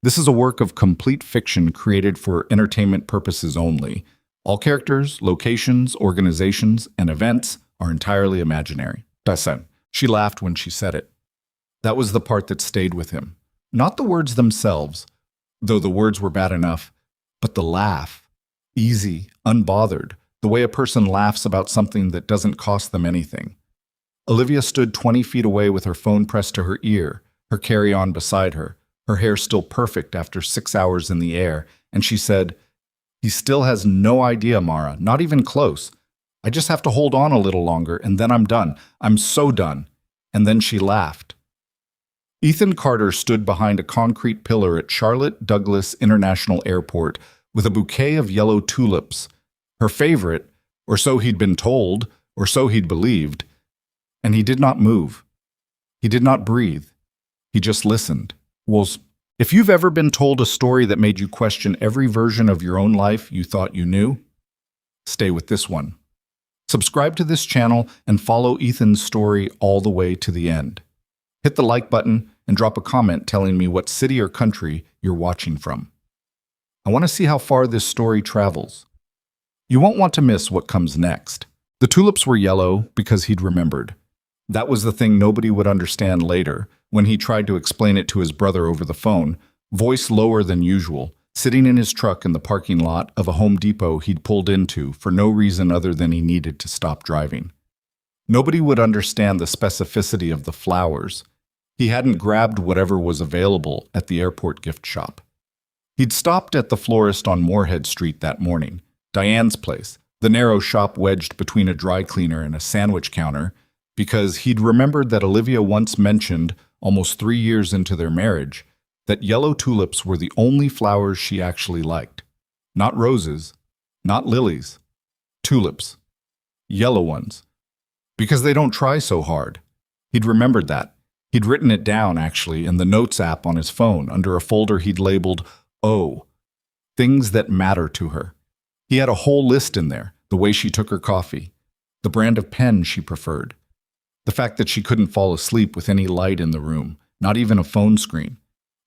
This is a work of complete fiction created for entertainment purposes only. All characters, locations, organizations, and events are entirely imaginary. Dasen. She laughed when she said it. That was the part that stayed with him. Not the words themselves, though the words were bad enough, but the laugh. Easy, unbothered, the way a person laughs about something that doesn't cost them anything. Olivia stood 20 feet away with her phone pressed to her ear, her carry-on beside her hair still perfect after 6 hours in the air, and she said, "He still has no idea, Mara, not even close. I just have to hold on a little longer, and then I'm done. I'm so done." And then she laughed. Ethan Carter stood behind a concrete pillar at Charlotte Douglas International Airport with a bouquet of yellow tulips, her favorite, or so he'd been told, or so he'd believed. And he did not move. He did not breathe. He just listened. Well, if you've ever been told a story that made you question every version of your own life you thought you knew, stay with this one. Subscribe to this channel and follow Ethan's story all the way to the end. Hit the like button and drop a comment telling me what city or country you're watching from. I want to see how far this story travels. You won't want to miss what comes next. The tulips were yellow because he'd remembered. That was the thing nobody would understand later, when he tried to explain it to his brother over the phone, voice lower than usual, sitting in his truck in the parking lot of a Home Depot he'd pulled into for no reason other than he needed to stop driving. Nobody would understand the specificity of the flowers. He hadn't grabbed whatever was available at the airport gift shop. He'd stopped at the florist on Moorhead Street that morning, Diane's place, the narrow shop wedged between a dry cleaner and a sandwich counter, because he'd remembered that Olivia once mentioned, almost 3 years into their marriage, that yellow tulips were the only flowers she actually liked. Not roses, not lilies, tulips. Yellow ones. Because they don't try so hard. He'd remembered that. He'd written it down, actually, in the Notes app on his phone, under a folder he'd labeled O, things that matter to her. He had a whole list in there, the way she took her coffee, the brand of pen she preferred, the fact that she couldn't fall asleep with any light in the room, not even a phone screen.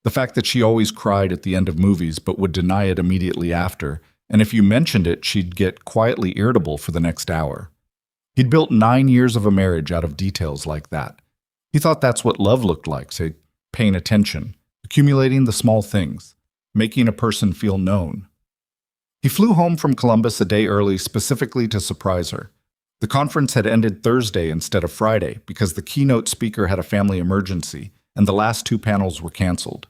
The fact that she always cried at the end of movies but would deny it immediately after, and if you mentioned it, she'd get quietly irritable for the next hour. He'd built 9 years of a marriage out of details like that. He thought that's what love looked like, say, paying attention, accumulating the small things, making a person feel known. He flew home from Columbus a day early specifically to surprise her. The conference had ended Thursday instead of Friday because the keynote speaker had a family emergency and the last 2 panels were canceled.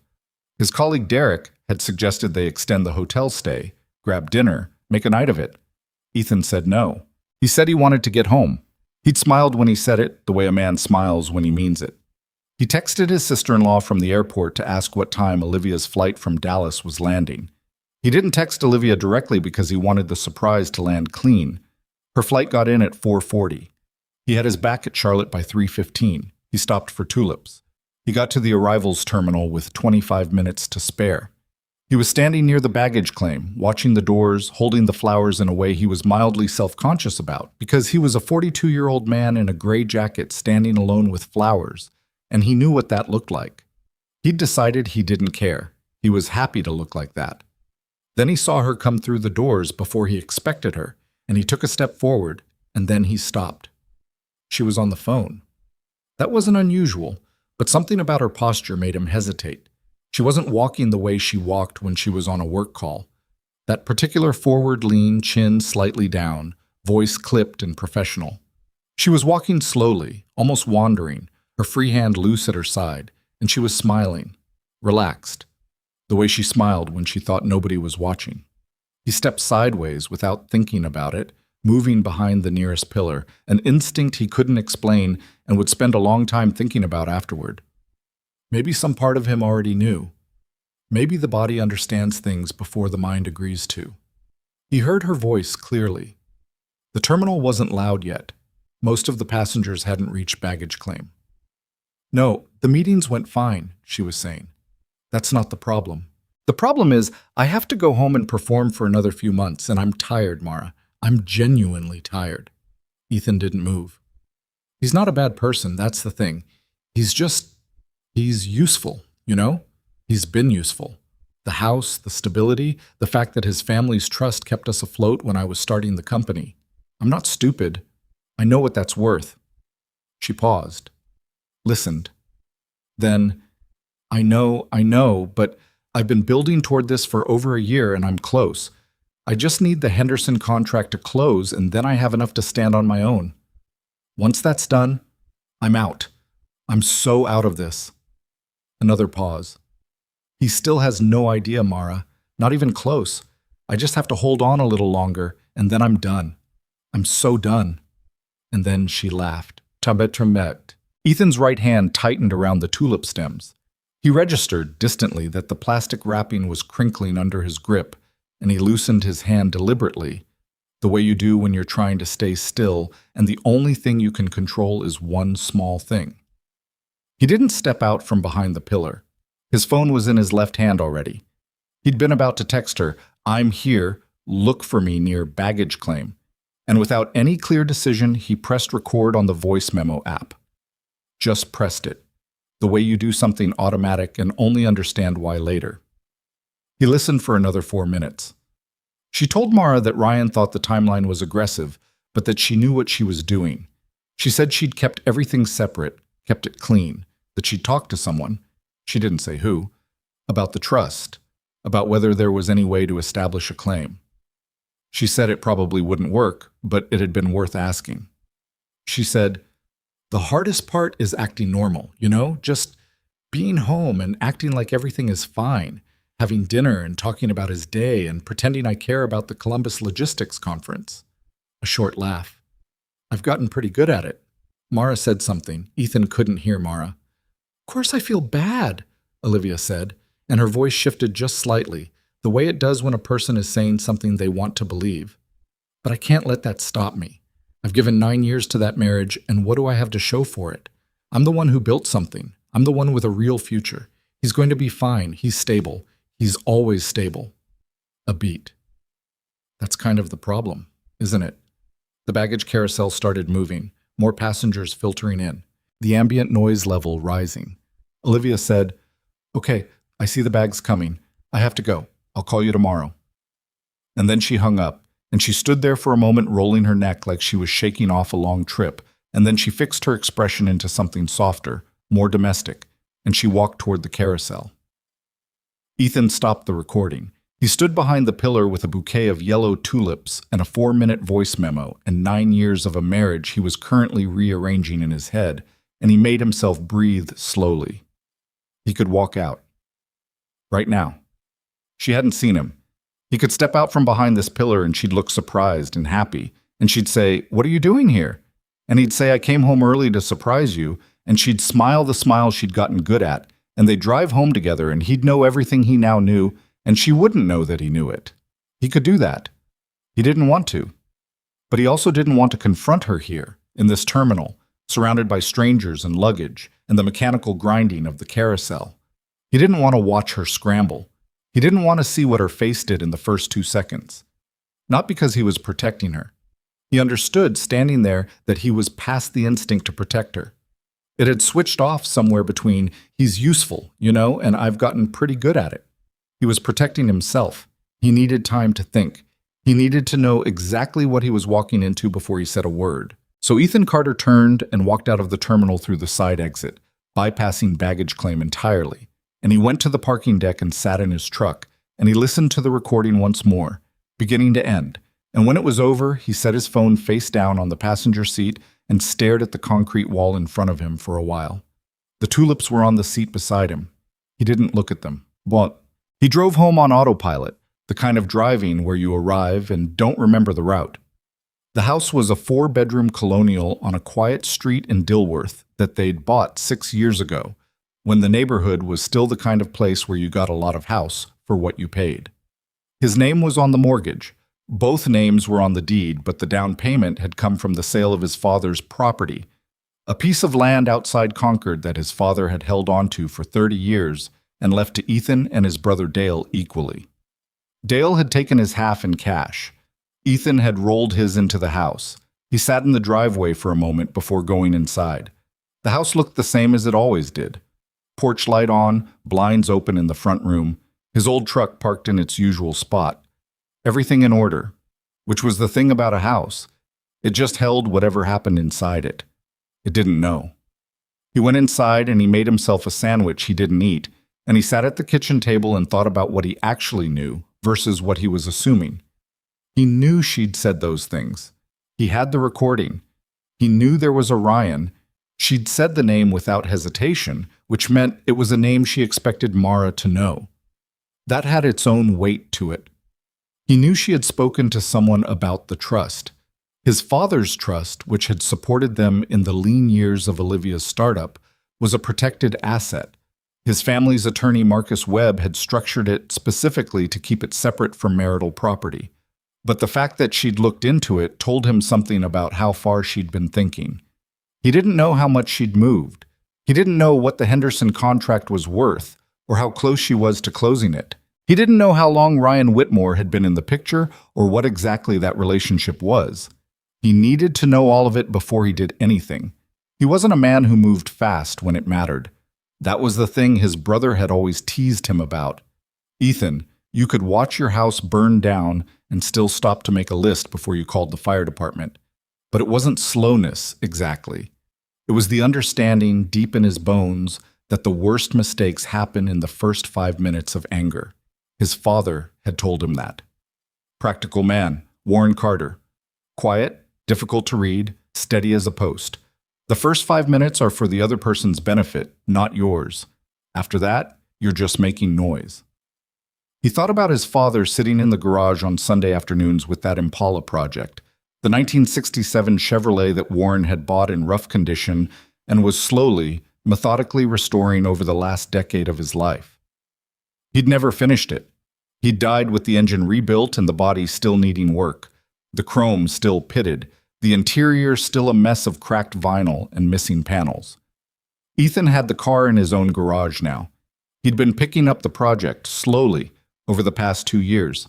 His colleague Derek had suggested they extend the hotel stay, grab dinner, make a night of it. Ethan said no. He said he wanted to get home. He'd smiled when he said it, the way a man smiles when he means it. He texted his sister-in-law from the airport to ask what time Olivia's flight from Dallas was landing. He didn't text Olivia directly because he wanted the surprise to land clean. Her flight got in at 4:40. He had his back at Charlotte by 3:15. He stopped for tulips. He got to the arrivals terminal with 25 minutes to spare. He was standing near the baggage claim, watching the doors, holding the flowers in a way he was mildly self-conscious about, because he was a 42-year-old man in a gray jacket standing alone with flowers, and he knew what that looked like. He'd decided he didn't care. He was happy to look like that. Then he saw her come through the doors before he expected her, and he took a step forward, and then he stopped. She was on the phone. That wasn't unusual, but something about her posture made him hesitate. She wasn't walking the way she walked when she was on a work call. That particular forward lean, chin slightly down, voice clipped and professional. She was walking slowly, almost wandering, her free hand loose at her side, and she was smiling, relaxed, the way she smiled when she thought nobody was watching. He stepped sideways without thinking about it, moving behind the nearest pillar, an instinct he couldn't explain and would spend a long time thinking about afterward. Maybe some part of him already knew. Maybe the body understands things before the mind agrees to. He heard her voice clearly. The terminal wasn't loud yet. Most of the passengers hadn't reached baggage claim. "No, the meetings went fine," she was saying. "That's not the problem. The problem is, I have to go home and perform for another few months, and I'm tired, Mara. I'm genuinely tired." Ethan didn't move. He's not a bad person, that's the thing. He's useful, you know? He's been useful. The house, the stability, the fact that his family's trust kept us afloat when I was starting the company. I'm not stupid. I know what that's worth. She paused, listened. Then, I know, but I've been building toward this for over a year and I'm close. I just need the Henderson contract to close and then I have enough to stand on my own. Once that's done, I'm out. I'm so out of this. Another pause. He still has no idea, Mara. Not even close. I just have to hold on a little longer, and then I'm done. I'm so done. And then she laughed. Tabetremet. Ethan's right hand tightened around the tulip stems. He registered, distantly, that the plastic wrapping was crinkling under his grip, and he loosened his hand deliberately, the way you do when you're trying to stay still, and the only thing you can control is one small thing. He didn't step out from behind the pillar. His phone was in his left hand already. He'd been about to text her, "I'm here, look for me near baggage claim." And without any clear decision, he pressed record on the voice memo app. Just pressed it, the way you do something automatic and only understand why later. He listened for another 4 minutes. She told Mara that Ryan thought the timeline was aggressive, but that she knew what she was doing. She said she'd kept everything separate, kept it clean, that she'd talked to someone, she didn't say who, about the trust, about whether there was any way to establish a claim. She said it probably wouldn't work, but it had been worth asking. She said, "The hardest part is acting normal, just being home and acting like everything is fine, having dinner and talking about his day and pretending I care about the Columbus Logistics Conference." A short laugh. "I've gotten pretty good at it." Mara said something. Ethan couldn't hear Mara. "Of course I feel bad," Olivia said, and her voice shifted just slightly, the way it does when a person is saying something they want to believe. "But I can't let that stop me. I've given 9 years to that marriage, and what do I have to show for it? I'm the one who built something. I'm the one with a real future. He's going to be fine. He's stable. He's always stable." A beat. That's kind of the problem, isn't it? The baggage carousel started moving, more passengers filtering in, the ambient noise level rising. Olivia said, "Okay, I see the bags coming. I have to go. I'll call you tomorrow." And then she hung up, and she stood there for a moment rolling her neck like she was shaking off a long trip, and then she fixed her expression into something softer, more domestic, and she walked toward the carousel. Ethan stopped the recording. He stood behind the pillar with a bouquet of yellow tulips and a 4-minute voice memo and 9 years of a marriage he was currently rearranging in his head, and he made himself breathe slowly. He could walk out. Right now. She hadn't seen him. He could step out from behind this pillar and she'd look surprised and happy, and she'd say, "What are you doing here?" And he'd say, "I came home early to surprise you," and she'd smile the smile she'd gotten good at, and they'd drive home together and he'd know everything he now knew, and she wouldn't know that he knew it. He could do that. He didn't want to. But he also didn't want to confront her here, in this terminal, surrounded by strangers and luggage and the mechanical grinding of the carousel. He didn't want to watch her scramble. He didn't want to see what her face did in the first 2 seconds. Not because he was protecting her. He understood, standing there, that he was past the instinct to protect her. It had switched off somewhere between, he's useful, and I've gotten pretty good at it. He was protecting himself. He needed time to think. He needed to know exactly what he was walking into before he said a word. So Ethan Carter turned and walked out of the terminal through the side exit, bypassing baggage claim entirely. And he went to the parking deck and sat in his truck, and he listened to the recording once more, beginning to end. And when it was over, he set his phone face down on the passenger seat and stared at the concrete wall in front of him for a while. The tulips were on the seat beside him. He didn't look at them. But he drove home on autopilot, the kind of driving where you arrive and don't remember the route. The house was a 4-bedroom colonial on a quiet street in Dilworth that they'd bought 6 years ago, when the neighborhood was still the kind of place where you got a lot of house for what you paid. His name was on the mortgage. Both names were on the deed, but the down payment had come from the sale of his father's property, a piece of land outside Concord that his father had held onto for 30 years and left to Ethan and his brother Dale equally. Dale had taken his half in cash. Ethan had rolled his into the house. He sat in the driveway for a moment before going inside. The house looked the same as it always did. Porch light on, blinds open in the front room, His old truck parked in its usual spot. Everything in order, which was the thing about a house. It just held whatever happened inside it. It didn't know. He went inside and he made himself a sandwich he didn't eat, and he sat at the kitchen table and thought about what he actually knew versus what he was assuming. He knew she'd said those things. He had the recording. He knew there was a Ryan. She'd said the name without hesitation, which meant it was a name she expected Mara to know. That had its own weight to it. He knew she had spoken to someone about the trust. His father's trust, which had supported them in the lean years of Olivia's startup, was a protected asset. His family's attorney, Marcus Webb, had structured it specifically to keep it separate from marital property. But the fact that she'd looked into it told him something about how far she'd been thinking. He didn't know how much she'd moved. He didn't know what the Henderson contract was worth or how close she was to closing it. He didn't know how long Ryan Whitmore had been in the picture or what exactly that relationship was. He needed to know all of it before he did anything. He wasn't a man who moved fast when it mattered. That was the thing his brother had always teased him about. Ethan, you could watch your house burn down and still stop to make a list before you called the fire department. But it wasn't slowness, exactly. It was the understanding deep in his bones that the worst mistakes happen in the first 5 minutes of anger. His father had told him that. Practical man, Warren Carter. Quiet, difficult to read, steady as a post. The first 5 minutes are for the other person's benefit, not yours. After that, you're just making noise. He thought about his father sitting in the garage on Sunday afternoons with that Impala project, the 1967 Chevrolet that Warren had bought in rough condition and was slowly, methodically restoring over the last decade of his life. He'd never finished it. He'd died with the engine rebuilt and the body still needing work, the chrome still pitted, the interior still a mess of cracked vinyl and missing panels. Ethan had the car in his own garage now. He'd been picking up the project slowly over the past 2 years.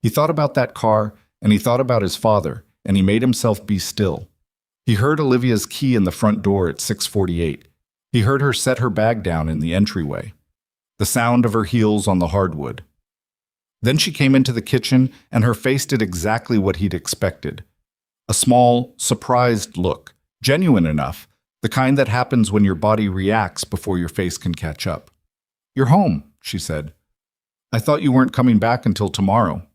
He thought about that car, and he thought about his father, and he made himself be still. He heard Olivia's key in the front door at 6:48. He heard her set her bag down in the entryway. The sound of her heels on the hardwood. Then she came into the kitchen, and her face did exactly what he'd expected. A small, surprised look, genuine enough, the kind that happens when your body reacts before your face can catch up. "You're home," she said. "I thought you weren't coming back until tomorrow."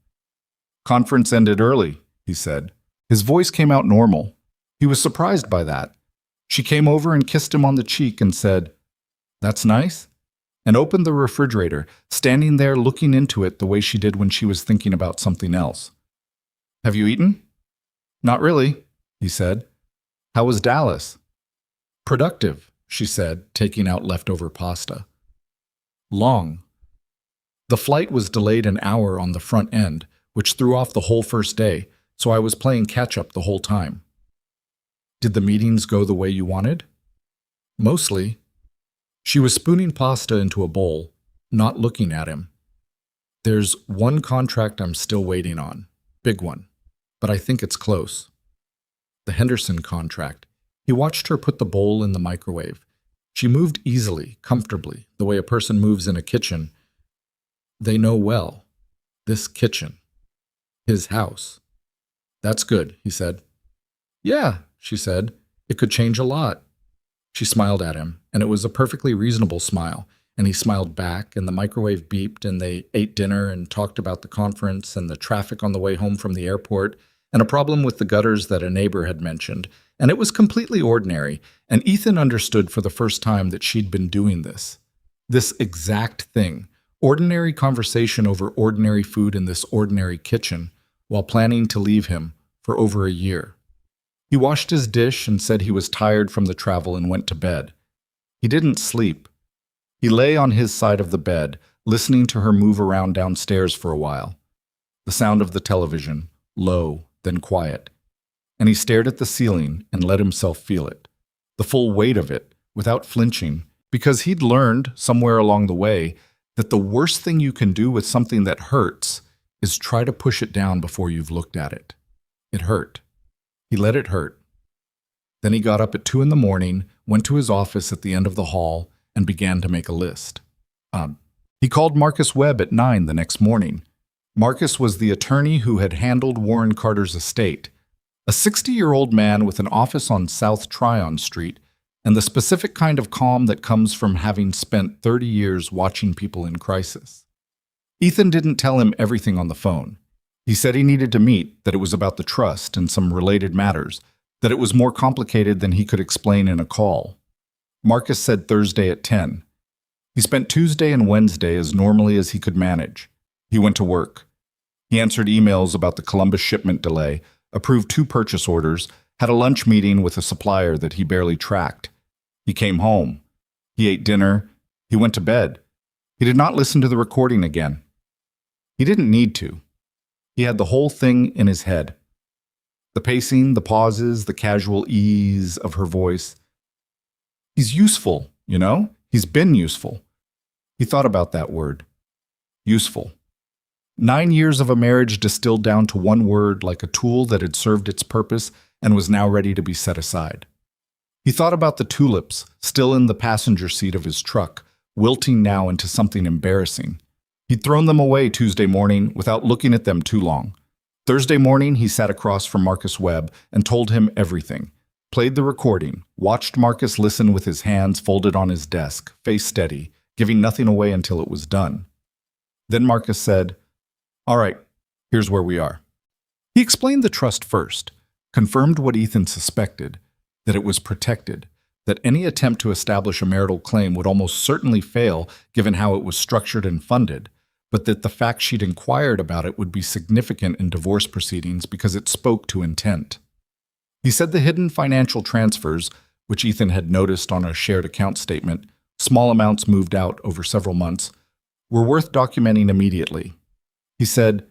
"Conference ended early," he said. His voice came out normal. He was surprised by that. She came over and kissed him on the cheek and said, "That's nice," and opened the refrigerator, standing there looking into it the way she did when she was thinking about something else. "Have you eaten?" "Not really," he said. "How was Dallas?" "Productive," she said, taking out leftover pasta. "Long." The flight was delayed an hour on the front end, which threw off the whole first day, so I was playing catch-up the whole time. "Did the meetings go the way you wanted?" "Mostly." She was spooning pasta into a bowl, not looking at him. "There's one contract I'm still waiting on. Big one. But I think it's close." The Henderson contract. He watched her put the bowl in the microwave. She moved easily, comfortably, the way a person moves in a kitchen. They know well. This kitchen. His house. "That's good," he said. "Yeah," she said. "It could change a lot." She smiled at him, and it was a perfectly reasonable smile, and he smiled back, and the microwave beeped, and they ate dinner and talked about the conference and the traffic on the way home from the airport, and a problem with the gutters that a neighbor had mentioned, and it was completely ordinary, and Ethan understood for the first time that she'd been doing this exact thing, ordinary conversation over ordinary food in this ordinary kitchen, while planning to leave him for over a year. He washed his dish and said he was tired from the travel and went to bed. He didn't sleep. He lay on his side of the bed, listening to her move around downstairs for a while. The sound of the television, low, then quiet. And he stared at the ceiling and let himself feel it, the full weight of it, without flinching, because he'd learned, somewhere along the way, that the worst thing you can do with something that hurts is try to push it down before you've looked at it. It hurt. He let it hurt. Then he got up at 2 a.m, went to his office at the end of the hall, and began to make a list. He called Marcus Webb at 9 the next morning. Marcus was the attorney who had handled Warren Carter's estate, a 60-year-old man with an office on South Tryon Street and the specific kind of calm that comes from having spent 30 years watching people in crisis. Ethan didn't tell him everything on the phone. He said he needed to meet, that it was about the trust and some related matters, that it was more complicated than he could explain in a call. Marcus said Thursday at 10. He spent Tuesday and Wednesday as normally as he could manage. He went to work. He answered emails about the Columbus shipment delay, approved 2 purchase orders, had a lunch meeting with a supplier that he barely tracked. He came home. He ate dinner. He went to bed. He did not listen to the recording again. He didn't need to. He had the whole thing in his head. The pacing, the pauses, the casual ease of her voice. He's useful, you know? He's been useful. He thought about that word. Useful. 9 years of a marriage distilled down to one word, like a tool that had served its purpose and was now ready to be set aside. He thought about the tulips, still in the passenger seat of his truck, wilting now into something embarrassing. He'd thrown them away Tuesday morning without looking at them too long. Thursday morning, he sat across from Marcus Webb and told him everything. Played the recording, watched Marcus listen with his hands folded on his desk, face steady, giving nothing away until it was done. Then Marcus said, "All right, here's where we are." He explained the trust first, confirmed what Ethan suspected, that it was protected, that any attempt to establish a marital claim would almost certainly fail given how it was structured and funded, but that the fact she'd inquired about it would be significant in divorce proceedings because it spoke to intent. He said the hidden financial transfers, which Ethan had noticed on a shared account statement, small amounts moved out over several months, were worth documenting immediately. He said,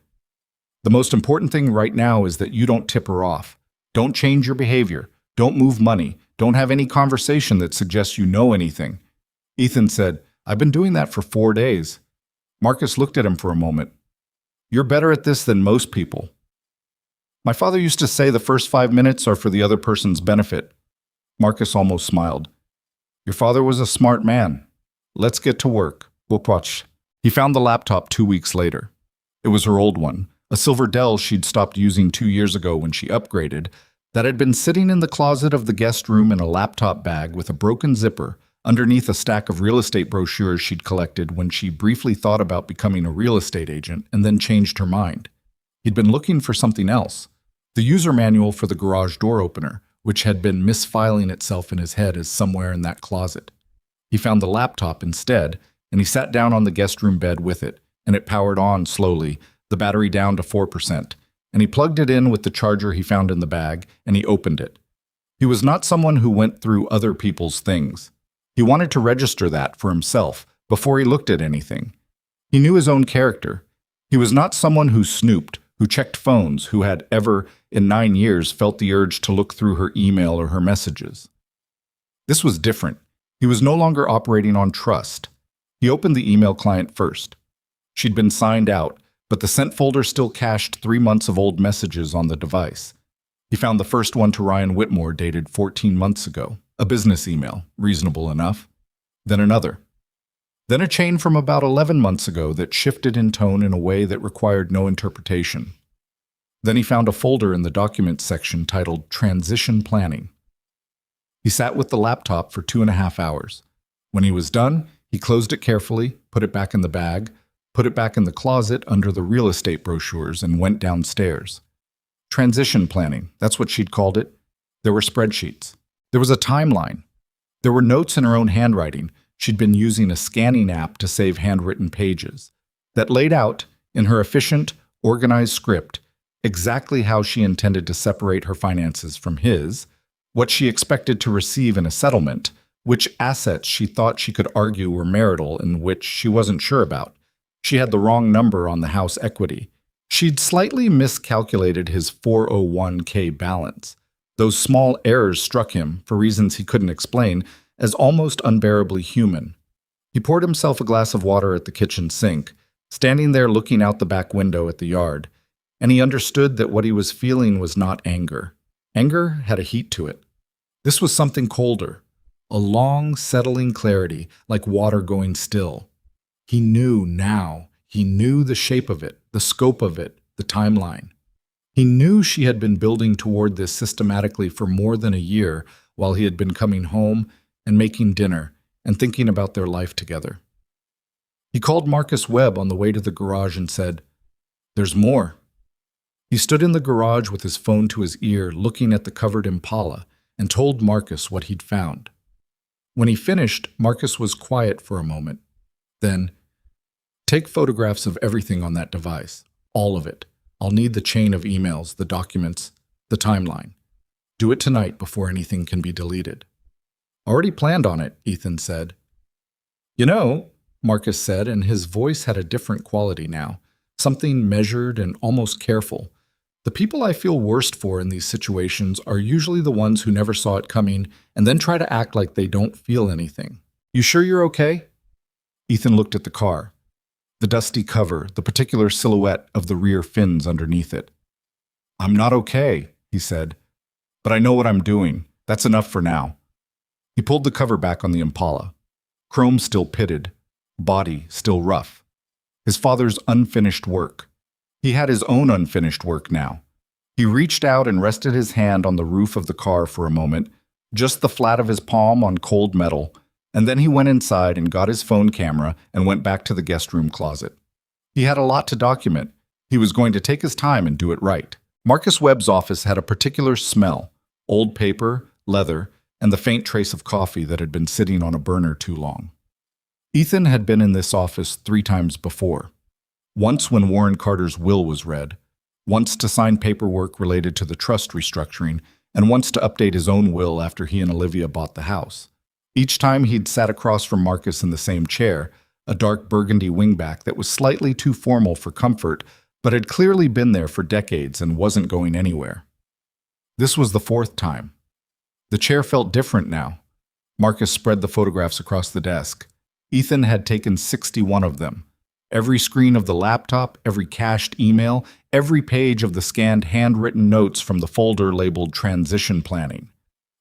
"The most important thing right now is that you don't tip her off. Don't change your behavior. Don't move money. Don't have any conversation that suggests you know anything." Ethan said, "I've been doing that for 4 days." Marcus looked at him for a moment. "You're better at this than most people." "My father used to say the first 5 minutes are for the other person's benefit." Marcus almost smiled. "Your father was a smart man. Let's get to work. We'll watch." He found the laptop 2 weeks later. It was her old one, a silver Dell she'd stopped using 2 years ago when she upgraded, that had been sitting in the closet of the guest room in a laptop bag with a broken zipper underneath a stack of real estate brochures she'd collected when she briefly thought about becoming a real estate agent and then changed her mind. He'd been looking for something else. The user manual for the garage door opener, which had been misfiling itself in his head as somewhere in that closet. He found the laptop instead, and he sat down on the guest room bed with it, and it powered on slowly, the battery down to 4%, and he plugged it in with the charger he found in the bag, and he opened it. He was not someone who went through other people's things. He wanted to register that for himself before he looked at anything. He knew his own character. He was not someone who snooped, who checked phones, who had ever, in 9 years, felt the urge to look through her email or her messages. This was different. He was no longer operating on trust. He opened the email client first. She'd been signed out, but the sent folder still cached 3 months of old messages on the device. He found the first one to Ryan Whitmore dated 14 months ago, a business email, reasonable enough. Then another. Then a chain from about 11 months ago that shifted in tone in a way that required no interpretation. Then he found a folder in the documents section titled Transition Planning. He sat with the laptop for 2.5 hours. When he was done, he closed it carefully, put it back in the bag, put it back in the closet under the real estate brochures, and went downstairs. Transition planning, that's what she'd called it. There were spreadsheets. There was a timeline. There were notes in her own handwriting. She'd been using a scanning app to save handwritten pages that laid out, in her efficient, organized script, exactly how she intended to separate her finances from his, what she expected to receive in a settlement, which assets she thought she could argue were marital and which she wasn't sure about. She had the wrong number on the house equity. She'd slightly miscalculated his 401k balance. Those small errors struck him, for reasons he couldn't explain, as almost unbearably human. He poured himself a glass of water at the kitchen sink, standing there looking out the back window at the yard, and he understood that what he was feeling was not anger. Anger had a heat to it. This was something colder, a long, settling clarity, like water going still. He knew now. He knew the shape of it, the scope of it, the timeline. He knew she had been building toward this systematically for more than a year while he had been coming home and making dinner and thinking about their life together. He called Marcus Webb on the way to the garage and said, "There's more." He stood in the garage with his phone to his ear, looking at the covered Impala, and told Marcus what he'd found. When he finished, Marcus was quiet for a moment. Then, "Take photographs of everything on that device, all of it. I'll need the chain of emails, the documents, the timeline. Do it tonight before anything can be deleted." "Already planned on it," Ethan said. "You know," Marcus said, and his voice had a different quality now, something measured and almost careful. "The people I feel worst for in these situations are usually the ones who never saw it coming and then try to act like they don't feel anything. You sure you're okay?" Ethan looked at the car. The dusty cover, the particular silhouette of the rear fins underneath it. "I'm not okay," he said, "but I know what I'm doing. That's enough for now." He pulled the cover back on the Impala. Chrome still pitted, body still rough. His father's unfinished work. He had his own unfinished work now. He reached out and rested his hand on the roof of the car for a moment, just the flat of his palm on cold metal, and then he went inside and got his phone camera and went back to the guest room closet. He had a lot to document. He was going to take his time and do it right. Marcus Webb's office had a particular smell: old paper, leather, and the faint trace of coffee that had been sitting on a burner too long. Ethan had been in this office 3 times before. Once when Warren Carter's will was read, once to sign paperwork related to the trust restructuring, and once to update his own will after he and Olivia bought the house. Each time he'd sat across from Marcus in the same chair, a dark burgundy wingback that was slightly too formal for comfort, but had clearly been there for decades and wasn't going anywhere. This was the 4th time. The chair felt different now. Marcus spread the photographs across the desk. Ethan had taken 61 of them. Every screen of the laptop, every cached email, every page of the scanned handwritten notes from the folder labeled Transition Planning.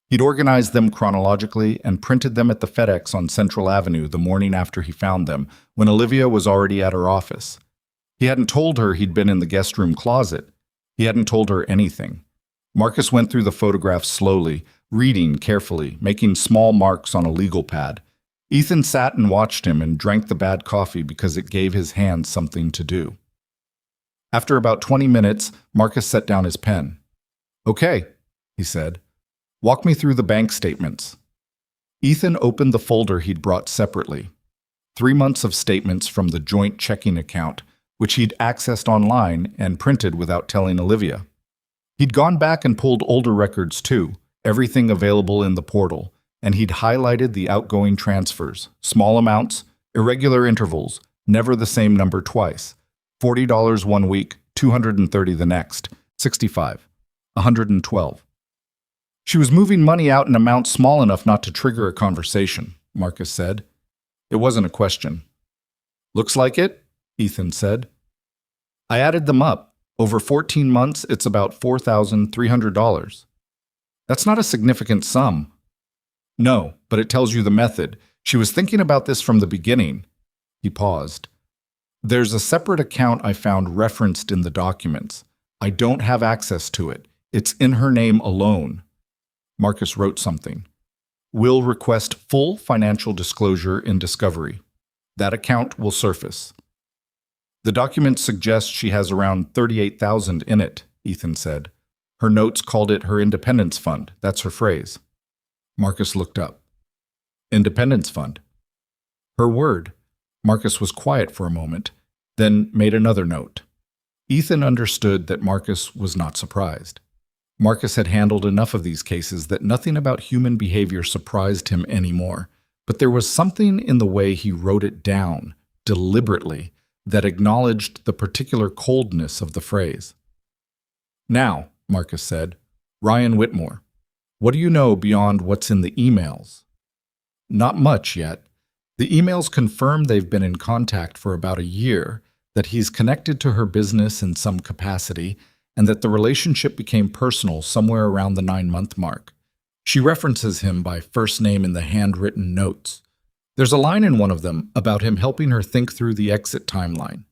He'd organized them chronologically and printed them at the FedEx on Central Avenue the morning after he found them, when Olivia was already at her office. He hadn't told her he'd been in the guest room closet. He hadn't told her anything. Marcus went through the photographs slowly, reading carefully, making small marks on a legal pad. Ethan sat and watched him and drank the bad coffee because it gave his hands something to do. After about 20 minutes, Marcus set down his pen. "Okay," he said. "Walk me through the bank statements." Ethan opened the folder he'd brought separately. 3 months of statements from the joint checking account, which he'd accessed online and printed without telling Olivia. He'd gone back and pulled older records too, everything available in the portal, and he'd highlighted the outgoing transfers, small amounts, irregular intervals, never the same number twice. $40 one week, $230 the next, $65, $112. She was moving money out in amounts small enough not to trigger a conversation, Marcus said. It wasn't a question. "Looks like it," Ethan said. "I added them up. Over 14 months, it's about $4,300. That's not a significant sum." "No, but it tells you the method. She was thinking about this from the beginning." He paused. "There's a separate account I found referenced in the documents. I don't have access to it. It's in her name alone." Marcus wrote something. "Will request full financial disclosure in Discovery. That account will surface." "The document suggests she has around $38,000 in it," Ethan said. "Her notes called it her Independence Fund. That's her phrase." Marcus looked up. "Independence Fund." Her word. Marcus was quiet for a moment, then made another note. Ethan understood that Marcus was not surprised. Marcus had handled enough of these cases that nothing about human behavior surprised him anymore, but there was something in the way he wrote it down, deliberately, that acknowledged the particular coldness of the phrase. "Now," Marcus said, "Ryan Whitmore. What do you know beyond what's in the emails?" "Not much yet. The emails confirm they've been in contact for about a year, that he's connected to her business in some capacity, and that the relationship became personal somewhere around the 9-month mark. She references him by first name in the handwritten notes. There's a line in one of them about him helping her think through the exit timeline.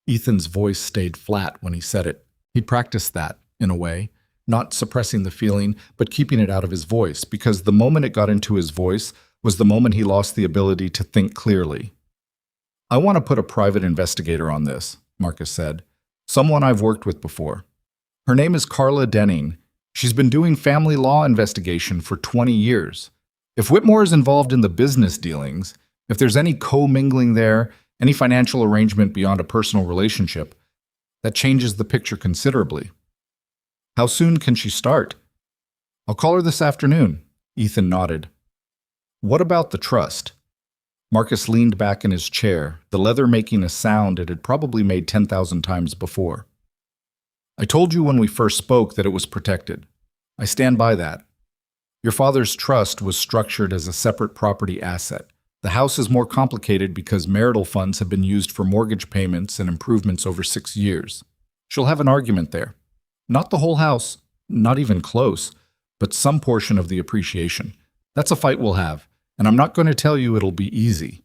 Ethan's voice stayed flat when he said it. He'd practiced that, in a way, not suppressing the feeling, but keeping it out of his voice, because the moment it got into his voice was the moment he lost the ability to think clearly. I want to put a private investigator on this, Marcus said. Someone I've worked with before. Her name is Carla Denning. She's been doing family law investigation for 20 years. If Whitmore is involved in the business dealings, if there's any co-mingling there, any financial arrangement beyond a personal relationship, that changes the picture considerably. How soon can she start? I'll call her this afternoon. Ethan nodded. What about the trust? Marcus leaned back in his chair, the leather making a sound it had probably made 10,000 times before. I told you when we first spoke that it was protected. I stand by that. Your father's trust was structured as a separate property asset. The house is more complicated because marital funds have been used for mortgage payments and improvements over 6 years. She'll have an argument there. Not the whole house, not even close, but some portion of the appreciation. That's a fight we'll have, and I'm not going to tell you it'll be easy.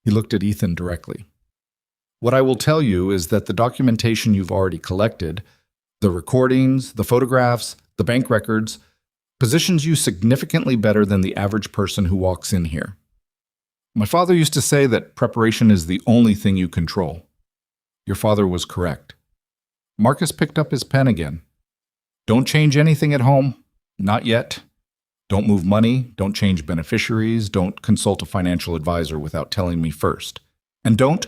He looked at Ethan directly. What I will tell you is that the documentation you've already collected, the recordings, the photographs, the bank records, positions you significantly better than the average person who walks in here. My father used to say that preparation is the only thing you control. Your father was correct. Marcus picked up his pen again. Don't change anything at home. Not yet. Don't move money. Don't change beneficiaries. Don't consult a financial advisor without telling me first. And don't,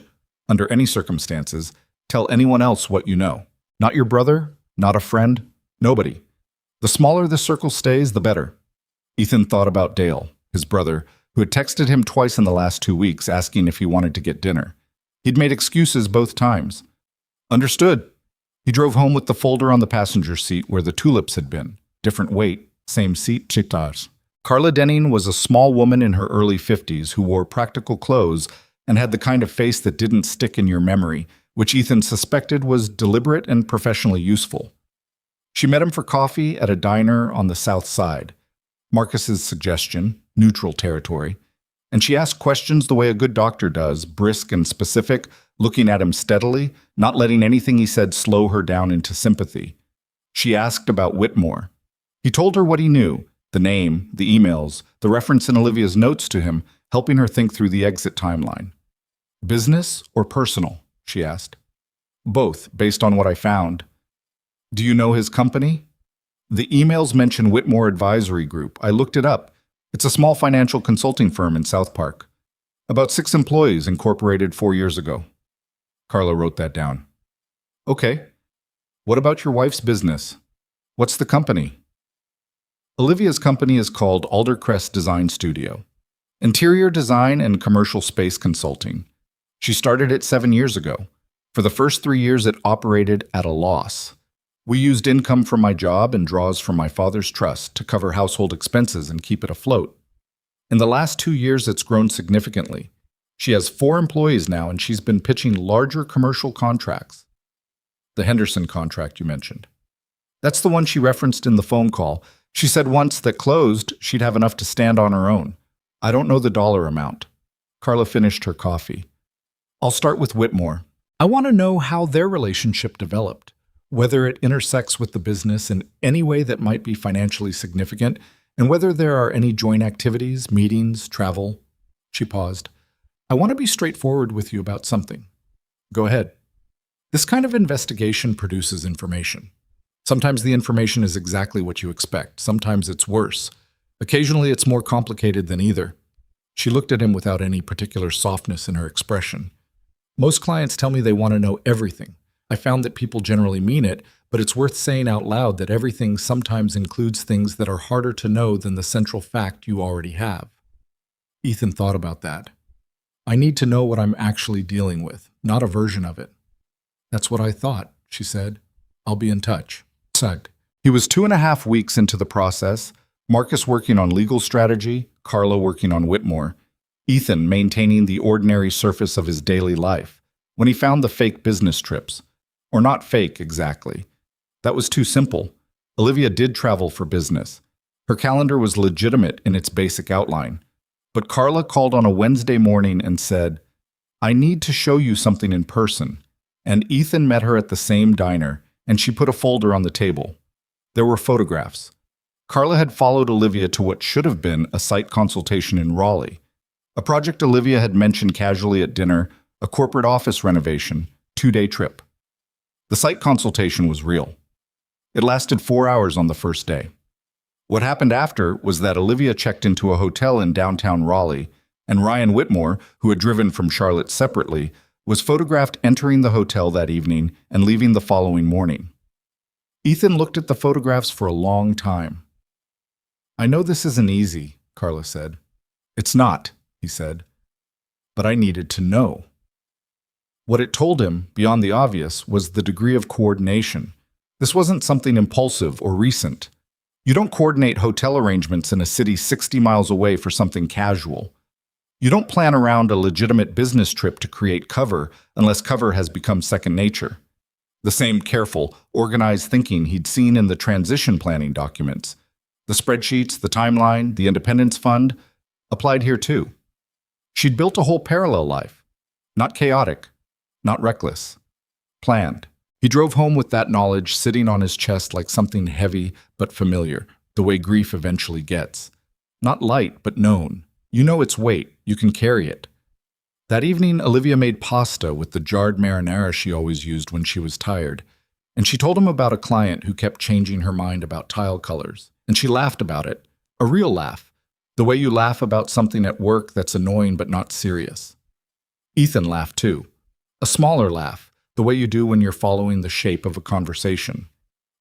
under any circumstances, tell anyone else what you know. Not your brother, not a friend, nobody. The smaller the circle stays, the better. Ethan thought about Dale, his brother, who had texted him twice in the last 2 weeks asking if he wanted to get dinner. He'd made excuses both times. Understood. He drove home with the folder on the passenger seat where the tulips had been. Different weight, same seat, chitas. Carla Denning was a small woman in her early 50s who wore practical clothes and had the kind of face that didn't stick in your memory, which Ethan suspected was deliberate and professionally useful. She met him for coffee at a diner on the south side. Marcus's suggestion, neutral territory, and she asked questions the way a good doctor does, brisk and specific, looking at him steadily, not letting anything he said slow her down into sympathy. She asked about Whitmore. He told her what he knew, the name, the emails, the reference in Olivia's notes to him, helping her think through the exit timeline. Business or personal? She asked. Both, based on what I found. Do you know his company? The emails mention Whitmore Advisory Group. I looked it up. It's a small financial consulting firm in South Park. About 6 employees, incorporated 4 years ago. Carla wrote that down. Okay. What about your wife's business? What's the company? Olivia's company is called Aldercrest Design Studio. Interior design and commercial space consulting. She started it 7 years ago. For the first 3 years, it operated at a loss. We used income from my job and draws from my father's trust to cover household expenses and keep it afloat. In the last 2 years, it's grown significantly. She has 4 employees now, and she's been pitching larger commercial contracts. The Henderson contract you mentioned. That's the one she referenced in the phone call. She said once that closed, she'd have enough to stand on her own. I don't know the dollar amount. Carla finished her coffee. I'll start with Whitmore. I want to know how their relationship developed, whether it intersects with the business in any way that might be financially significant, and whether there are any joint activities, meetings, travel. She paused. I want to be straightforward with you about something. Go ahead. This kind of investigation produces information. Sometimes the information is exactly what you expect. Sometimes it's worse. Occasionally it's more complicated than either. She looked at him without any particular softness in her expression. Most clients tell me they want to know everything. I found that people generally mean it, but it's worth saying out loud that everything sometimes includes things that are harder to know than the central fact you already have. Ethan thought about that. I need to know what I'm actually dealing with, not a version of it. That's what I thought, she said. I'll be in touch. Sug. He was 2.5 weeks into the process, Marcus working on legal strategy, Carla working on Whitmore, Ethan maintaining the ordinary surface of his daily life, when he found the fake business trips. Or not fake, exactly. That was too simple. Olivia did travel for business. Her calendar was legitimate in its basic outline. But Carla called on a Wednesday morning and said, "I need to show you something in person." And Ethan met her at the same diner, and she put a folder on the table. There were photographs. Carla had followed Olivia to what should have been a site consultation in Raleigh, a project Olivia had mentioned casually at dinner, a corporate office renovation, 2-day trip. The site consultation was real. It lasted 4 hours on the first day. What happened after was that Olivia checked into a hotel in downtown Raleigh, and Ryan Whitmore, who had driven from Charlotte separately, was photographed entering the hotel that evening and leaving the following morning. Ethan looked at the photographs for a long time. "I know this isn't easy," Carla said. "It's not," he said. "But I needed to know." What it told him, beyond the obvious, was the degree of coordination. This wasn't something impulsive or recent. You don't coordinate hotel arrangements in a city 60 miles away for something casual. You don't plan around a legitimate business trip to create cover unless cover has become second nature. The same careful, organized thinking he'd seen in the transition planning documents, the spreadsheets, the timeline, the Independence Fund, applied here too. She'd built a whole parallel life. Not chaotic, not reckless. Planned. He drove home with that knowledge sitting on his chest like something heavy but familiar, the way grief eventually gets. Not light, but known. You know its weight. You can carry it. That evening, Olivia made pasta with the jarred marinara she always used when she was tired, and she told him about a client who kept changing her mind about tile colors, and she laughed about it. A real laugh. The way you laugh about something at work that's annoying but not serious. Ethan laughed too. A smaller laugh, the way you do when you're following the shape of a conversation.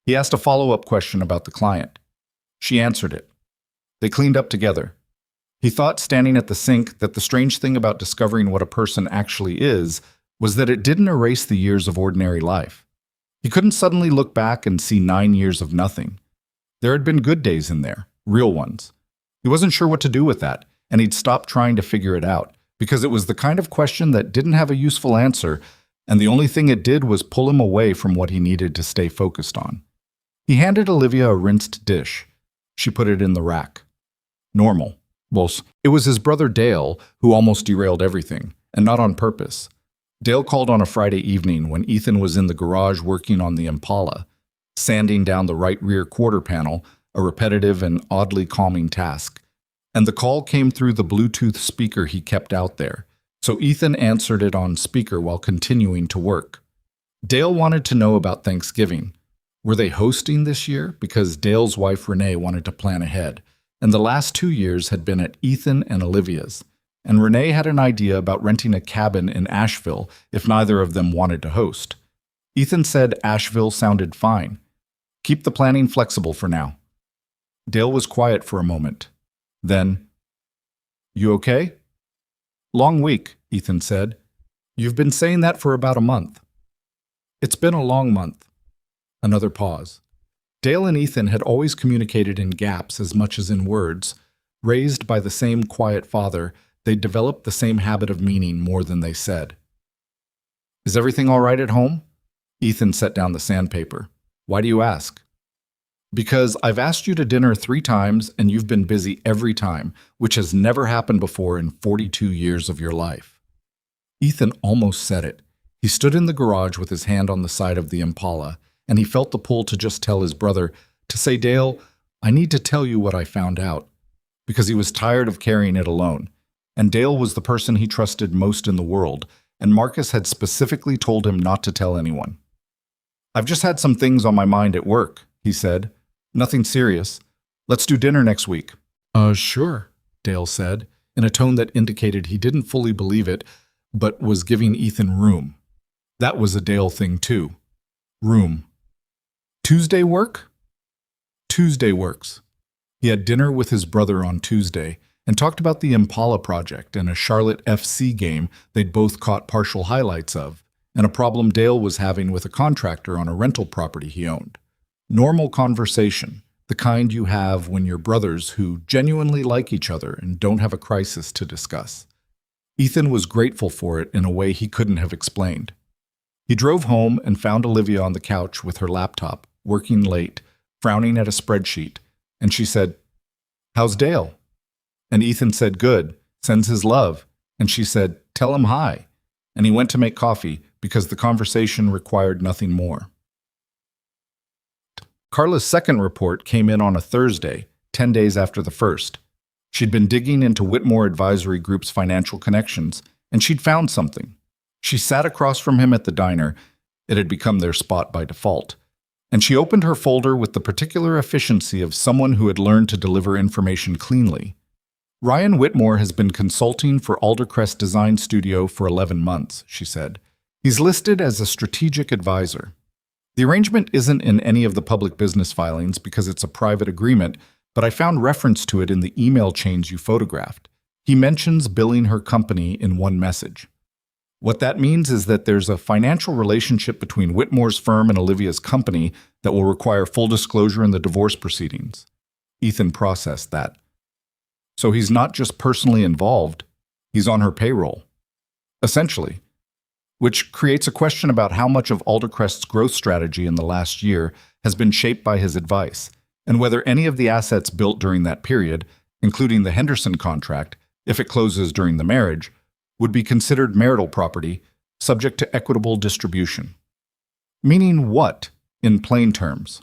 He asked a follow-up question about the client. She answered it. They cleaned up together. He thought, standing at the sink, that the strange thing about discovering what a person actually is was that it didn't erase the years of ordinary life. He couldn't suddenly look back and see 9 years of nothing. There had been good days in there, real ones. He wasn't sure what to do with that, and he'd stopped trying to figure it out, because it was the kind of question that didn't have a useful answer, and the only thing it did was pull him away from what he needed to stay focused on. He handed Olivia a rinsed dish. She put it in the rack. Normal. Well, it was his brother Dale who almost derailed everything, and not on purpose. Dale called on a Friday evening when Ethan was in the garage working on the Impala, sanding down the right rear quarter panel, a repetitive and oddly calming task. And the call came through the Bluetooth speaker he kept out there, so Ethan answered it on speaker while continuing to work. Dale wanted to know about Thanksgiving. Were they hosting this year? Because Dale's wife Renee wanted to plan ahead, and the last 2 years had been at Ethan and Olivia's, and Renee had an idea about renting a cabin in Asheville if neither of them wanted to host. Ethan said Asheville sounded fine. Keep the planning flexible for now. Dale was quiet for a moment. Then, "You okay?" "Long week," Ethan said. "You've been saying that for about a month." "It's been a long month." Another pause. Dale and Ethan had always communicated in gaps as much as in words. Raised by the same quiet father, they'd developed the same habit of meaning more than they said. "Is everything all right at home?" Ethan set down the sandpaper. "Why do you ask?" "Because I've asked you to dinner 3 times and you've been busy every time, which has never happened before in 42 years of your life." Ethan almost said it. He stood in the garage with his hand on the side of the Impala, and he felt the pull to just tell his brother, to say, "Dale, I need to tell you what I found out," because he was tired of carrying it alone. And Dale was the person he trusted most in the world, and Marcus had specifically told him not to tell anyone. "I've just had some things on my mind at work," he said. "Nothing serious. Let's do dinner next week." Sure," Dale said, in a tone that indicated he didn't fully believe it, but was giving Ethan room. That was a Dale thing too. Room. "Tuesday work?" "Tuesday works." He had dinner with his brother on Tuesday and talked about the Impala project and a Charlotte FC game they'd both caught partial highlights of, and a problem Dale was having with a contractor on a rental property he owned. Normal conversation, the kind you have when you're brothers who genuinely like each other and don't have a crisis to discuss. Ethan was grateful for it in a way he couldn't have explained. He drove home and found Olivia on the couch with her laptop, working late, frowning at a spreadsheet, and she said, "How's Dale?" And Ethan said, "Good. Sends his love. And she said, tell him hi. And he went to make coffee because the conversation required nothing more. Carla's second report came in on a Thursday, 10 days after the first. She'd been digging into Whitmore Advisory Group's financial connections, and she'd found something. She sat across from him at the diner. It had become their spot by default. And she opened her folder with the particular efficiency of someone who had learned to deliver information cleanly. Ryan Whitmore has been consulting for Aldercrest Design Studio for 11 months, she said. He's listed as a strategic advisor. The arrangement isn't in any of the public business filings because it's a private agreement, but I found reference to it in the email chains you photographed. He mentions billing her company in one message. What that means is that there's a financial relationship between Whitmore's firm and Olivia's company that will require full disclosure in the divorce proceedings. Ethan processed that. So he's not just personally involved, he's on her payroll. Essentially. Which creates a question about how much of Aldercrest's growth strategy in the last year has been shaped by his advice, and whether any of the assets built during that period, including the Henderson contract, if it closes during the marriage, would be considered marital property, subject to equitable distribution. Meaning what, in plain terms?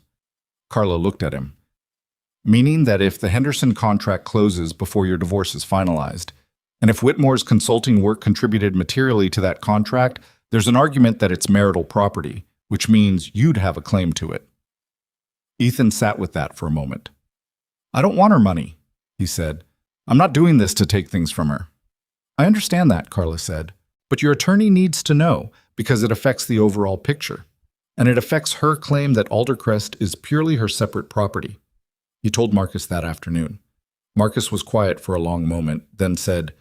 Carla looked at him. Meaning that if the Henderson contract closes before your divorce is finalized, and if Whitmore's consulting work contributed materially to that contract, there's an argument that it's marital property, which means you'd have a claim to it. Ethan sat with that for a moment. I don't want her money, he said. I'm not doing this to take things from her. I understand that, Carla said, but your attorney needs to know because it affects the overall picture, and it affects her claim that Aldercrest is purely her separate property. He told Marcus that afternoon. Marcus was quiet for a long moment, then said,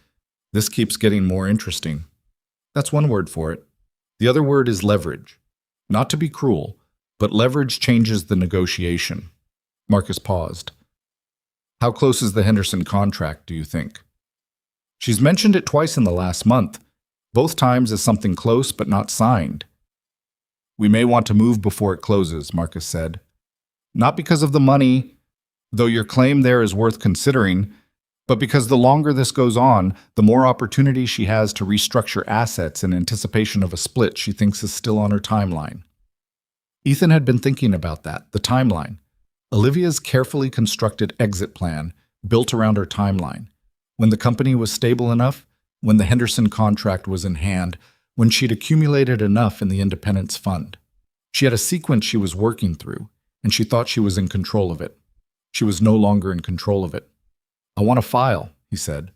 This keeps getting more interesting. That's one word for it. The other word is leverage. Not to be cruel, but leverage changes the negotiation. Marcus paused. How close is the Henderson contract, do you think? She's mentioned it twice in the last month, both times as something close but not signed. We may want to move before it closes, Marcus said. Not because of the money, though your claim there is worth considering, but because the longer this goes on, the more opportunity she has to restructure assets in anticipation of a split she thinks is still on her timeline. Ethan had been thinking about that, the timeline. Olivia's carefully constructed exit plan built around her timeline. When the company was stable enough, when the Henderson contract was in hand, when she'd accumulated enough in the Independence Fund. She had a sequence she was working through, and she thought she was in control of it. She was no longer in control of it. I want to file, he said.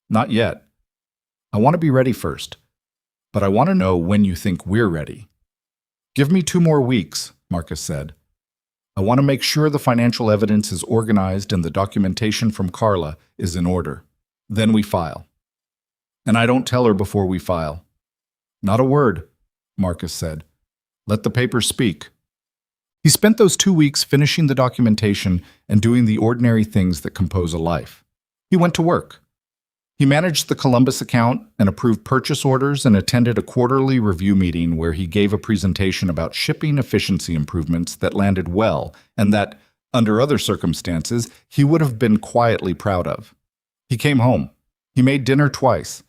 Not yet. I want to be ready first. But I want to know when you think we're ready. Give me 2 more weeks, Marcus said. I want to make sure the financial evidence is organized and the documentation from Carla is in order. Then we file. And I don't tell her before we file. Not a word, Marcus said. Let the papers speak. He spent those 2 weeks finishing the documentation and doing the ordinary things that compose a life. He went to work. He managed the Columbus account and approved purchase orders and attended a quarterly review meeting where he gave a presentation about shipping efficiency improvements that landed well and that, under other circumstances, he would have been quietly proud of. He came home. He made dinner twice.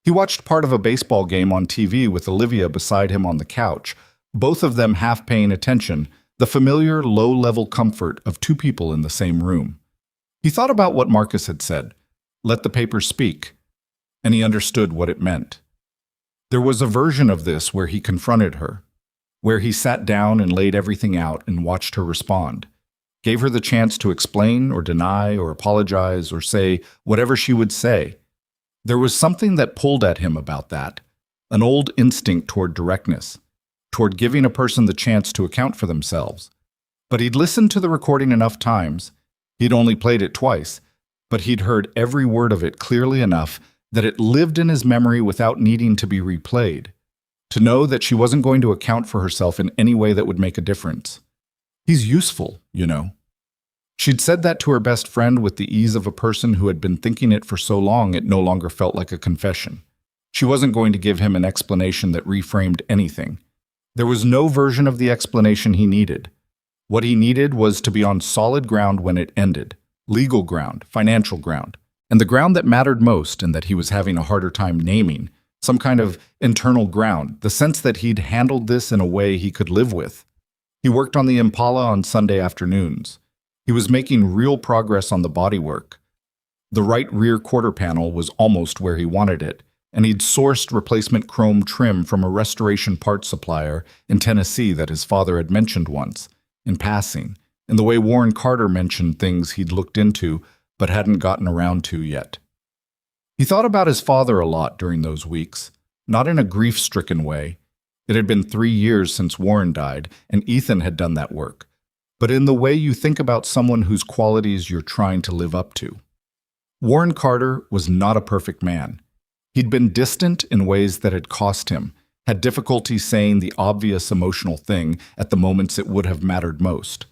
He watched part of a baseball game on TV with Olivia beside him on the couch, both of them half paying attention, the familiar low-level comfort of 2 people in the same room. He thought about what Marcus had said, let the papers speak, and he understood what it meant. There was a version of this where he confronted her, where he sat down and laid everything out and watched her respond, gave her the chance to explain or deny or apologize or say whatever she would say. There was something that pulled at him about that, an old instinct toward directness, toward giving a person the chance to account for themselves. But he'd listened to the recording enough times. He'd only played it twice, but he'd heard every word of it clearly enough that it lived in his memory without needing to be replayed, to know that she wasn't going to account for herself in any way that would make a difference. He's useful, you know. She'd said that to her best friend with the ease of a person who had been thinking it for so long it no longer felt like a confession. She wasn't going to give him an explanation that reframed anything. There was no version of the explanation he needed. What he needed was to be on solid ground when it ended. Legal ground, financial ground. And the ground that mattered most and that he was having a harder time naming, some kind of internal ground, the sense that he'd handled this in a way he could live with. He worked on the Impala on Sunday afternoons. He was making real progress on the bodywork. The right rear quarter panel was almost where he wanted it, and he'd sourced replacement chrome trim from a restoration parts supplier in Tennessee that his father had mentioned once, in passing, in the way Warren Carter mentioned things he'd looked into but hadn't gotten around to yet. He thought about his father a lot during those weeks, not in a grief-stricken way. It had been 3 years since Warren died, and Ethan had done that work, but in the way you think about someone whose qualities you're trying to live up to. Warren Carter was not a perfect man. He'd been distant in ways that had cost him, had difficulty saying the obvious emotional thing at the moments it would have mattered most,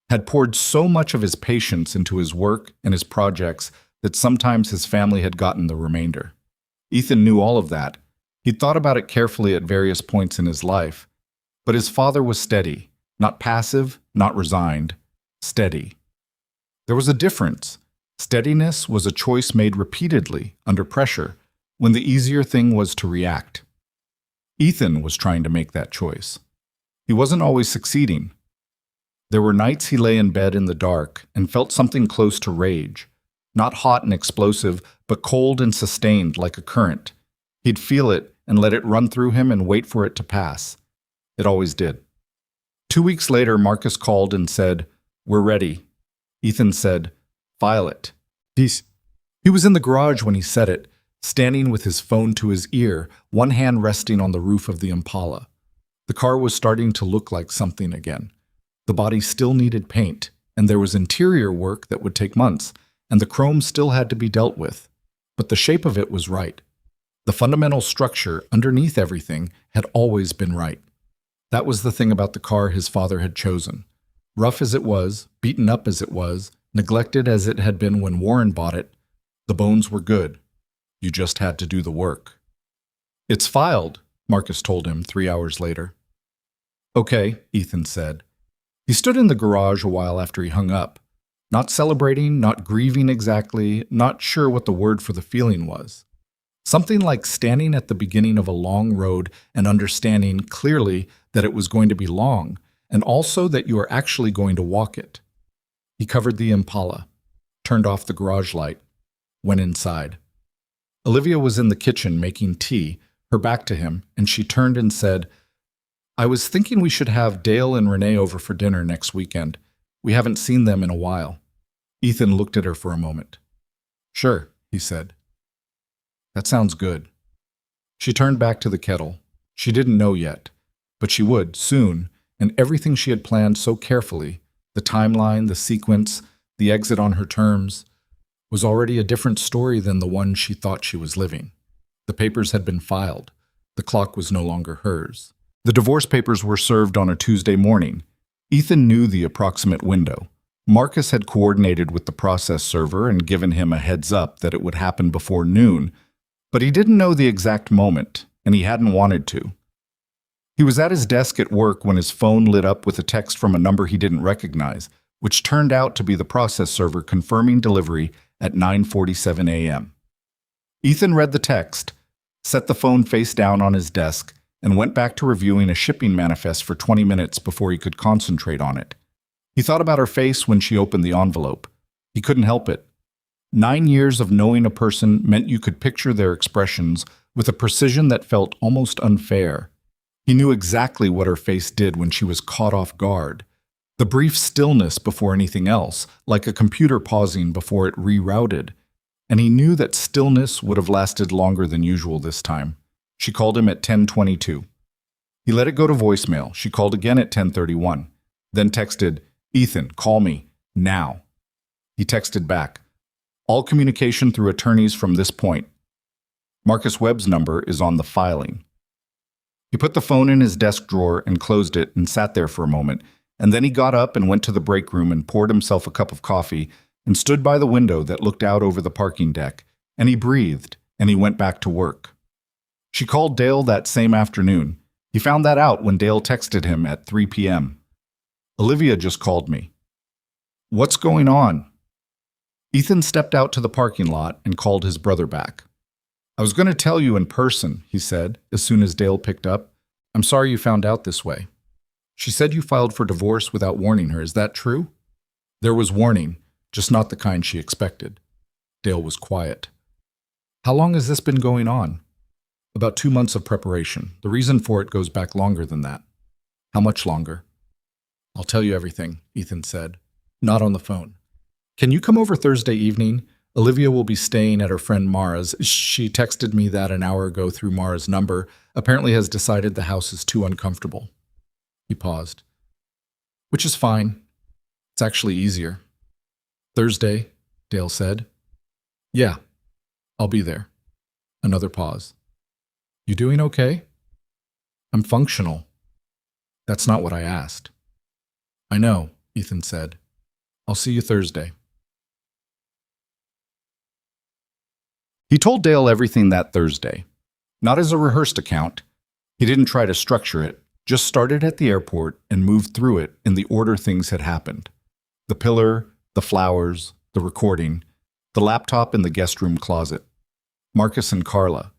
had poured so much of his patience into his work and his projects that sometimes his family had gotten the remainder. Ethan knew all of that. He'd thought about it carefully at various points in his life. But his father was steady, not passive, not resigned, steady. There was a difference. Steadiness was a choice made repeatedly, under pressure, when the easier thing was to react. Ethan was trying to make that choice. He wasn't always succeeding. There were nights he lay in bed in the dark and felt something close to rage, not hot and explosive, but cold and sustained like a current. He'd feel it and let it run through him and wait for it to pass. It always did. 2 weeks later, Marcus called and said, "We're ready." Ethan said, "File it." He was in the garage when he said it, standing with his phone to his ear, one hand resting on the roof of the Impala. The car was starting to look like something again. The body still needed paint, and there was interior work that would take months, and the chrome still had to be dealt with. But the shape of it was right. The fundamental structure underneath everything had always been right. That was the thing about the car his father had chosen. Rough as it was, beaten up as it was, neglected as it had been when Warren bought it, the bones were good. You just had to do the work. "It's filed," Marcus told him 3 hours later. "Okay," Ethan said. He stood in the garage a while after he hung up, not celebrating, not grieving exactly, not sure what the word for the feeling was. Something like standing at the beginning of a long road and understanding clearly that it was going to be long, and also that you are actually going to walk it. He covered the Impala, turned off the garage light, went inside. Olivia was in the kitchen making tea, her back to him, and she turned and said, "I was thinking we should have Dale and Renee over for dinner next weekend. We haven't seen them in a while." Ethan looked at her for a moment. "Sure," he said. "That sounds good." She turned back to the kettle. She didn't know yet, but she would, soon, and everything she had planned so carefully, the timeline, the sequence, the exit on her terms, was already a different story than the one she thought she was living. The papers had been filed. The clock was no longer hers. The divorce papers were served on a Tuesday morning. Ethan knew the approximate window. Marcus had coordinated with the process server and given him a heads up that it would happen before noon, but he didn't know the exact moment, and he hadn't wanted to. He was at his desk at work when his phone lit up with a text from a number he didn't recognize, which turned out to be the process server confirming delivery at 9:47 a.m. Ethan read the text, set the phone face down on his desk, and went back to reviewing a shipping manifest for 20 minutes before he could concentrate on it. He thought about her face when she opened the envelope. He couldn't help it. 9 years of knowing a person meant you could picture their expressions with a precision that felt almost unfair. He knew exactly what her face did when she was caught off guard. The brief stillness before anything else, like a computer pausing before it rerouted. And he knew that stillness would have lasted longer than usual this time. She called him at 10:22. He let it go to voicemail. She called again at 10:31. Then texted, "Ethan, call me, now." He texted back, "All communication through attorneys from this point. Marcus Webb's number is on the filing." He put the phone in his desk drawer and closed it and sat there for a moment, and then he got up and went to the break room and poured himself a cup of coffee and stood by the window that looked out over the parking deck, and he breathed, and he went back to work. She called Dale that same afternoon. He found that out when Dale texted him at 3 p.m. "Olivia just called me." "What's going on?" Ethan stepped out to the parking lot and called his brother back. "I was going to tell you in person," he said, as soon as Dale picked up. "I'm sorry you found out this way." "She said you filed for divorce without warning her. Is that true?" "There was warning, just not the kind she expected." Dale was quiet. "How long has this been going on?" "About 2 months of preparation. The reason for it goes back longer than that." "How much longer?" "I'll tell you everything," Ethan said. "Not on the phone. Can you come over Thursday evening? Olivia will be staying at her friend Mara's. She texted me that an hour ago through Mara's number. Apparently has decided the house is too uncomfortable." He paused. "Which is fine. It's actually easier." "Thursday," Dale said. "Yeah, I'll be there." Another pause. "You doing okay?" "I'm functional." "That's not what I asked." "I know," Ethan said. "I'll see you Thursday." He told Dale everything that Thursday. Not as a rehearsed account. He didn't try to structure it, just started at the airport and moved through it in the order things had happened. The pillar, the flowers, the recording, the laptop in the guest room closet, Marcus and Carla,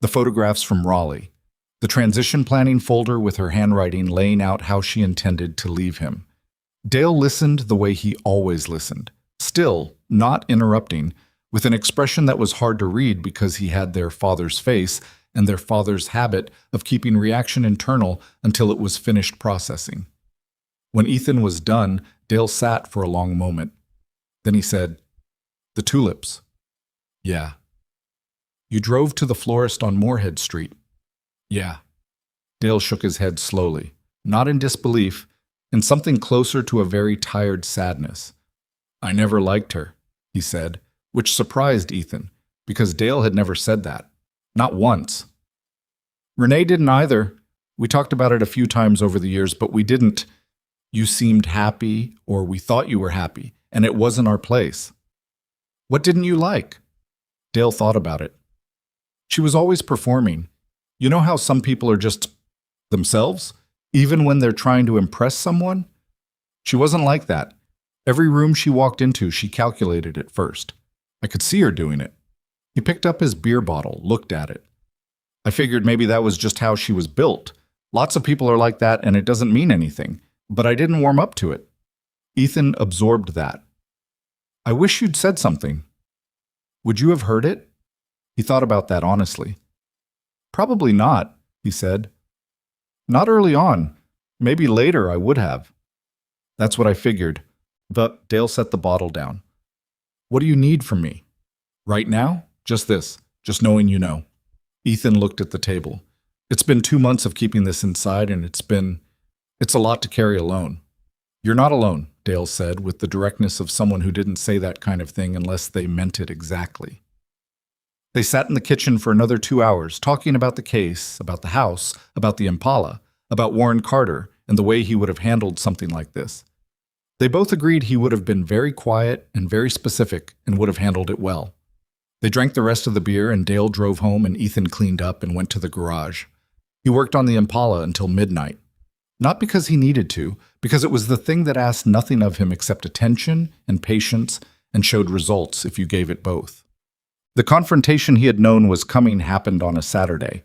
the photographs from Raleigh, the transition planning folder with her handwriting laying out how she intended to leave him. Dale listened the way he always listened, still not interrupting, with an expression that was hard to read because he had their father's face and their father's habit of keeping reaction internal until it was finished processing. When Ethan was done, Dale sat for a long moment. Then he said, "The tulips." "Yeah." "You drove to the florist on Moorhead Street." "Yeah." Dale shook his head slowly, not in disbelief, in something closer to a very tired sadness. "I never liked her," he said, which surprised Ethan, because Dale had never said that. Not once. "Renee didn't either. We talked about it a few times over the years, but we didn't. You seemed happy, or we thought you were happy, and it wasn't our place." "What didn't you like?" Dale thought about it. "She was always performing. You know how some people are just themselves, even when they're trying to impress someone? She wasn't like that. Every room she walked into, she calculated it first. I could see her doing it." He picked up his beer bottle, looked at it. "I figured maybe that was just how she was built. Lots of people are like that and it doesn't mean anything. But I didn't warm up to it." Ethan absorbed that. "I wish you'd said something." "Would you have heard it?" He thought about that honestly. "Probably not," he said. "Not early on. Maybe later I would have." "That's what I figured." But Dale set the bottle down. "What do you need from me?" "Right now? Just this. Just knowing you know." Ethan looked at the table. "It's been 2 months of keeping this inside, and it's a lot to carry alone." "You're not alone," Dale said, with the directness of someone who didn't say that kind of thing unless they meant it exactly. They sat in the kitchen for another 2 hours, talking about the case, about the house, about the Impala, about Warren Carter, and the way he would have handled something like this. They both agreed he would have been very quiet and very specific and would have handled it well. They drank the rest of the beer and Dale drove home and Ethan cleaned up and went to the garage. He worked on the Impala until midnight. Not because he needed to, because it was the thing that asked nothing of him except attention and patience and showed results if you gave it both. The confrontation he had known was coming happened on a Saturday.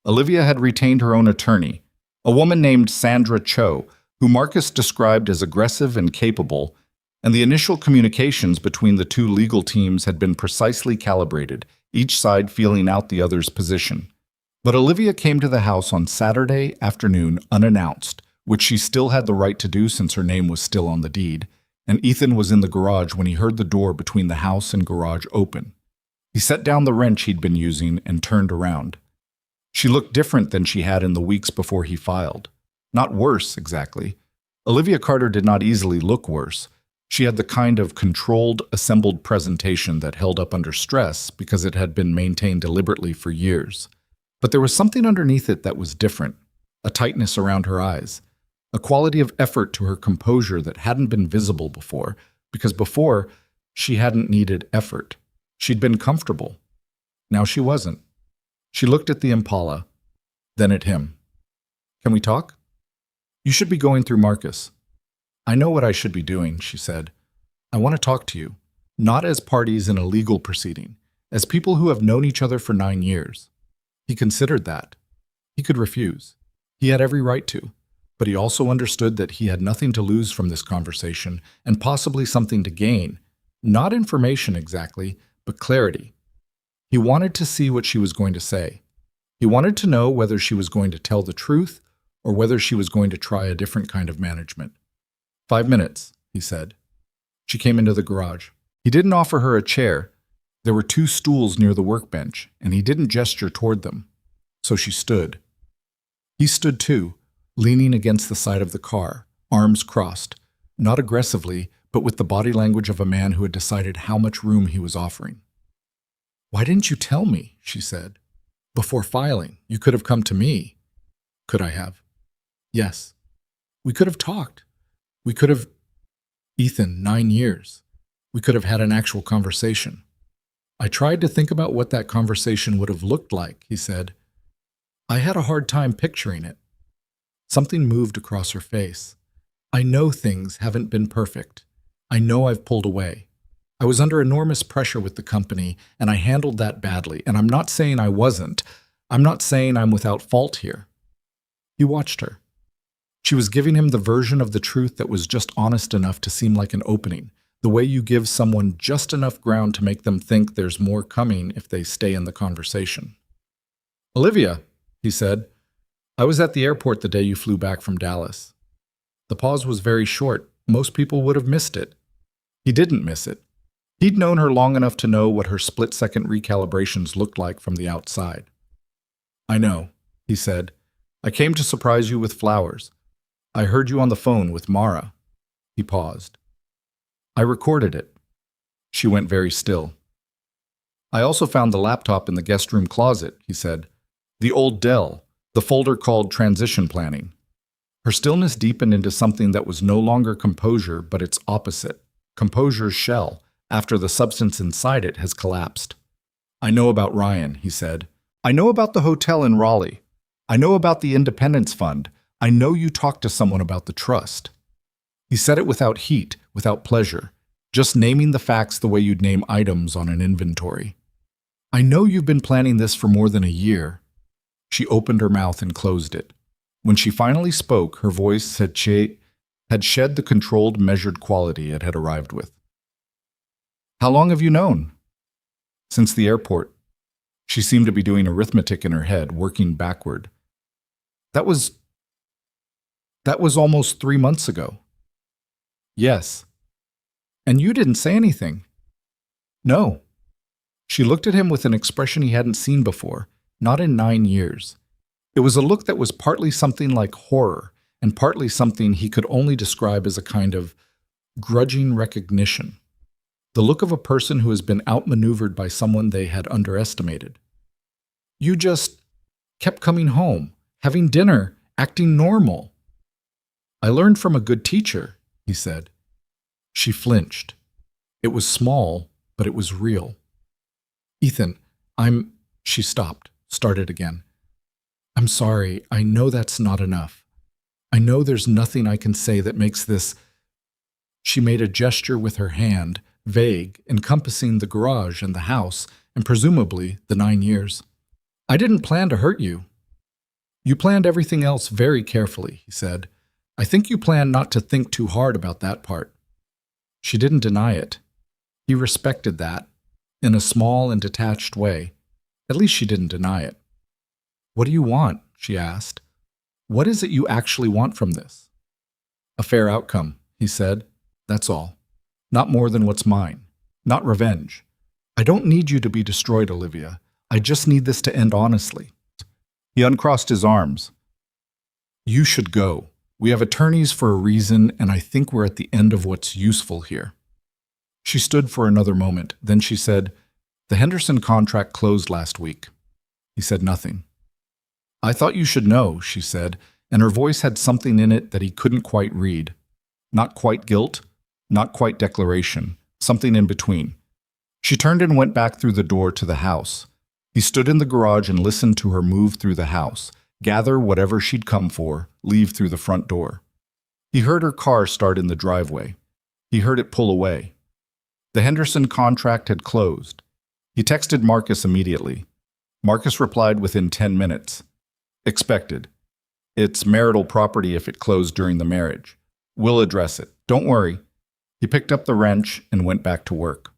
Olivia had retained her own attorney, a woman named Sandra Cho, who Marcus described as aggressive and capable, and the initial communications between the two legal teams had been precisely calibrated, each side feeling out the other's position. But Olivia came to the house on Saturday afternoon unannounced, which she still had the right to do since her name was still on the deed, and Ethan was in the garage when he heard the door between the house and garage open. He set down the wrench he'd been using and turned around. She looked different than she had in the weeks before he filed. Not worse, exactly. Olivia Carter did not easily look worse. She had the kind of controlled, assembled presentation that held up under stress because it had been maintained deliberately for years. But there was something underneath it that was different, a tightness around her eyes, a quality of effort to her composure that hadn't been visible before, because before, she hadn't needed effort. She'd been comfortable. Now she wasn't. She looked at the Impala, then at him. "Can we talk?" "You should be going through Marcus." "I know what I should be doing," she said. "I want to talk to you. not as parties in a legal proceeding, as people who have known each other for 9 years. He considered that. He could refuse. He had every right to. But he also understood that he had nothing to lose from this conversation and possibly something to gain. Not information exactly, but clarity. He wanted to see what she was going to say. He wanted to know whether she was going to tell the truth or whether she was going to try a different kind of management. 5 minutes, he said. She came into the garage. He didn't offer her a chair. There were 2 stools near the workbench, and he didn't gesture toward them. So she stood. He stood too, leaning against the side of the car, arms crossed, not aggressively, but with the body language of a man who had decided how much room he was offering. "Why didn't you tell me?" she said. "Before filing, you could have come to me." "Could I have?" "Yes. We could have talked. We could have..." "Ethan, 9 years. We could have had an actual conversation." "I tried to think about what that conversation would have looked like," he said. "I had a hard time picturing it." Something moved across her face. "I know things haven't been perfect. I know I've pulled away. I was under enormous pressure with the company, and I handled that badly, and I'm not saying I wasn't. I'm not saying I'm without fault here." He watched her. She was giving him the version of the truth that was just honest enough to seem like an opening, the way you give someone just enough ground to make them think there's more coming if they stay in the conversation. "Olivia," he said, "I was at the airport the day you flew back from Dallas." The pause was very short. Most people would have missed it. He didn't miss it. He'd known her long enough to know what her split-second recalibrations looked like from the outside. "I know," he said. "I came to surprise you with flowers. I heard you on the phone with Mara." He paused. "I recorded it." She went very still. "I also found the laptop in the guest room closet," he said. "The old Dell, the folder called Transition Planning." Her stillness deepened into something that was no longer composure, but its opposite, composure's shell, after the substance inside it has collapsed. "I know about Ryan," he said. "I know about the hotel in Raleigh. I know about the Independence Fund. I know you talked to someone about the trust." He said it without heat, without pleasure, just naming the facts the way you'd name items on an inventory. "I know you've been planning this for more than a year." She opened her mouth and closed it. When she finally spoke, her voice had shed the controlled, measured quality it had arrived with. "How long have you known?" "Since the airport." She seemed to be doing arithmetic in her head, working backward. That was almost 3 months ago." "Yes." "And you didn't say anything." "No." She looked at him with an expression he hadn't seen before, not in 9 years. It was a look that was partly something like horror, and partly something he could only describe as a kind of grudging recognition. The look of a person who has been outmaneuvered by someone they had underestimated. "You just kept coming home, having dinner, acting normal." "I learned from a good teacher," he said. She flinched. It was small, but it was real. "Ethan, She stopped, started again. "I'm sorry, I know that's not enough. I know there's nothing I can say that makes this..." She made a gesture with her hand, vague, encompassing the garage and the house, and presumably the 9 years. "I didn't plan to hurt you." "You planned everything else very carefully," he said. "I think you planned not to think too hard about that part." She didn't deny it. He respected that, in a small and detached way. At least she didn't deny it. "What do you want?" she asked. "What is it you actually want from this?" "A fair outcome," he said. "That's all. Not more than what's mine. Not revenge. I don't need you to be destroyed, Olivia. I just need this to end honestly." He uncrossed his arms. "You should go. We have attorneys for a reason, and I think we're at the end of what's useful here." She stood for another moment. Then she said, "The Henderson contract closed last week." He said nothing. "I thought you should know," she said, and her voice had something in it that he couldn't quite read. Not quite guilt, not quite declaration, something in between. She turned and went back through the door to the house. He stood in the garage and listened to her move through the house, gather whatever she'd come for, leave through the front door. He heard her car start in the driveway. He heard it pull away. The Henderson contract had closed. He texted Marcus immediately. Marcus replied within 10 minutes. Expected. It's marital property if it closed during the marriage. We'll address it. Don't worry. He picked up the wrench and went back to work.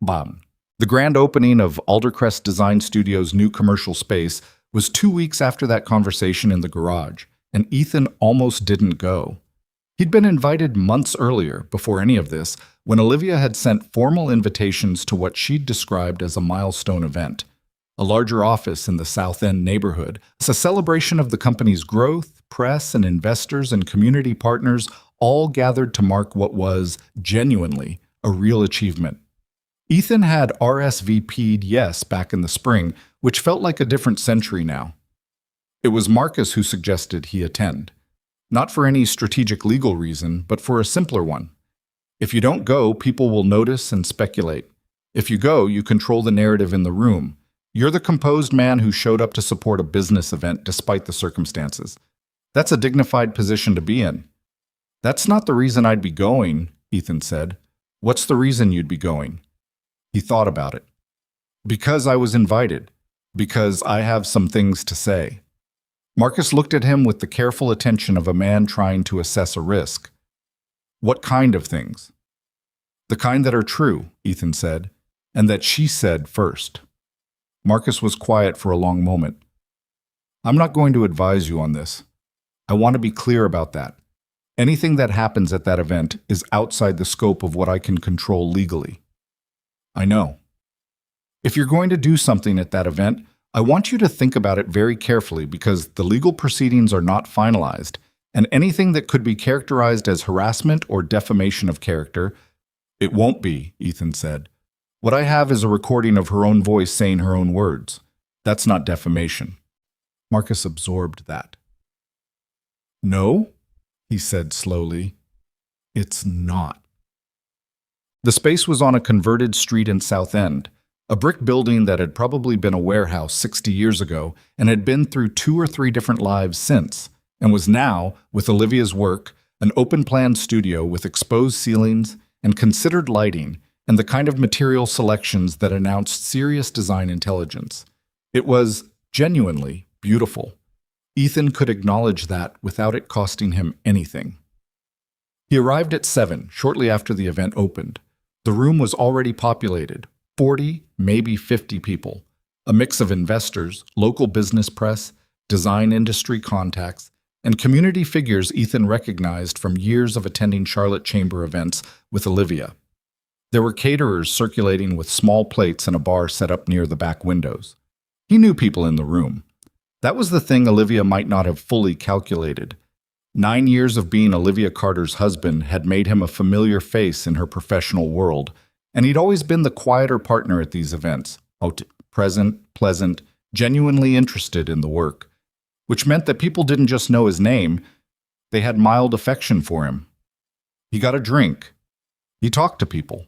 Bam. The grand opening of Aldercrest Design Studios' new commercial space was 2 weeks after that conversation in the garage, and Ethan almost didn't go. He'd been invited months earlier, before any of this, when Olivia had sent formal invitations to what she'd described as a milestone event. A larger office in the South End neighborhood, a celebration of the company's growth, press and investors and community partners all gathered to mark what was, genuinely, a real achievement. Ethan had RSVP'd yes back in the spring, which felt like a different century now. It was Marcus who suggested he attend. Not for any strategic legal reason, but for a simpler one. If you don't go, people will notice and speculate. If you go, you control the narrative in the room. You're the composed man who showed up to support a business event despite the circumstances. That's a dignified position to be in. That's not the reason I'd be going, Ethan said. What's the reason you'd be going? He thought about it. Because I was invited. Because I have some things to say. Marcus looked at him with the careful attention of a man trying to assess a risk. What kind of things? The kind that are true, Ethan said, and that she said first. Marcus was quiet for a long moment. I'm not going to advise you on this. I want to be clear about that. Anything that happens at that event is outside the scope of what I can control legally. I know. If you're going to do something at that event, I want you to think about it very carefully because the legal proceedings are not finalized, and anything that could be characterized as harassment or defamation of character, it won't be, Ethan said. What I have is a recording of her own voice saying her own words. That's not defamation. Marcus absorbed that. No, he said slowly. It's not. The space was on a converted street in South End, a brick building that had probably been a warehouse 60 years ago and had been through 2 or 3 different lives since, and was now, with Olivia's work, an open-plan studio with exposed ceilings and considered lighting and the kind of material selections that announced serious design intelligence. It was genuinely beautiful. Ethan could acknowledge that without it costing him anything. He arrived at 7, shortly after the event opened. The room was already populated, 40, maybe 50 people, a mix of investors, local business press, design industry contacts, and community figures Ethan recognized from years of attending Charlotte Chamber events with Olivia. There were caterers circulating with small plates and a bar set up near the back windows. He knew people in the room. That was the thing Olivia might not have fully calculated. 9 years of being Olivia Carter's husband had made him a familiar face in her professional world, and he'd always been the quieter partner at these events, present, pleasant, genuinely interested in the work, which meant that people didn't just know his name, they had mild affection for him. He got a drink. He talked to people.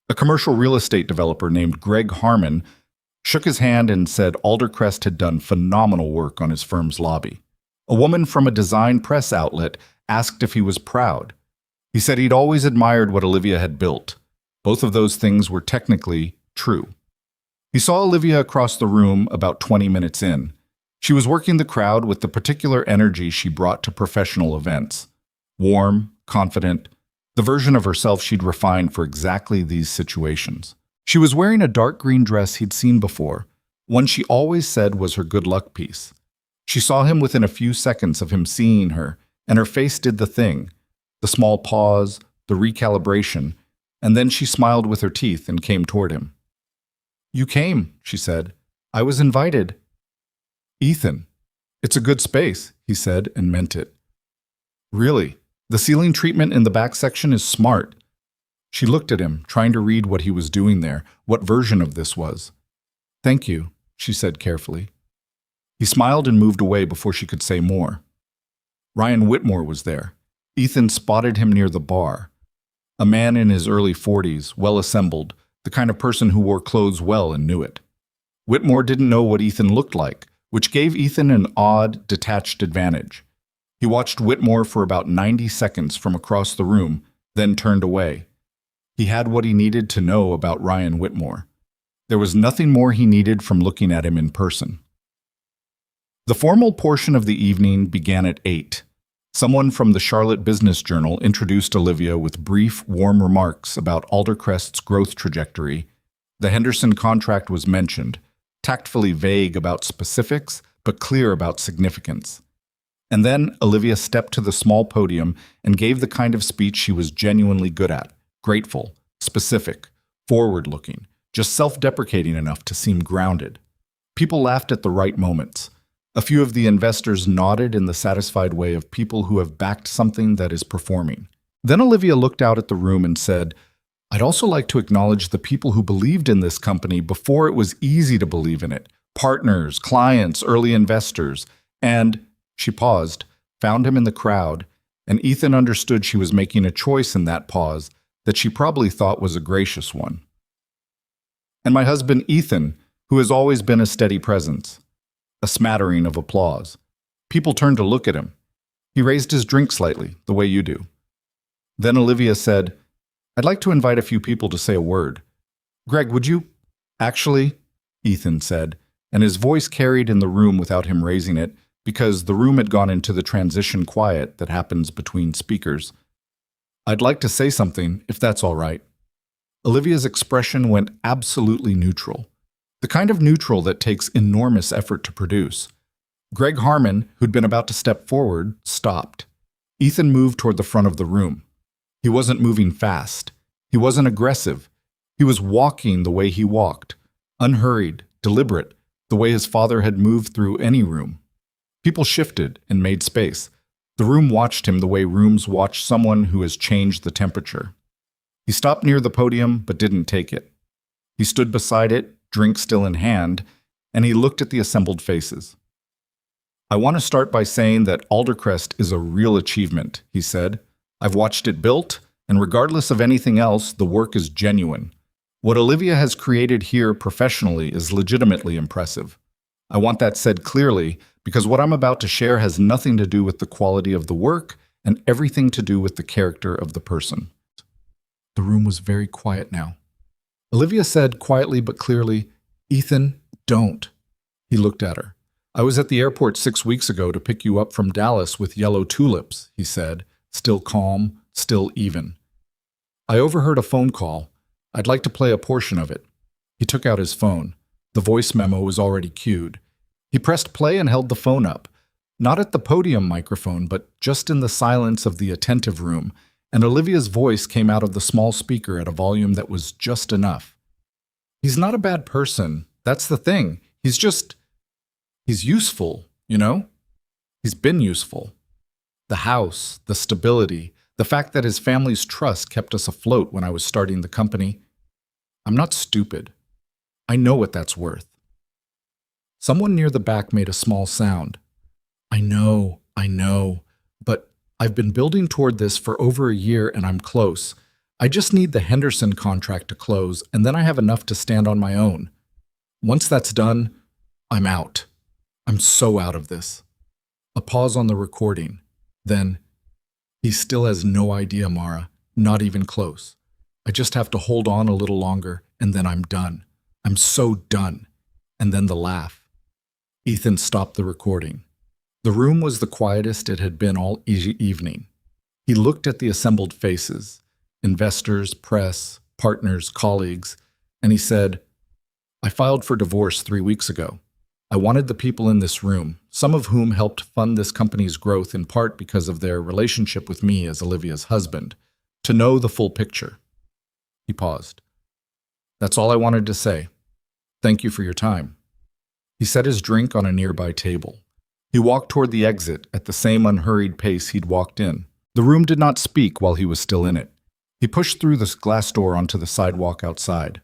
A commercial real estate developer named Greg Harmon shook his hand and said Aldercrest had done phenomenal work on his firm's lobby. A woman from a design press outlet asked if he was proud. He said he'd always admired what Olivia had built. Both of those things were technically true. He saw Olivia across the room about 20 minutes in. She was working the crowd with the particular energy she brought to professional events. Warm, confident, the version of herself she'd refined for exactly these situations. She was wearing a dark green dress he'd seen before, one she always said was her good luck piece. She saw him within a few seconds of him seeing her, and her face did the thing, the small pause, the recalibration, and then she smiled with her teeth and came toward him. You came, she said. I was invited. Ethan, it's a good space, he said and meant it. Really, the ceiling treatment in the back section is smart. She looked at him, trying to read what he was doing there, what version of this was. Thank you, she said carefully. He smiled and moved away before she could say more. Ryan Whitmore was there. Ethan spotted him near the bar. A man in his early 40s, well-assembled, the kind of person who wore clothes well and knew it. Whitmore didn't know what Ethan looked like, which gave Ethan an odd, detached advantage. He watched Whitmore for about 90 seconds from across the room, then turned away. He had what he needed to know about Ryan Whitmore. There was nothing more he needed from looking at him in person. The formal portion of the evening began at 8. Someone from the Charlotte Business Journal introduced Olivia with brief, warm remarks about Aldercrest's growth trajectory. The Henderson contract was mentioned, tactfully vague about specifics, but clear about significance. And then Olivia stepped to the small podium and gave the kind of speech she was genuinely good at, grateful, specific, forward-looking, just self-deprecating enough to seem grounded. People laughed at the right moments. A few of the investors nodded in the satisfied way of people who have backed something that is performing. Then Olivia looked out at the room and said, "I'd also like to acknowledge the people who believed in this company before it was easy to believe in it. Partners, clients, early investors." And she paused, found him in the crowd, and Ethan understood she was making a choice in that pause that she probably thought was a gracious one. "And my husband Ethan, who has always been a steady presence." A smattering of applause. People turned to look at him. He raised his drink slightly, the way you do. Then Olivia said, "I'd like to invite a few people to say a word. Greg, would you?" "Actually," Ethan said, and his voice carried in the room without him raising it, because the room had gone into the transition quiet that happens between speakers. "I'd like to say something, if that's all right." Olivia's expression went absolutely neutral. The kind of neutral that takes enormous effort to produce. Greg Harmon, who'd been about to step forward, stopped. Ethan moved toward the front of the room. He wasn't moving fast. He wasn't aggressive. He was walking the way he walked, unhurried, deliberate, the way his father had moved through any room. People shifted and made space. The room watched him the way rooms watch someone who has changed the temperature. He stopped near the podium but didn't take it. He stood beside it, drink still in hand, and he looked at the assembled faces. "I want to start by saying that Aldercrest is a real achievement," he said. "I've watched it built, and regardless of anything else, the work is genuine. What Olivia has created here professionally is legitimately impressive. I want that said clearly, because what I'm about to share has nothing to do with the quality of the work and everything to do with the character of the person." The room was very quiet now. Olivia said quietly but clearly, "Ethan, don't." He looked at her. "I was at the airport 6 weeks ago to pick you up from Dallas with yellow tulips," he said, still calm, still even. "I overheard a phone call. I'd like to play a portion of it." He took out his phone. The voice memo was already cued. He pressed play and held the phone up, not at the podium microphone, but just in the silence of the attentive room, and Olivia's voice came out of the small speaker at a volume that was just enough. "He's not a bad person. That's the thing. He's useful, you know? He's been useful. The house, the stability, the fact that his family's trust kept us afloat when I was starting the company. I'm not stupid. I know what that's worth." Someone near the back made a small sound. I know, but I've been building toward this for over a year and I'm close. I just need the Henderson contract to close, and then I have enough to stand on my own. Once that's done, I'm out. I'm so out of this." A pause on the recording. Then, "He still has no idea, Mara, not even close. I just have to hold on a little longer, and then I'm done. I'm so done." And then the laugh. Ethan stopped the recording. The room was the quietest it had been all evening. He looked at the assembled faces, investors, press, partners, colleagues, and he said, "I filed for divorce 3 weeks ago. I wanted the people in this room, some of whom helped fund this company's growth in part because of their relationship with me as Olivia's husband, to know the full picture." He paused. "That's all I wanted to say. Thank you for your time." He set his drink on a nearby table. He walked toward the exit at the same unhurried pace he'd walked in. The room did not speak while he was still in it. He pushed through the glass door onto the sidewalk outside.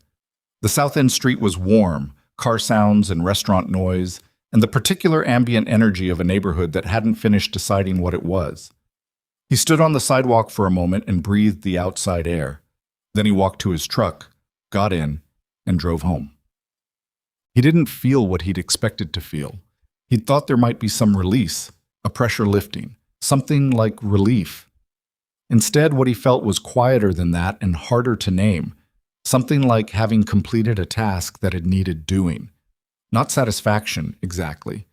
The South End street was warm, car sounds and restaurant noise, and the particular ambient energy of a neighborhood that hadn't finished deciding what it was. He stood on the sidewalk for a moment and breathed the outside air. Then he walked to his truck, got in, and drove home. He didn't feel what he'd expected to feel. He'd thought there might be some release, a pressure lifting, something like relief. Instead, what he felt was quieter than that and harder to name. Something like having completed a task that had needed doing. Not satisfaction, exactly.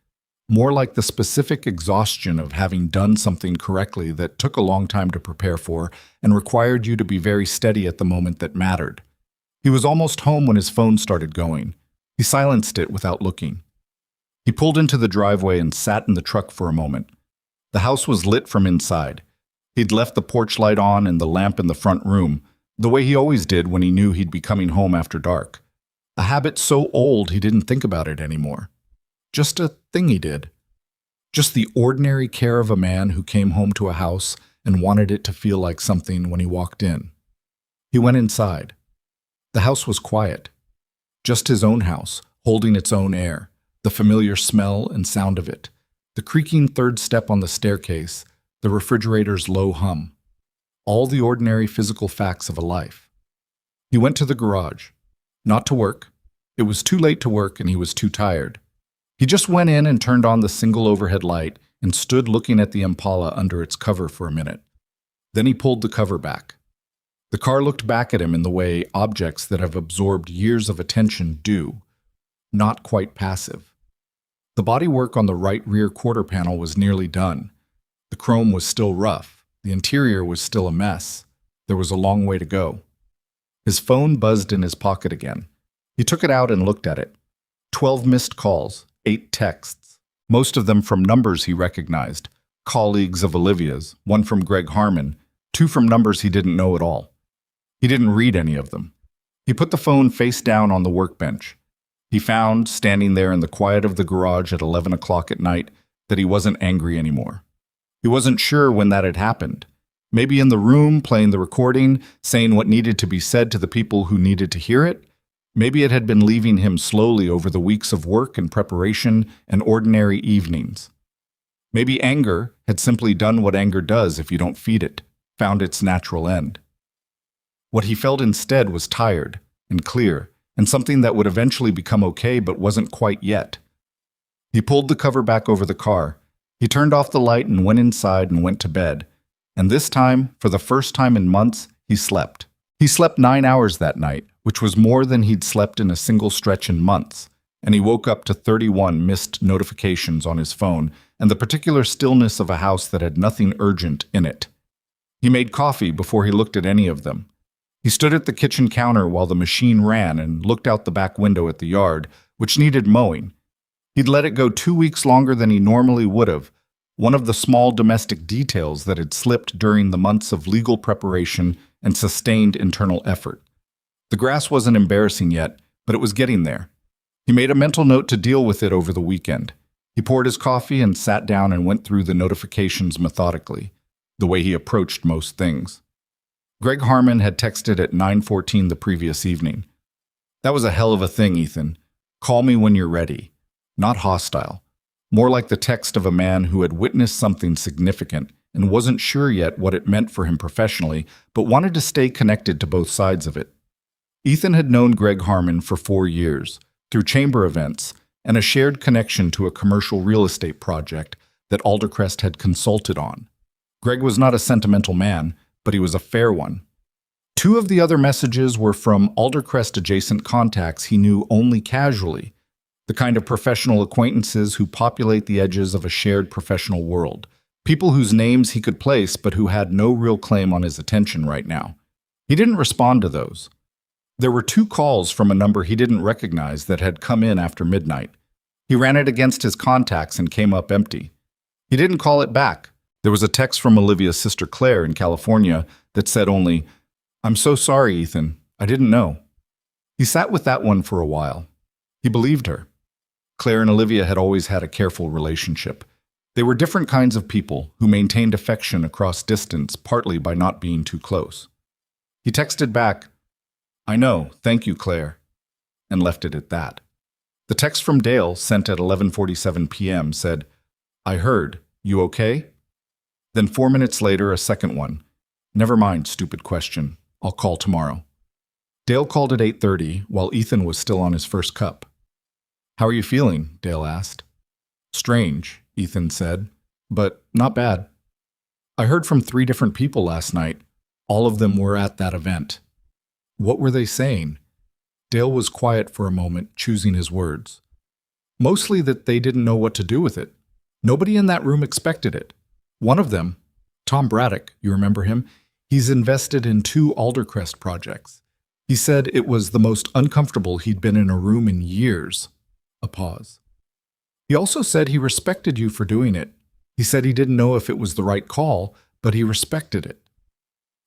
More like the specific exhaustion of having done something correctly that took a long time to prepare for and required you to be very steady at the moment that mattered. He was almost home when his phone started going. He silenced it without looking. He pulled into the driveway and sat in the truck for a moment. The house was lit from inside. He'd left the porch light on and the lamp in the front room, the way he always did when he knew he'd be coming home after dark. A habit so old he didn't think about it anymore. Just a thing he did. Just the ordinary care of a man who came home to a house and wanted it to feel like something when he walked in. He went inside. The house was quiet. Just his own house, holding its own air, the familiar smell and sound of it, the creaking third step on the staircase, the refrigerator's low hum. All the ordinary physical facts of a life. He went to the garage. Not to work. It was too late to work and he was too tired. He just went in and turned on the single overhead light and stood looking at the Impala under its cover for a minute. Then he pulled the cover back. The car looked back at him in the way objects that have absorbed years of attention do. Not quite passive. The bodywork on the right rear quarter panel was nearly done. The chrome was still rough. The interior was still a mess. There was a long way to go. His phone buzzed in his pocket again. He took it out and looked at it. 12 missed calls, 8 texts, most of them from numbers he recognized, colleagues of Olivia's, one from Greg Harmon, 2 from numbers he didn't know at all. He didn't read any of them. He put the phone face down on the workbench. He found, standing there in the quiet of the garage at 11 o'clock at night, that he wasn't angry anymore. He wasn't sure when that had happened. Maybe in the room, playing the recording, saying what needed to be said to the people who needed to hear it. Maybe it had been leaving him slowly over the weeks of work and preparation and ordinary evenings. Maybe anger had simply done what anger does if you don't feed it, found its natural end. What he felt instead was tired and clear, and something that would eventually become okay but wasn't quite yet. He pulled the cover back over the car. He turned off the light and went inside and went to bed. And this time, for the first time in months, he slept. He slept 9 hours that night, which was more than he'd slept in a single stretch in months, and he woke up to 31 missed notifications on his phone and the particular stillness of a house that had nothing urgent in it. He made coffee before he looked at any of them. He stood at the kitchen counter while the machine ran and looked out the back window at the yard, which needed mowing. He'd let it go 2 weeks longer than he normally would have, one of the small domestic details that had slipped during the months of legal preparation and sustained internal effort. The grass wasn't embarrassing yet, but it was getting there. He made a mental note to deal with it over the weekend. He poured his coffee and sat down and went through the notifications methodically, the way he approached most things. Greg Harmon had texted at 9:14 the previous evening. "That was a hell of a thing, Ethan. Call me when you're ready." Not hostile. More like the text of a man who had witnessed something significant and wasn't sure yet what it meant for him professionally, but wanted to stay connected to both sides of it. Ethan had known Greg Harmon for 4 years, through chamber events and a shared connection to a commercial real estate project that Aldercrest had consulted on. Greg was not a sentimental man, but he was a fair one. 2 of the other messages were from Aldercrest-adjacent contacts he knew only casually, the kind of professional acquaintances who populate the edges of a shared professional world, people whose names he could place but who had no real claim on his attention right now. He didn't respond to those. There were 2 calls from a number he didn't recognize that had come in after midnight. He ran it against his contacts and came up empty. He didn't call it back. There was a text from Olivia's sister Claire in California that said only, "I'm so sorry, Ethan. I didn't know." He sat with that one for a while. He believed her. Claire and Olivia had always had a careful relationship. They were different kinds of people who maintained affection across distance, partly by not being too close. He texted back, "I know, thank you, Claire," and left it at that. The text from Dale, sent at 11:47 p.m., said, "I heard. You okay?" Then 4 minutes later, a second one. "Never mind, stupid question. I'll call tomorrow." Dale called at 8:30 while Ethan was still on his first cup. "How are you feeling?" Dale asked. "Strange," Ethan said, "but not bad." I heard from 3 different people last night. All of them were at that event. What were they saying? Dale was quiet for a moment, choosing his words. Mostly that they didn't know what to do with it. Nobody in that room expected it. One of them, Tom Braddock, you remember him? He's invested in 2 Aldercrest projects. He said it was the most uncomfortable he'd been in a room in years. A pause. He also said he respected you for doing it. He said he didn't know if it was the right call, but he respected it.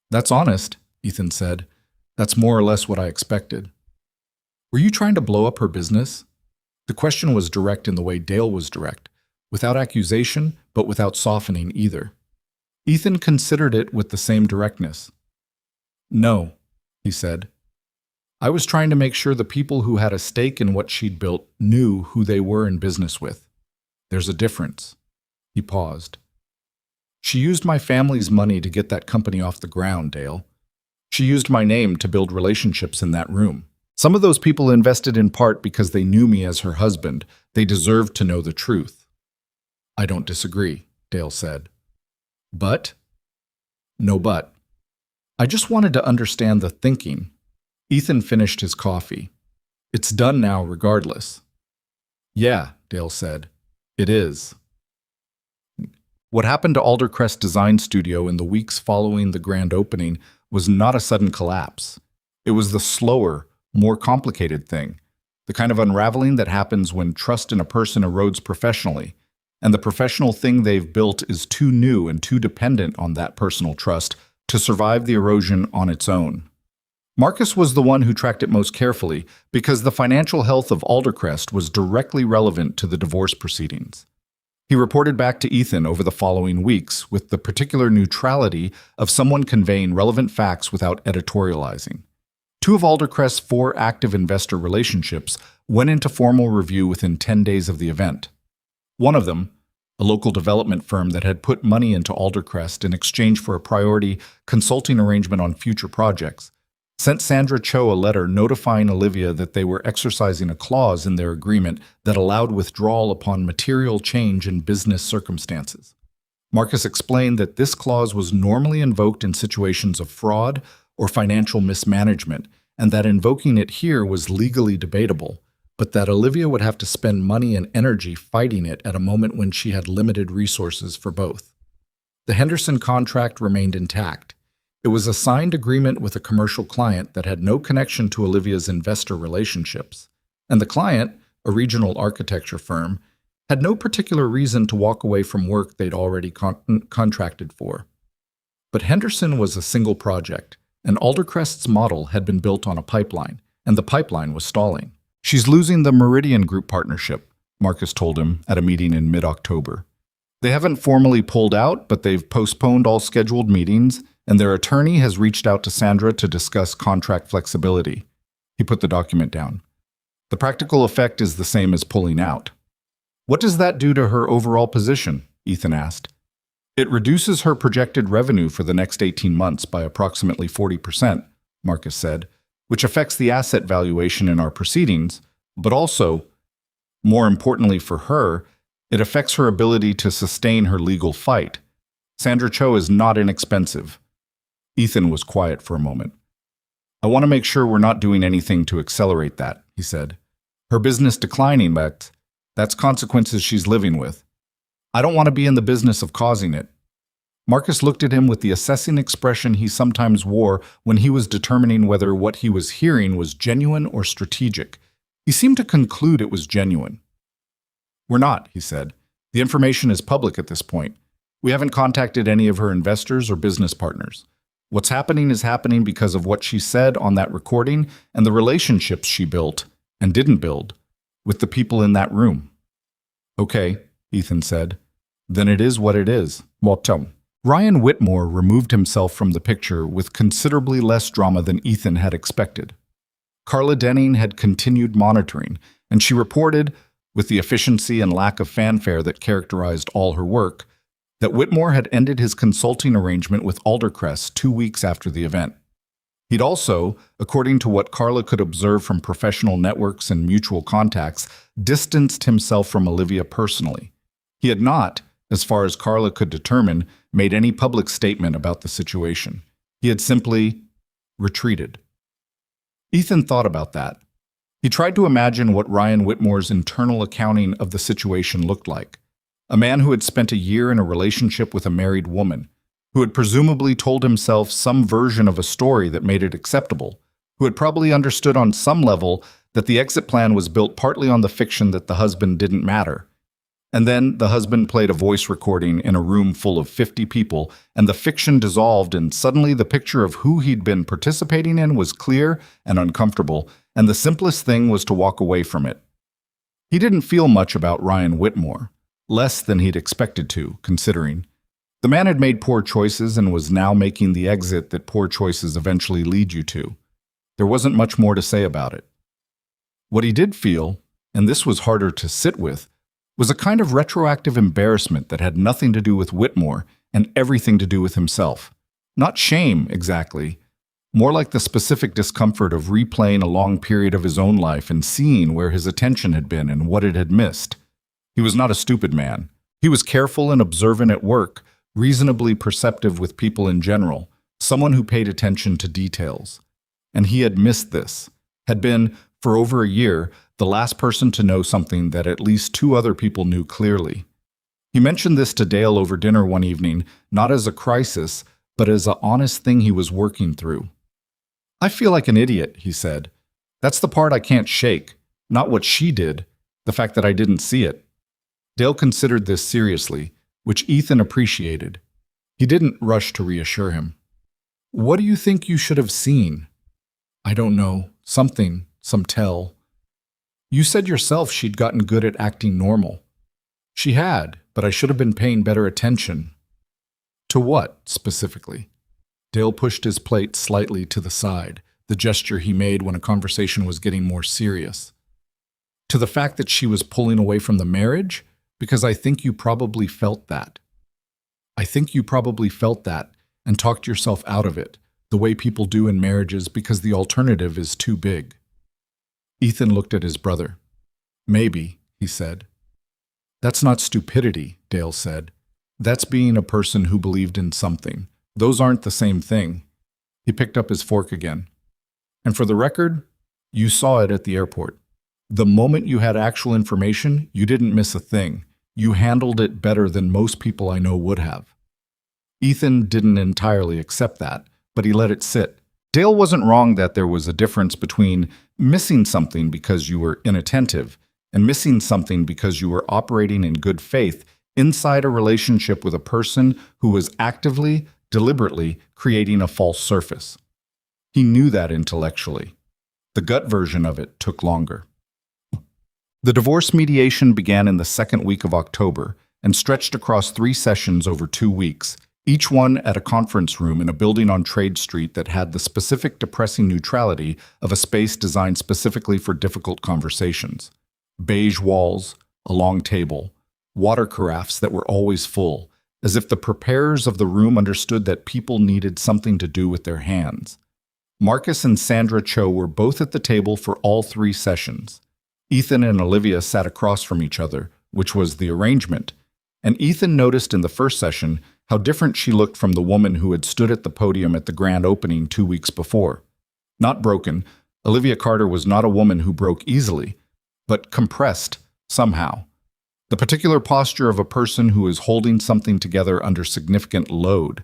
That's honest, Ethan said. That's more or less what I expected. Were you trying to blow up her business? The question was direct in the way Dale was direct, without accusation, but without softening either. Ethan considered it with the same directness. No, he said. I was trying to make sure the people who had a stake in what she'd built knew who they were in business with. There's a difference. He paused. She used my family's money to get that company off the ground, Dale. She used my name to build relationships in that room. Some of those people invested in part because they knew me as her husband. They deserved to know the truth. I don't disagree, Dale said. But? No but. I just wanted to understand the thinking. Ethan finished his coffee. It's done now regardless. Yeah, Dale said. It is. What happened to Aldercrest Design Studio in the weeks following the grand opening was not a sudden collapse. It was the slower, more complicated thing, the kind of unraveling that happens when trust in a person erodes professionally, and the professional thing they've built is too new and too dependent on that personal trust to survive the erosion on its own. Marcus was the one who tracked it most carefully because the financial health of Aldercrest was directly relevant to the divorce proceedings. He reported back to Ethan over the following weeks with the particular neutrality of someone conveying relevant facts without editorializing. 2 of Aldercrest's 4 active investor relationships went into formal review within 10 days of the event. One of them, a local development firm that had put money into Aldercrest in exchange for a priority consulting arrangement on future projects, sent Sandra Cho a letter notifying Olivia that they were exercising a clause in their agreement that allowed withdrawal upon material change in business circumstances. Marcus explained that this clause was normally invoked in situations of fraud or financial mismanagement, and that invoking it here was legally debatable, but that Olivia would have to spend money and energy fighting it at a moment when she had limited resources for both. The Henderson contract remained intact. It was a signed agreement with a commercial client that had no connection to Olivia's investor relationships, and the client, a regional architecture firm, had no particular reason to walk away from work they'd already contracted for. But Henderson was a single project, and Aldercrest's model had been built on a pipeline, and the pipeline was stalling. She's losing the Meridian Group partnership, Marcus told him at a meeting in mid-October. They haven't formally pulled out, but they've postponed all scheduled meetings, and their attorney has reached out to Sandra to discuss contract flexibility. He put the document down. The practical effect is the same as pulling out. What does that do to her overall position? Ethan asked. It reduces her projected revenue for the next 18 months by approximately 40%, Marcus said, which affects the asset valuation in our proceedings, but also, more importantly for her, it affects her ability to sustain her legal fight. Sandra Cho is not inexpensive. Ethan was quiet for a moment. I want to make sure we're not doing anything to accelerate that, he said. Her business declining, but that's consequences she's living with. I don't want to be in the business of causing it. Marcus looked at him with the assessing expression he sometimes wore when he was determining whether what he was hearing was genuine or strategic. He seemed to conclude it was genuine. We're not, he said. The information is public at this point. We haven't contacted any of her investors or business partners. What's happening is happening because of what she said on that recording and the relationships she built and didn't build with the people in that room. Okay, Ethan said. Then it is what it is. Well, tell me. Ryan Whitmore removed himself from the picture with considerably less drama than Ethan had expected. Carla Denning had continued monitoring, and she reported, with the efficiency and lack of fanfare that characterized all her work, that Whitmore had ended his consulting arrangement with Aldercrest 2 weeks after the event. He'd also, according to what Carla could observe from professional networks and mutual contacts, distanced himself from Olivia personally. He had not, as far as Carla could determine, made any public statement about the situation. He had simply retreated. Ethan thought about that. He tried to imagine what Ryan Whitmore's internal accounting of the situation looked like. A man who had spent a year in a relationship with a married woman, who had presumably told himself some version of a story that made it acceptable, who had probably understood on some level that the exit plan was built partly on the fiction that the husband didn't matter. And then the husband played a voice recording in a room full of 50 people, and the fiction dissolved, and suddenly the picture of who he'd been participating in was clear and uncomfortable, and the simplest thing was to walk away from it. He didn't feel much about Ryan Whitmore, less than he'd expected to, considering. The man had made poor choices and was now making the exit that poor choices eventually lead you to. There wasn't much more to say about it. What he did feel, and this was harder to sit with, was a kind of retroactive embarrassment that had nothing to do with Whitmore and everything to do with himself. Not shame, exactly. More like the specific discomfort of replaying a long period of his own life and seeing where his attention had been and what it had missed. He was not a stupid man. He was careful and observant at work, reasonably perceptive with people in general, someone who paid attention to details. And he had missed this, had been, for over a year, the last person to know something that at least two other people knew clearly. He mentioned this to Dale over dinner one evening, not as a crisis, but as an honest thing he was working through. "I feel like an idiot," he said. "That's the part I can't shake, not what she did, the fact that I didn't see it." Dale considered this seriously, which Ethan appreciated. He didn't rush to reassure him. "What do you think you should have seen?" "I don't know. Something, some tell. You said yourself she'd gotten good at acting normal." "She had, but I should have been paying better attention." "To what, specifically?" Dale pushed his plate slightly to the side, the gesture he made when a conversation was getting more serious. "To the fact that she was pulling away from the marriage? Because I think you probably felt that. I think you probably felt that and talked yourself out of it, the way people do in marriages because the alternative is too big." Ethan looked at his brother. "Maybe," he said. "That's not stupidity," Dale said. "That's being a person who believed in something. Those aren't the same thing." He picked up his fork again. "And for the record, you saw it at the airport. The moment you had actual information, you didn't miss a thing. You handled it better than most people I know would have." Ethan didn't entirely accept that, but he let it sit. Dale wasn't wrong that there was a difference between missing something because you were inattentive and missing something because you were operating in good faith inside a relationship with a person who was actively, deliberately creating a false surface. He knew that intellectually. The gut version of it took longer. The divorce mediation began in the second week of October and stretched across 3 sessions over 2 weeks, each one at a conference room in a building on Trade Street that had the specific depressing neutrality of a space designed specifically for difficult conversations. Beige walls, a long table, water carafes that were always full, as if the preparers of the room understood that people needed something to do with their hands. Marcus and Sandra Cho were both at the table for all 3 sessions. Ethan and Olivia sat across from each other, which was the arrangement, and Ethan noticed in the first session how different she looked from the woman who had stood at the podium at the grand opening 2 weeks before. Not broken, Olivia Carter was not a woman who broke easily, but compressed, somehow. The particular posture of a person who is holding something together under significant load.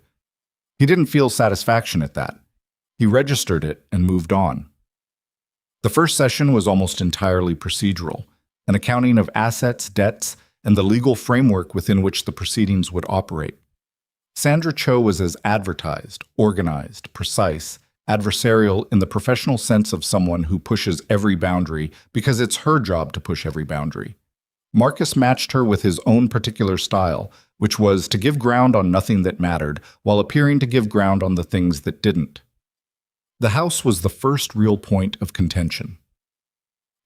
He didn't feel satisfaction at that. He registered it and moved on. The first session was almost entirely procedural, an accounting of assets, debts, and the legal framework within which the proceedings would operate. Sandra Cho was as advertised, organized, precise, adversarial in the professional sense of someone who pushes every boundary because it's her job to push every boundary. Marcus matched her with his own particular style, which was to give ground on nothing that mattered, while appearing to give ground on the things that didn't. The house was the first real point of contention.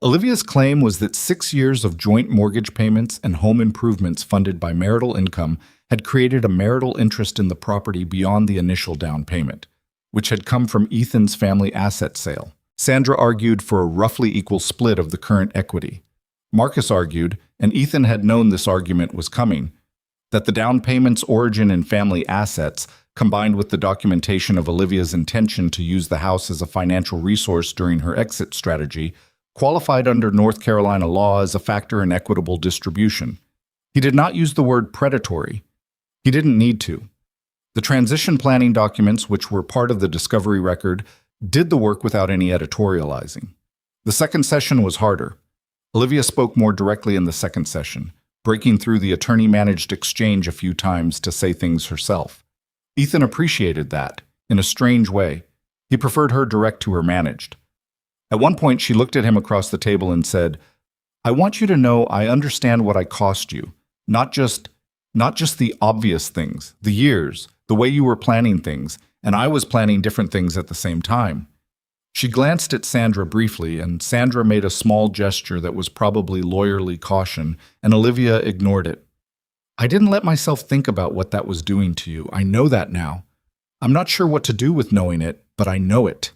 Olivia's claim was that 6 years of joint mortgage payments and home improvements funded by marital income had created a marital interest in the property beyond the initial down payment, which had come from Ethan's family asset sale. Sandra argued for a roughly equal split of the current equity. Marcus argued, and Ethan had known this argument was coming, that the down payment's origin in family assets, combined with the documentation of Olivia's intention to use the house as a financial resource during her exit strategy, qualified under North Carolina law as a factor in equitable distribution. He did not use the word predatory. He didn't need to. The transition planning documents, which were part of the discovery record, did the work without any editorializing. The second session was harder. Olivia spoke more directly in the second session, breaking through the attorney-managed exchange a few times to say things herself. Ethan appreciated that, in a strange way. He preferred her direct to her managed. At one point, she looked at him across the table and said, "I want you to know I understand what I cost you, not just the obvious things, the years, the way you were planning things, and I was planning different things at the same time." She glanced at Sandra briefly, and Sandra made a small gesture that was probably lawyerly caution, and Olivia ignored it. "I didn't let myself think about what that was doing to you. I know that now. I'm not sure what to do with knowing it, but I know it."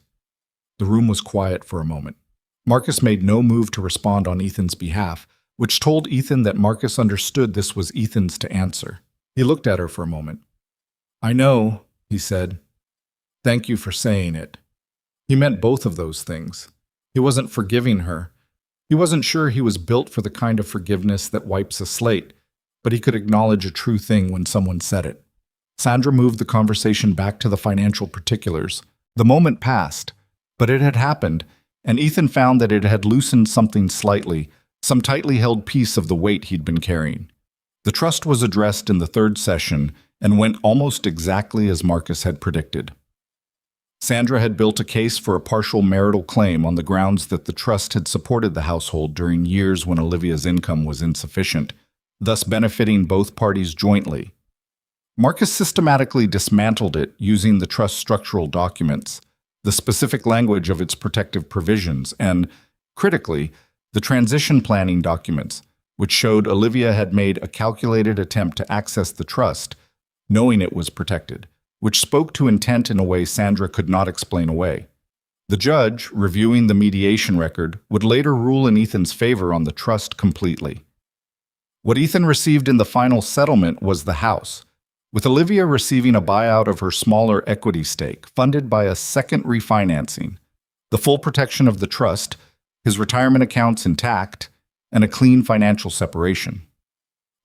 The room was quiet for a moment. Marcus made no move to respond on Ethan's behalf, which told Ethan that Marcus understood this was Ethan's to answer. He looked at her for a moment. "I know," he said. "Thank you for saying it." He meant both of those things. He wasn't forgiving her. He wasn't sure he was built for the kind of forgiveness that wipes a slate, but he could acknowledge a true thing when someone said it. Sandra moved the conversation back to the financial particulars. The moment passed, but it had happened, and Ethan found that it had loosened something slightly, some tightly held piece of the weight he'd been carrying. The trust was addressed in the third session and went almost exactly as Marcus had predicted. Sandra had built a case for a partial marital claim on the grounds that the trust had supported the household during years when Olivia's income was insufficient, thus benefiting both parties jointly. Marcus systematically dismantled it using the trust structural documents, the specific language of its protective provisions, and, critically, the transition planning documents, which showed Olivia had made a calculated attempt to access the trust, knowing it was protected, which spoke to intent in a way Sandra could not explain away. The judge, reviewing the mediation record, would later rule in Ethan's favor on the trust completely. What Ethan received in the final settlement was the house, with Olivia receiving a buyout of her smaller equity stake, funded by a second refinancing, the full protection of the trust, his retirement accounts intact, and a clean financial separation.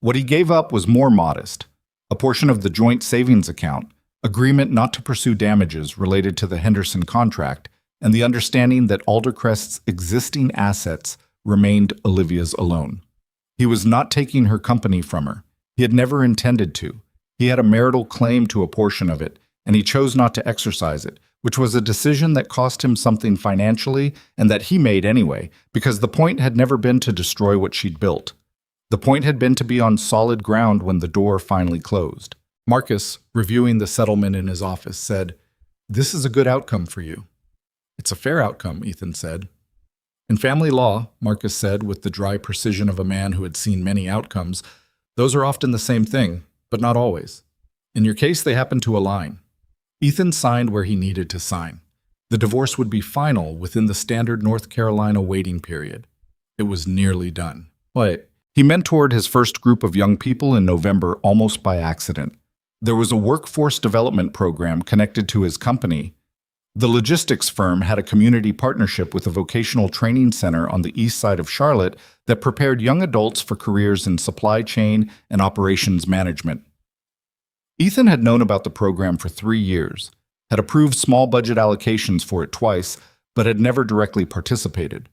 What he gave up was more modest, a portion of the joint savings account, agreement not to pursue damages related to the Henderson contract, and the understanding that Aldercrest's existing assets remained Olivia's alone. He was not taking her company from her. He had never intended to. He had a marital claim to a portion of it, and he chose not to exercise it, which was a decision that cost him something financially and that he made anyway, because the point had never been to destroy what she'd built. The point had been to be on solid ground when the door finally closed. Marcus, reviewing the settlement in his office, said, "This is a good outcome for you." "It's a fair outcome," Ethan said. "In family law," Marcus said with the dry precision of a man who had seen many outcomes, "those are often the same thing, but not always. In your case, they happen to align." Ethan signed where he needed to sign. The divorce would be final within the standard North Carolina waiting period. It was nearly done. But he mentored his first group of young people in November almost by accident. There was a workforce development program connected to his company. The logistics firm had a community partnership with a vocational training center on the east side of Charlotte that prepared young adults for careers in supply chain and operations management. Ethan had known about the program for 3 years, had approved small budget allocations for it twice, but had never directly participated.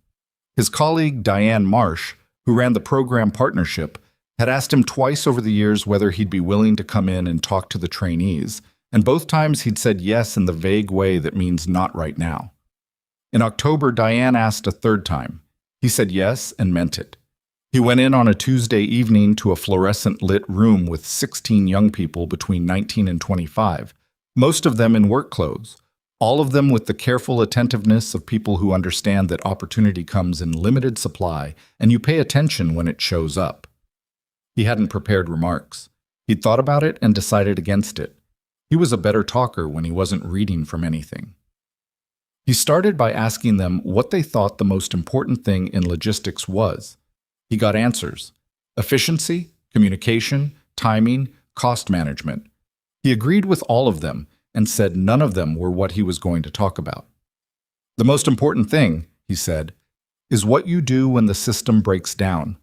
His colleague Diane Marsh, who ran the program partnership, had asked him twice over the years whether he'd be willing to come in and talk to the trainees, and both times he'd said yes in the vague way that means not right now. In October, Diane asked a third time. He said yes and meant it. He went in on a Tuesday evening to a fluorescent-lit room with 16 young people between 19 and 25, most of them in work clothes, all of them with the careful attentiveness of people who understand that opportunity comes in limited supply and you pay attention when it shows up. He hadn't prepared remarks. He'd thought about it and decided against it. He was a better talker when he wasn't reading from anything. He started by asking them what they thought the most important thing in logistics was. He got answers: efficiency, communication, timing, cost management. He agreed with all of them and said none of them were what he was going to talk about. The most important thing, he said, is what you do when the system breaks down.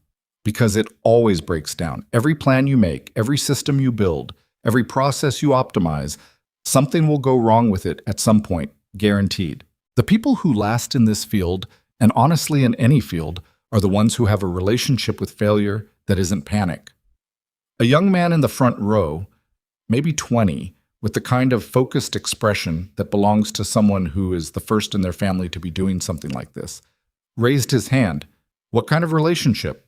Because it always breaks down. Every plan you make, every system you build, every process you optimize, something will go wrong with it at some point, guaranteed. The people who last in this field, and honestly in any field, are the ones who have a relationship with failure that isn't panic. A young man in the front row, maybe 20, with the kind of focused expression that belongs to someone who is the first in their family to be doing something like this, raised his hand. What kind of relationship?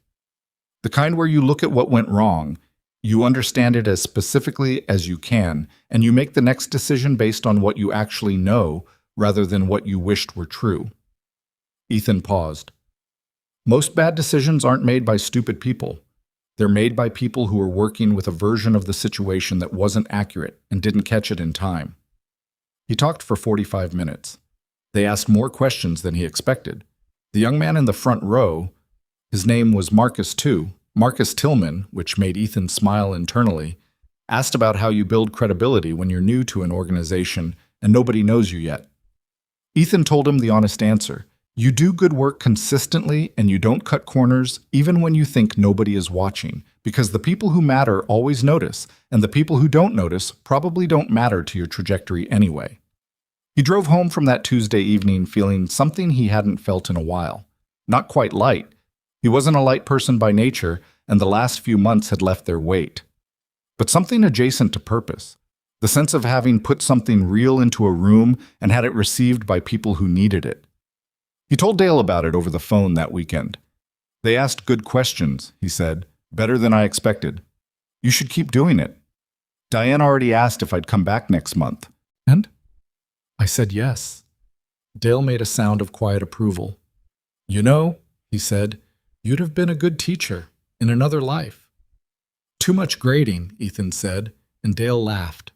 The kind where you look at what went wrong, you understand it as specifically as you can, and you make the next decision based on what you actually know rather than what you wished were true. Ethan paused. Most bad decisions aren't made by stupid people. They're made by people who are working with a version of the situation that wasn't accurate and didn't catch it in time. He talked for 45 minutes. They asked more questions than he expected. The young man in the front row, his name was Marcus too, Marcus Tillman, which made Ethan smile internally, asked about how you build credibility when you're new to an organization and nobody knows you yet. Ethan told him the honest answer. You do good work consistently and you don't cut corners even when you think nobody is watching, because the people who matter always notice, and the people who don't notice probably don't matter to your trajectory anyway. He drove home from that Tuesday evening feeling something he hadn't felt in a while. Not quite light. He wasn't a light person by nature, and the last few months had left their weight. But something adjacent to purpose. The sense of having put something real into a room and had it received by people who needed it. He told Dale about it over the phone that weekend. They asked good questions, he said, better than I expected. You should keep doing it. Diane already asked if I'd come back next month. And? I said yes. Dale made a sound of quiet approval. You know, he said, you'd have been a good teacher in another life. Too much grading, Ethan said, and Dale laughed.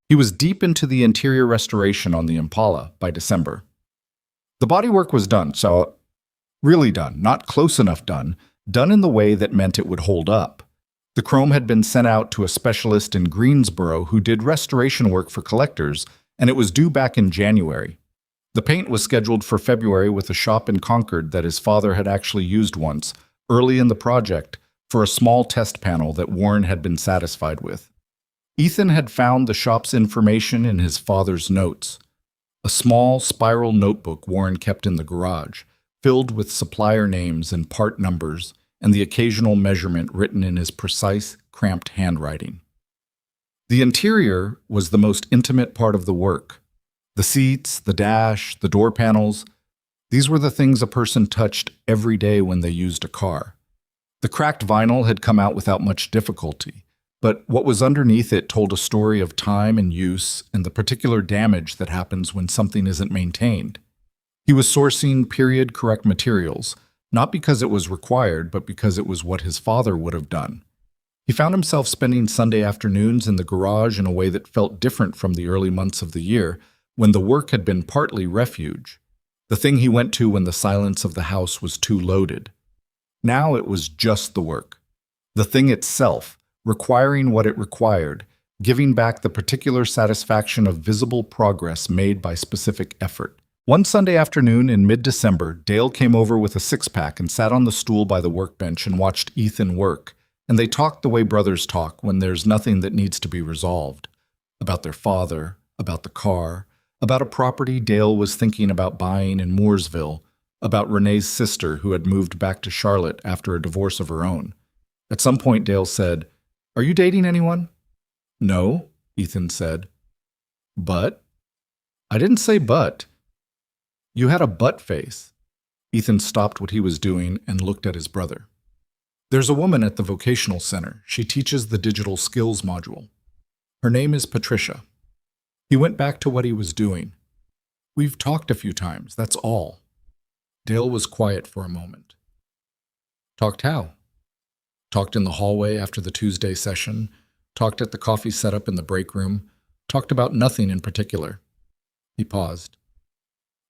He was deep into the interior restoration on the Impala by December. The bodywork was done, so really done, not close enough done in the way that meant it would hold up. The chrome had been sent out to a specialist in Greensboro who did restoration work for collectors, and it was due back in January. The paint was scheduled for February with a shop in Concord that his father had actually used once, early in the project, for a small test panel that Warren had been satisfied with. Ethan had found the shop's information in his father's notes. A small spiral notebook Warren kept in the garage, filled with supplier names and part numbers, and the occasional measurement written in his precise, cramped handwriting. The interior was the most intimate part of the work. The seats, the dash, the door panels, these were the things a person touched every day when they used a car. The cracked vinyl had come out without much difficulty, but what was underneath it told a story of time and use and the particular damage that happens when something isn't maintained. He was sourcing period-correct materials, not because it was required, but because it was what his father would have done. He found himself spending Sunday afternoons in the garage in a way that felt different from the early months of the year, when the work had been partly refuge, the thing he went to when the silence of the house was too loaded. Now it was just the work, the thing itself, requiring what it required, giving back the particular satisfaction of visible progress made by specific effort. One Sunday afternoon in mid-December, Dale came over with a six-pack and sat on the stool by the workbench and watched Ethan work, and they talked the way brothers talk when there's nothing that needs to be resolved. About their father, about the car, about a property Dale was thinking about buying in Mooresville, about Renee's sister who had moved back to Charlotte after a divorce of her own. At some point, Dale said, "Are you dating anyone?" "No," Ethan said. "But?" "I didn't say but." "You had a butt face." Ethan stopped what he was doing and looked at his brother. "There's a woman at the vocational center. She teaches the digital skills module. Her name is Patricia." He went back to what he was doing. "We've talked a few times, that's all." Dale was quiet for a moment. "Talked how?" "Talked in the hallway after the Tuesday session, talked at the coffee setup in the break room, talked about nothing in particular." He paused.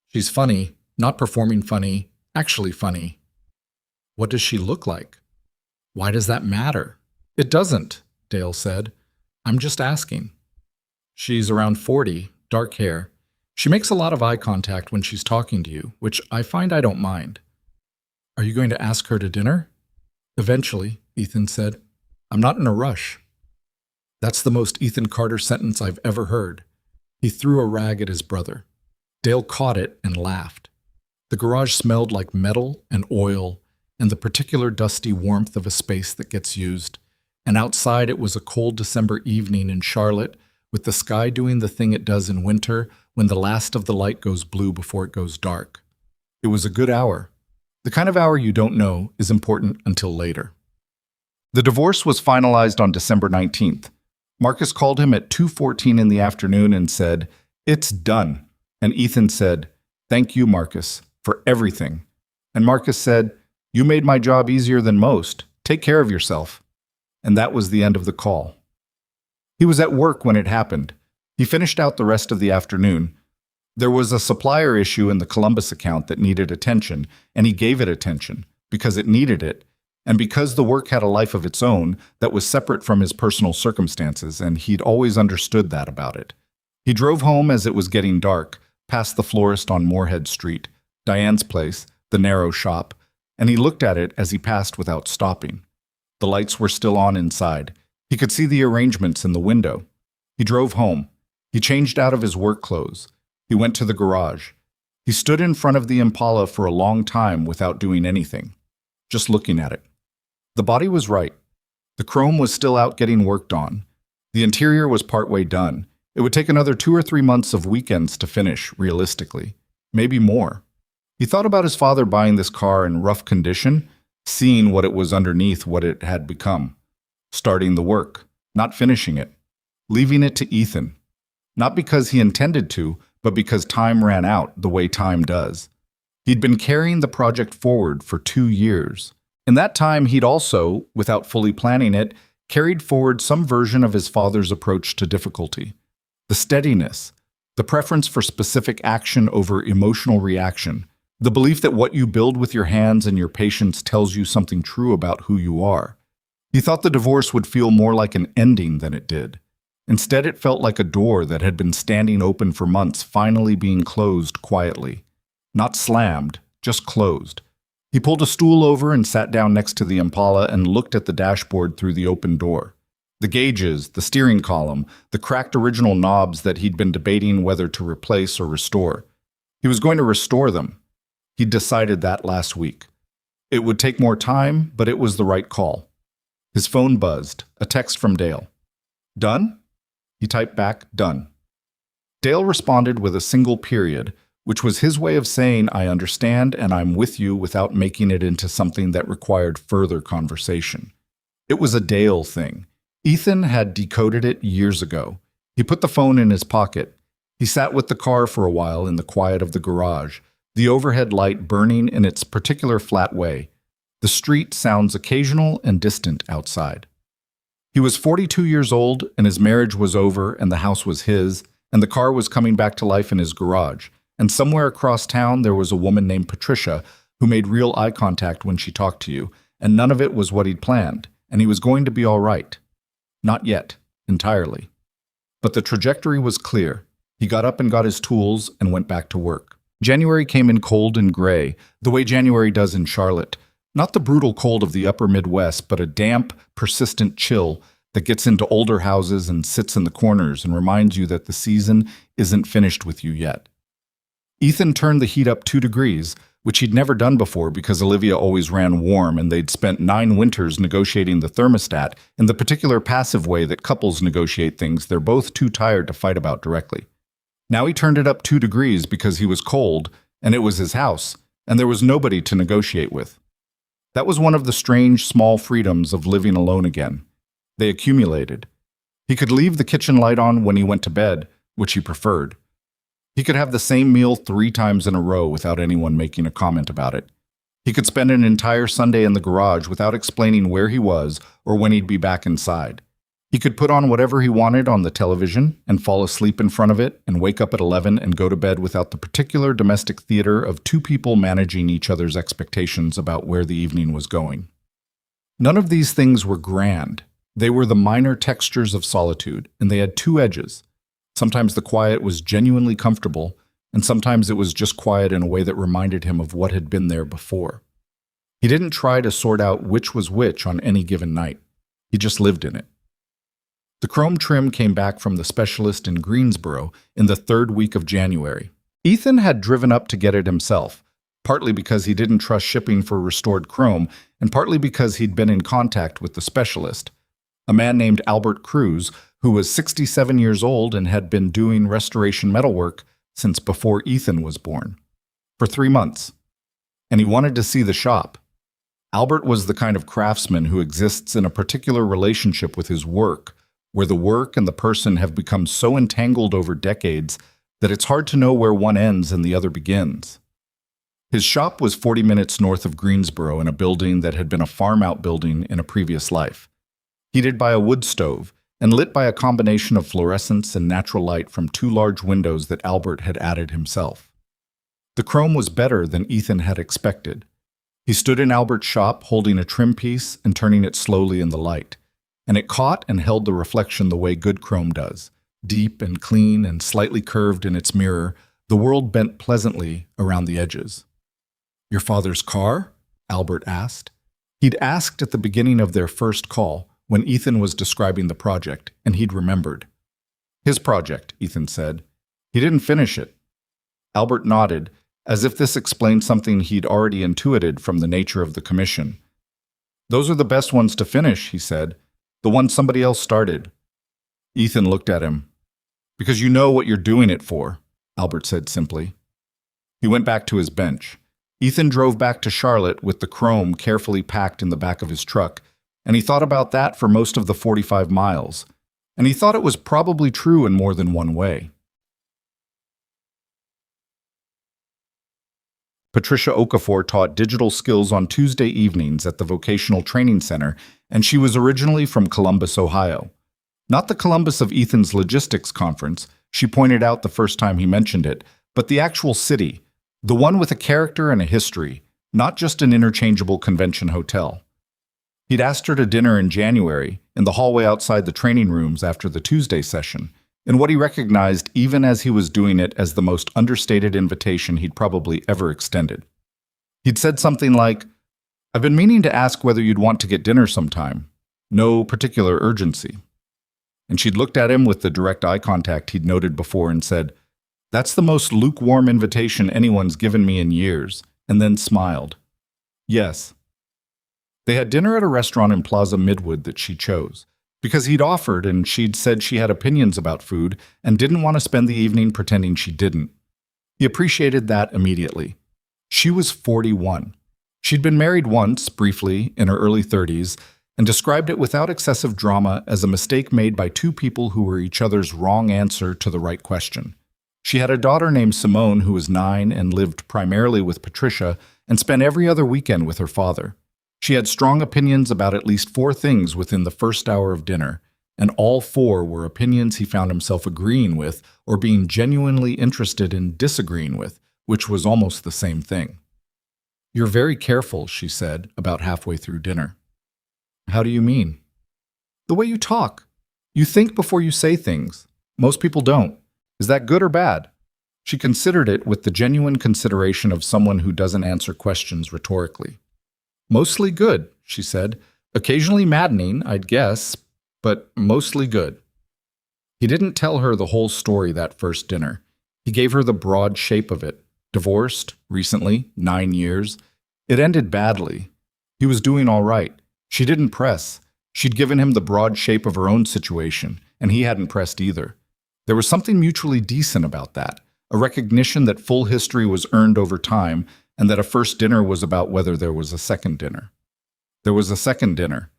"She's funny, not performing funny, actually funny." "What does she look like?" "Why does that matter?" It doesn't, Dale said. I'm just asking. She's around 40, dark hair. She makes a lot of eye contact when she's talking to you, which I find I don't mind. Are you going to ask her to dinner? Eventually, Ethan said. I'm not in a rush. That's the most Ethan Carter sentence I've ever heard. He threw a rag at his brother. Dale caught it and laughed. The garage smelled like metal and oil and the particular dusty warmth of a space that gets used. And outside it was a cold December evening in Charlotte, with the sky doing the thing it does in winter when the last of the light goes blue before it goes dark. It was a good hour. The kind of hour you don't know is important until later. The divorce was finalized on December 19th. Marcus called him at 2:14 in the afternoon and said, "It's done." And Ethan said, "Thank you, Marcus, for everything." And Marcus said, "You made my job easier than most. Take care of yourself." And that was the end of the call. He was at work when it happened. He finished out the rest of the afternoon. There was a supplier issue in the Columbus account that needed attention, and he gave it attention because it needed it, and because the work had a life of its own that was separate from his personal circumstances, and he'd always understood that about it. He drove home as it was getting dark, past the florist on Moorhead Street, Diane's place, the narrow shop, and he looked at it as he passed without stopping. The lights were still on inside. He could see the arrangements in the window. He drove home. He changed out of his work clothes. He went to the garage. He stood in front of the Impala for a long time without doing anything, just looking at it. The body was right. The chrome was still out getting worked on. The interior was partway done. It would take another 2 or 3 months of weekends to finish, realistically. Maybe more. He thought about his father buying this car in rough condition, seeing what it was underneath what it had become. Starting the work, not finishing it. Leaving it to Ethan. Not because he intended to, but because time ran out the way time does. He'd been carrying the project forward for 2 years. In that time, he'd also, without fully planning it, carried forward some version of his father's approach to difficulty. The steadiness, the preference for specific action over emotional reaction, the belief that what you build with your hands and your patience tells you something true about who you are. He thought the divorce would feel more like an ending than it did. Instead, it felt like a door that had been standing open for months finally being closed quietly. Not slammed, just closed. He pulled a stool over and sat down next to the Impala and looked at the dashboard through the open door. The gauges, the steering column, the cracked original knobs that he'd been debating whether to replace or restore. He was going to restore them. He'd decided that last week. It would take more time, but it was the right call. His phone buzzed, a text from Dale. "Done?" He typed back, "Done." Dale responded with a single period, which was his way of saying, "I understand and I'm with you," without making it into something that required further conversation. It was a Dale thing. Ethan had decoded it years ago. He put the phone in his pocket. He sat with the car for a while in the quiet of the garage, the overhead light burning in its particular flat way. The street sounds occasional and distant outside. He was 42 years old, and his marriage was over, and the house was his, and the car was coming back to life in his garage. And somewhere across town there was a woman named Patricia who made real eye contact when she talked to you, and none of it was what he'd planned, and he was going to be all right. Not yet, entirely. But the trajectory was clear. He got up and got his tools and went back to work. January came in cold and gray, the way January does in Charlotte. Not the brutal cold of the upper Midwest, but a damp, persistent chill that gets into older houses and sits in the corners and reminds you that the season isn't finished with you yet. Ethan turned the heat up 2 degrees, which he'd never done before because Olivia always ran warm and they'd spent 9 winters negotiating the thermostat in the particular passive way that couples negotiate things they're both too tired to fight about directly. Now he turned it up 2 degrees because he was cold, and it was his house, and there was nobody to negotiate with. That was one of the strange, small freedoms of living alone again. They accumulated. He could leave the kitchen light on when he went to bed, which he preferred. He could have the same meal 3 times in a row without anyone making a comment about it. He could spend an entire Sunday in the garage without explaining where he was or when he'd be back inside. He could put on whatever he wanted on the television and fall asleep in front of it and wake up at 11 and go to bed without the particular domestic theater of 2 people managing each other's expectations about where the evening was going. None of these things were grand. They were the minor textures of solitude, and they had two edges. Sometimes the quiet was genuinely comfortable, and sometimes it was just quiet in a way that reminded him of what had been there before. He didn't try to sort out which was which on any given night. He just lived in it. The chrome trim came back from the specialist in Greensboro in the third week of January. Ethan had driven up to get it himself, partly because he didn't trust shipping for restored chrome, and partly because he'd been in contact with the specialist, a man named Albert Cruz, who was 67 years old and had been doing restoration metalwork since before Ethan was born, for 3 months. And he wanted to see the shop. Albert was the kind of craftsman who exists in a particular relationship with his work, where the work and the person have become so entangled over decades that it's hard to know where one ends and the other begins. His shop was 40 minutes north of Greensboro in a building that had been a farm-out building in a previous life, heated by a wood stove and lit by a combination of fluorescence and natural light from 2 large windows that Albert had added himself. The chrome was better than Ethan had expected. He stood in Albert's shop holding a trim piece and turning it slowly in the light, and it caught and held the reflection the way good chrome does, deep and clean and slightly curved in its mirror, the world bent pleasantly around the edges. "Your father's car?" Albert asked. He'd asked at the beginning of their first call, when Ethan was describing the project, and he'd remembered. "His project," Ethan said. "He didn't finish it." Albert nodded, as if this explained something he'd already intuited from the nature of the commission. "Those are the best ones to finish," he said. "The ones somebody else started." Ethan looked at him. "Because you know what you're doing it for," Albert said simply. He went back to his bench. Ethan drove back to Charlotte with the chrome carefully packed in the back of his truck, and he thought about that for most of the 45 miles. And he thought it was probably true in more than one way. Patricia Okafor taught digital skills on Tuesday evenings at the Vocational Training Center, and she was originally from Columbus, Ohio. Not the Columbus of Ethan's logistics conference, she pointed out the first time he mentioned it, but the actual city, the one with a character and a history, not just an interchangeable convention hotel. He'd asked her to dinner in January, in the hallway outside the training rooms after the Tuesday session, in what he recognized even as he was doing it as the most understated invitation he'd probably ever extended. He'd said something like, "I've been meaning to ask whether you'd want to get dinner sometime. No particular urgency." And she'd looked at him with the direct eye contact he'd noted before and said, "That's the most lukewarm invitation anyone's given me in years," and then smiled. "Yes." They had dinner at a restaurant in Plaza Midwood that she chose, because he'd offered and she'd said she had opinions about food and didn't want to spend the evening pretending she didn't. He appreciated that immediately. She was 41. She'd been married once, briefly, in her early 30s, and described it without excessive drama as a mistake made by 2 people who were each other's wrong answer to the right question. She had a daughter named Simone who was 9 and lived primarily with Patricia and spent every other weekend with her father. She had strong opinions about at least 4 things within the first hour of dinner, and all 4 were opinions he found himself agreeing with or being genuinely interested in disagreeing with, which was almost the same thing. "You're very careful," she said, about halfway through dinner. "How do you mean?" "The way you talk. You think before you say things. Most people don't. Is that good or bad?" She considered it with the genuine consideration of someone who doesn't answer questions rhetorically. "Mostly good," she said. "Occasionally maddening, I'd guess, but mostly good." He didn't tell her the whole story that first dinner. He gave her the broad shape of it. Divorced, recently, 9 years. It ended badly. He was doing all right. She didn't press. She'd given him the broad shape of her own situation, and he hadn't pressed either. There was something mutually decent about that, a recognition that full history was earned over time, and that a first dinner was about whether there was a second dinner. There was a second dinner,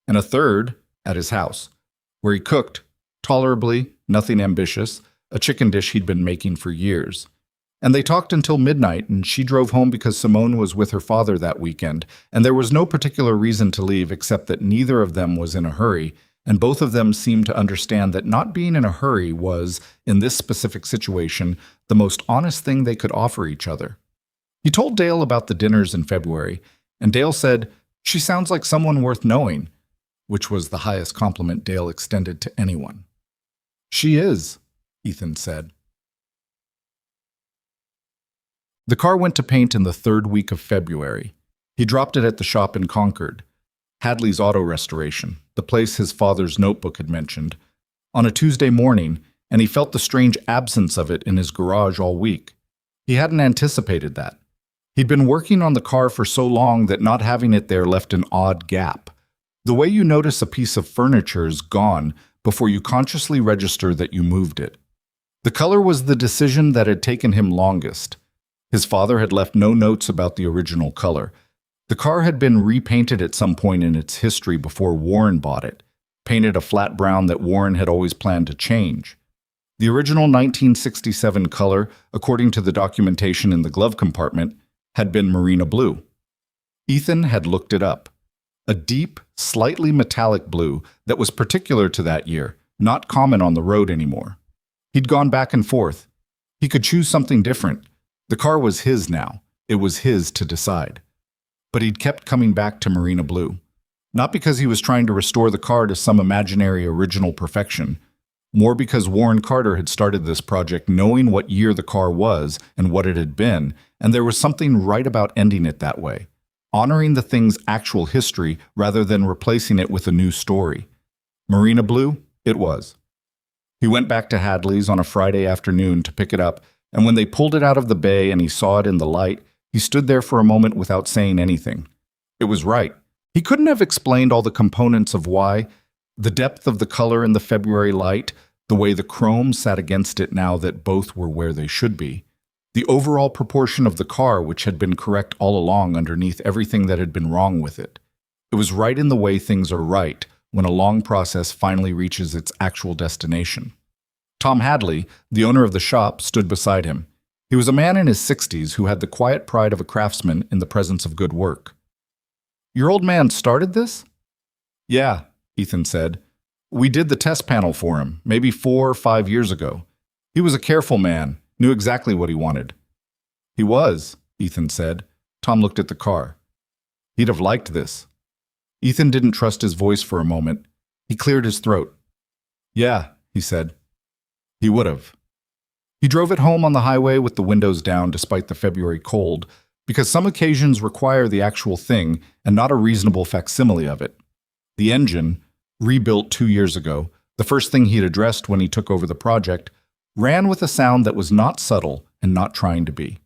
and a third at his house, where he cooked, tolerably, nothing ambitious, a chicken dish he'd been making for years. And they talked until midnight, and she drove home because Simone was with her father that weekend, and there was no particular reason to leave except that neither of them was in a hurry, and both of them seemed to understand that not being in a hurry was, in this specific situation, the most honest thing they could offer each other. He told Dale about the dinners in February, and Dale said, "She sounds like someone worth knowing." which was the highest compliment Dale extended to anyone. "She is," Ethan said. The car went to paint in the third week of February. He dropped it at the shop in Concord, Hadley's Auto Restoration, the place his father's notebook had mentioned, on a Tuesday morning, and he felt the strange absence of it in his garage all week. He hadn't anticipated that. He'd been working on the car for so long that not having it there left an odd gap. The way you notice a piece of furniture is gone before you consciously register that you moved it. The color was the decision that had taken him longest. His father had left no notes about the original color. The car had been repainted at some point in its history before Warren bought it, painted a flat brown that Warren had always planned to change. The original 1967 color, according to the documentation in the glove compartment, had been marina blue. Ethan had looked it up. A deep, slightly metallic blue that was particular to that year, not common on the road anymore. He'd gone back and forth. He could choose something different. The car was his now. It was his to decide. But he'd kept coming back to marina blue. Not because he was trying to restore the car to some imaginary original perfection, more because Warren Carter had started this project knowing what year the car was and what it had been, and there was something right about ending it that way, honoring the thing's actual history rather than replacing it with a new story. Marina blue, it was. He went back to Hadley's on a Friday afternoon to pick it up, and when they pulled it out of the bay and he saw it in the light, he stood there for a moment without saying anything. It was right. He couldn't have explained all the components of why, the depth of the color in the February light, the way the chrome sat against it now that both were where they should be, the overall proportion of the car which had been correct all along underneath everything that had been wrong with it. It was right in the way things are right when a long process finally reaches its actual destination. Tom Hadley, the owner of the shop, stood beside him. He was a man in his 60s who had the quiet pride of a craftsman in the presence of good work. "Your old man started this?" "Yeah," Ethan said. "We did the test panel for him, maybe 4 or 5 years ago. He was a careful man, knew exactly what he wanted." "He was," Ethan said. Tom looked at the car. "He'd have liked this." Ethan didn't trust his voice for a moment. He cleared his throat. "Yeah," he said. "He would have." He drove it home on the highway with the windows down despite the February cold, because some occasions require the actual thing and not a reasonable facsimile of it. The engine, rebuilt 2 years ago, the first thing he'd addressed when he took over the project, ran with a sound that was not subtle and not trying to be.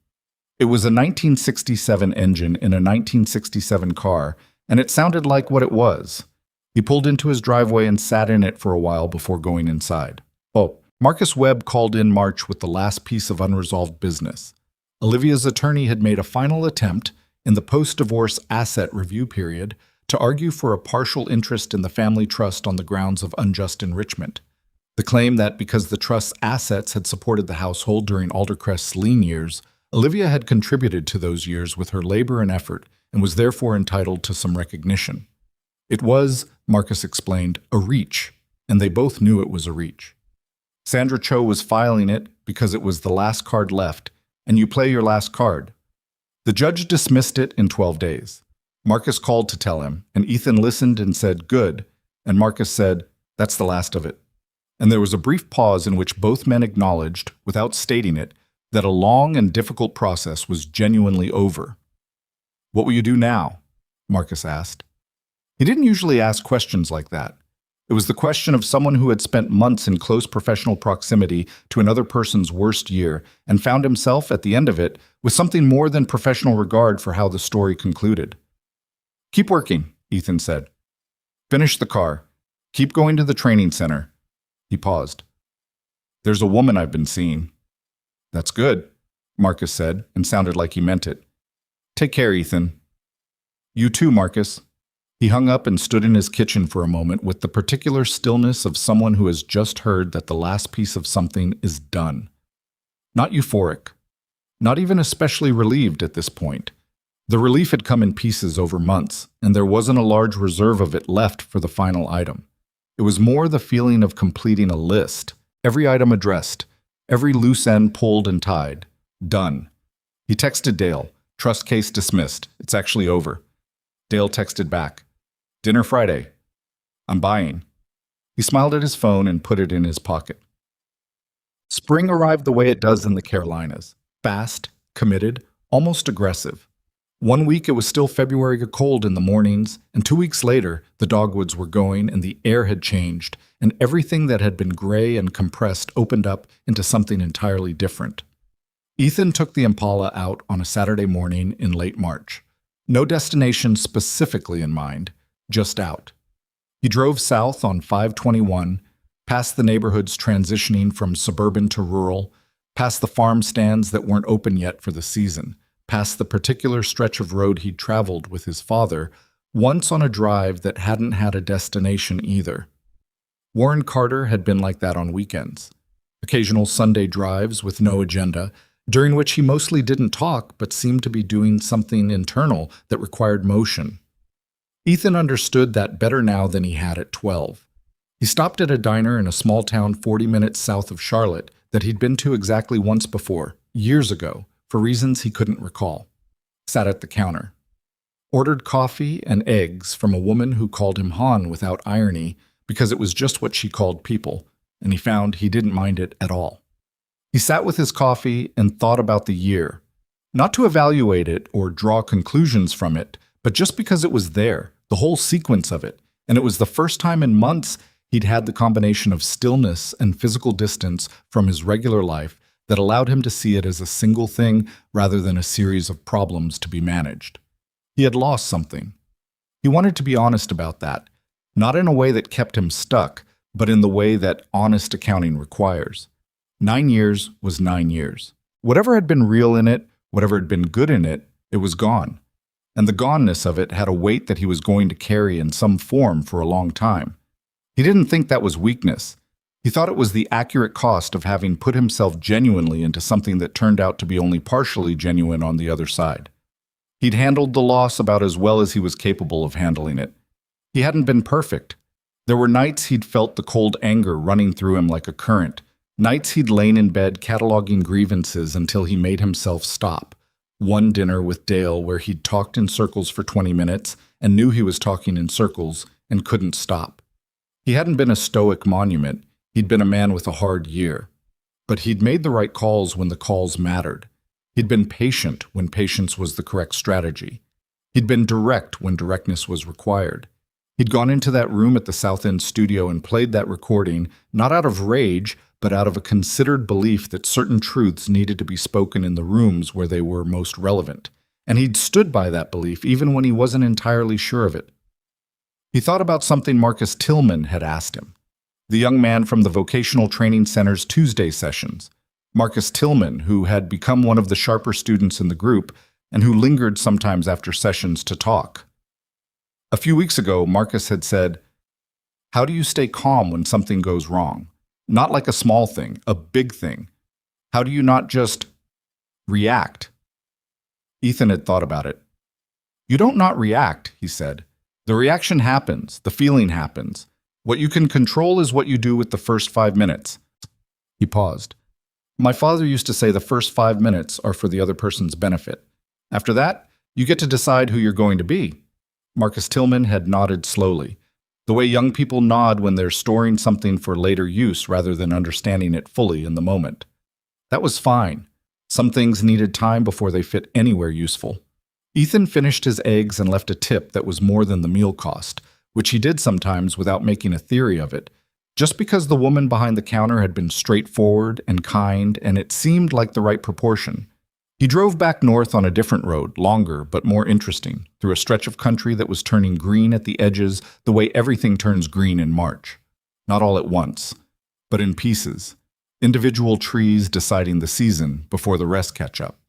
It was a 1967 engine in a 1967 car, and it sounded like what it was. He pulled into his driveway and sat in it for a while before going inside. Marcus Webb called in March with the last piece of unresolved business. Olivia's attorney had made a final attempt, in the post-divorce asset review period, to argue for a partial interest in the family trust on the grounds of unjust enrichment. The claim that because the trust's assets had supported the household during Aldercrest's lean years, Olivia had contributed to those years with her labor and effort and was therefore entitled to some recognition. It was, Marcus explained, a reach, and they both knew it was a reach. Sandra Cho was filing it because it was the last card left, and you play your last card. The judge dismissed it in 12 days. Marcus called to tell him, and Ethan listened and said, "Good," and Marcus said, "That's the last of it." And there was a brief pause in which both men acknowledged, without stating it, that a long and difficult process was genuinely over. "What will you do now?" Marcus asked. He didn't usually ask questions like that. It was the question of someone who had spent months in close professional proximity to another person's worst year and found himself, at the end of it, with something more than professional regard for how the story concluded. "Keep working," Ethan said. "Finish the car. Keep going to the training center." He paused. "There's a woman I've been seeing." "That's good," Marcus said, and sounded like he meant it. "Take care, Ethan." "You too, Marcus." He hung up and stood in his kitchen for a moment with the particular stillness of someone who has just heard that the last piece of something is done. Not euphoric. Not even especially relieved at this point. The relief had come in pieces over months, and there wasn't a large reserve of it left for the final item. It was more the feeling of completing a list, every item addressed, every loose end pulled and tied. Done. He texted Dale, "Trust case dismissed. It's actually over." Dale texted back, "Dinner Friday." I'm buying. He smiled at his phone and put it in his pocket. Spring arrived the way it does in the Carolinas. Fast, committed, almost aggressive. One week it was still February cold in the mornings, and 2 weeks later the dogwoods were going and the air had changed, and everything that had been gray and compressed opened up into something entirely different. Ethan took the Impala out on a Saturday morning in late March. No destination specifically in mind, just out. He drove south on 521, past the neighborhoods transitioning from suburban to rural, past the farm stands that weren't open yet for the season, past the particular stretch of road he'd traveled with his father, once on a drive that hadn't had a destination either. Warren Carter had been like that on weekends. Occasional Sunday drives with no agenda, during which he mostly didn't talk but seemed to be doing something internal that required motion. Ethan understood that better now than he had at 12. He stopped at a diner in a small town 40 minutes south of Charlotte that he'd been to exactly once before, years ago, for reasons he couldn't recall. Sat at the counter. Ordered coffee and eggs from a woman who called him Han without irony because it was just what she called people, and he found he didn't mind it at all. He sat with his coffee and thought about the year, not to evaluate it or draw conclusions from it, but just because it was there, the whole sequence of it, and it was the first time in months he'd had the combination of stillness and physical distance from his regular life that allowed him to see it as a single thing rather than a series of problems to be managed. He had lost something. He wanted to be honest about that, not in a way that kept him stuck, but in the way that honest accounting requires. 9 years was 9 years. Whatever had been real in it, whatever had been good in it, it was gone. And the goneness of it had a weight that he was going to carry in some form for a long time. He didn't think that was weakness. He thought it was the accurate cost of having put himself genuinely into something that turned out to be only partially genuine on the other side. He'd handled the loss about as well as he was capable of handling it. He hadn't been perfect. There were nights he'd felt the cold anger running through him like a current, nights he'd lain in bed cataloging grievances until he made himself stop. One dinner with Dale where he'd talked in circles for 20 minutes and knew he was talking in circles and couldn't stop. He hadn't been a stoic monument. He'd been a man with a hard year. But he'd made the right calls when the calls mattered. He'd been patient when patience was the correct strategy. He'd been direct when directness was required. He'd gone into that room at the South End studio and played that recording, not out of rage, but out of a considered belief that certain truths needed to be spoken in the rooms where they were most relevant. And he'd stood by that belief even when he wasn't entirely sure of it. He thought about something Marcus Tillman had asked him, the young man from the Vocational Training Center's Tuesday sessions. Marcus Tillman, who had become one of the sharper students in the group and who lingered sometimes after sessions to talk. A few weeks ago, Marcus had said, "How do you stay calm when something goes wrong? Not like a small thing, a big thing. How do you not just react?" Ethan had thought about it. "You don't not react," he said. "The reaction happens, the feeling happens. What you can control is what you do with the first 5 minutes." He paused. "My father used to say the first 5 minutes are for the other person's benefit. After that, you get to decide who you're going to be." Marcus Tillman had nodded slowly, the way young people nod when they're storing something for later use rather than understanding it fully in the moment. That was fine. Some things needed time before they fit anywhere useful. Ethan finished his eggs and left a tip that was more than the meal cost, which he did sometimes without making a theory of it, just because the woman behind the counter had been straightforward and kind and it seemed like the right proportion. He drove back north on a different road, longer but more interesting, through a stretch of country that was turning green at the edges the way everything turns green in March. Not all at once, but in pieces. Individual trees deciding the season before the rest catch up.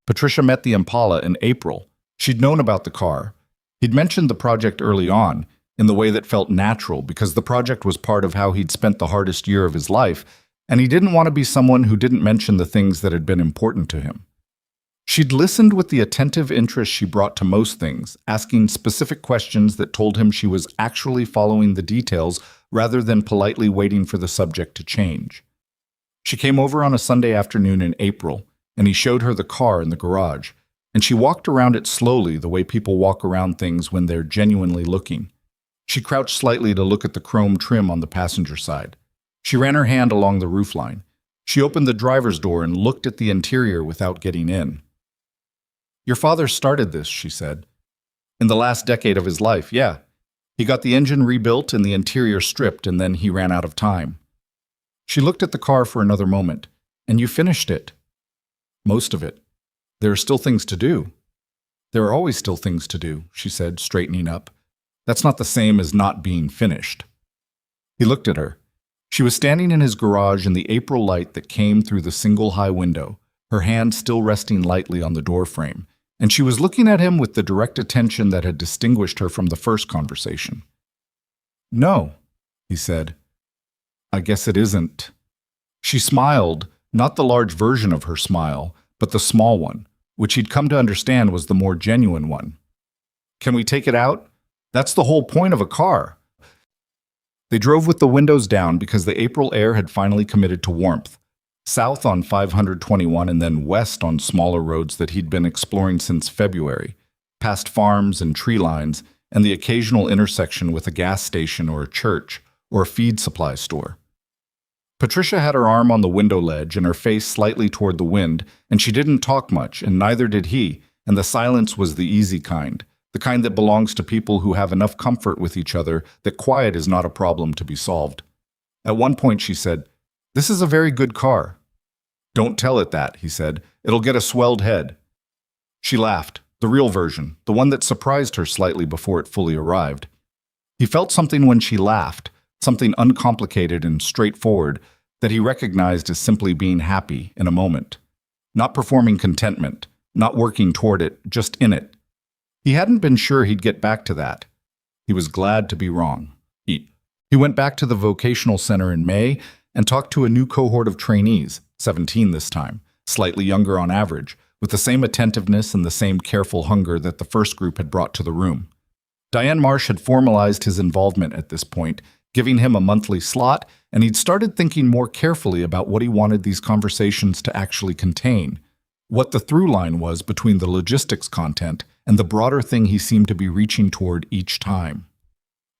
Patricia met the Impala in April. She'd known about the car. He'd mentioned the project early on, in the way that felt natural because the project was part of how he'd spent the hardest year of his life, and he didn't want to be someone who didn't mention the things that had been important to him. She'd listened with the attentive interest she brought to most things, asking specific questions that told him she was actually following the details rather than politely waiting for the subject to change. She came over on a Sunday afternoon in April, and he showed her the car in the garage, and she walked around it slowly the way people walk around things when they're genuinely looking. She crouched slightly to look at the chrome trim on the passenger side. She ran her hand along the roofline. She opened the driver's door and looked at the interior without getting in. "Your father started this," she said. "In the last decade of his life, yeah. He got the engine rebuilt and the interior stripped, and then he ran out of time." She looked at the car for another moment. "And you finished it?" "Most of it. There are still things to do." "There are always still things to do," she said, straightening up. "That's not the same as not being finished." He looked at her. She was standing in his garage in the April light that came through the single high window, her hand still resting lightly on the door frame, and she was looking at him with the direct attention that had distinguished her from the first conversation. "No," he said. "I guess it isn't." She smiled, not the large version of her smile, but the small one, which he'd come to understand was the more genuine one. "Can we take it out? That's the whole point of a car." They drove with the windows down because the April air had finally committed to warmth, south on 521 and then west on smaller roads that he'd been exploring since February, past farms and tree lines and the occasional intersection with a gas station or a church or a feed supply store. Patricia had her arm on the window ledge and her face slightly toward the wind, and she didn't talk much, and neither did he, and the silence was the easy kind, the kind that belongs to people who have enough comfort with each other that quiet is not a problem to be solved. At one point she said, "This is a very good car." "Don't tell it that," he said. "It'll get a swelled head." She laughed, the real version, the one that surprised her slightly before it fully arrived. He felt something when she laughed, something uncomplicated and straightforward that he recognized as simply being happy in a moment. Not performing contentment, not working toward it, just in it. He hadn't been sure he'd get back to that. He was glad to be wrong. He went back to the vocational center in May and talked to a new cohort of trainees, 17 this time, slightly younger on average, with the same attentiveness and the same careful hunger that the first group had brought to the room. Diane Marsh had formalized his involvement at this point, giving him a monthly slot, and he'd started thinking more carefully about what he wanted these conversations to actually contain, what the through line was between the logistics content and the broader thing he seemed to be reaching toward each time.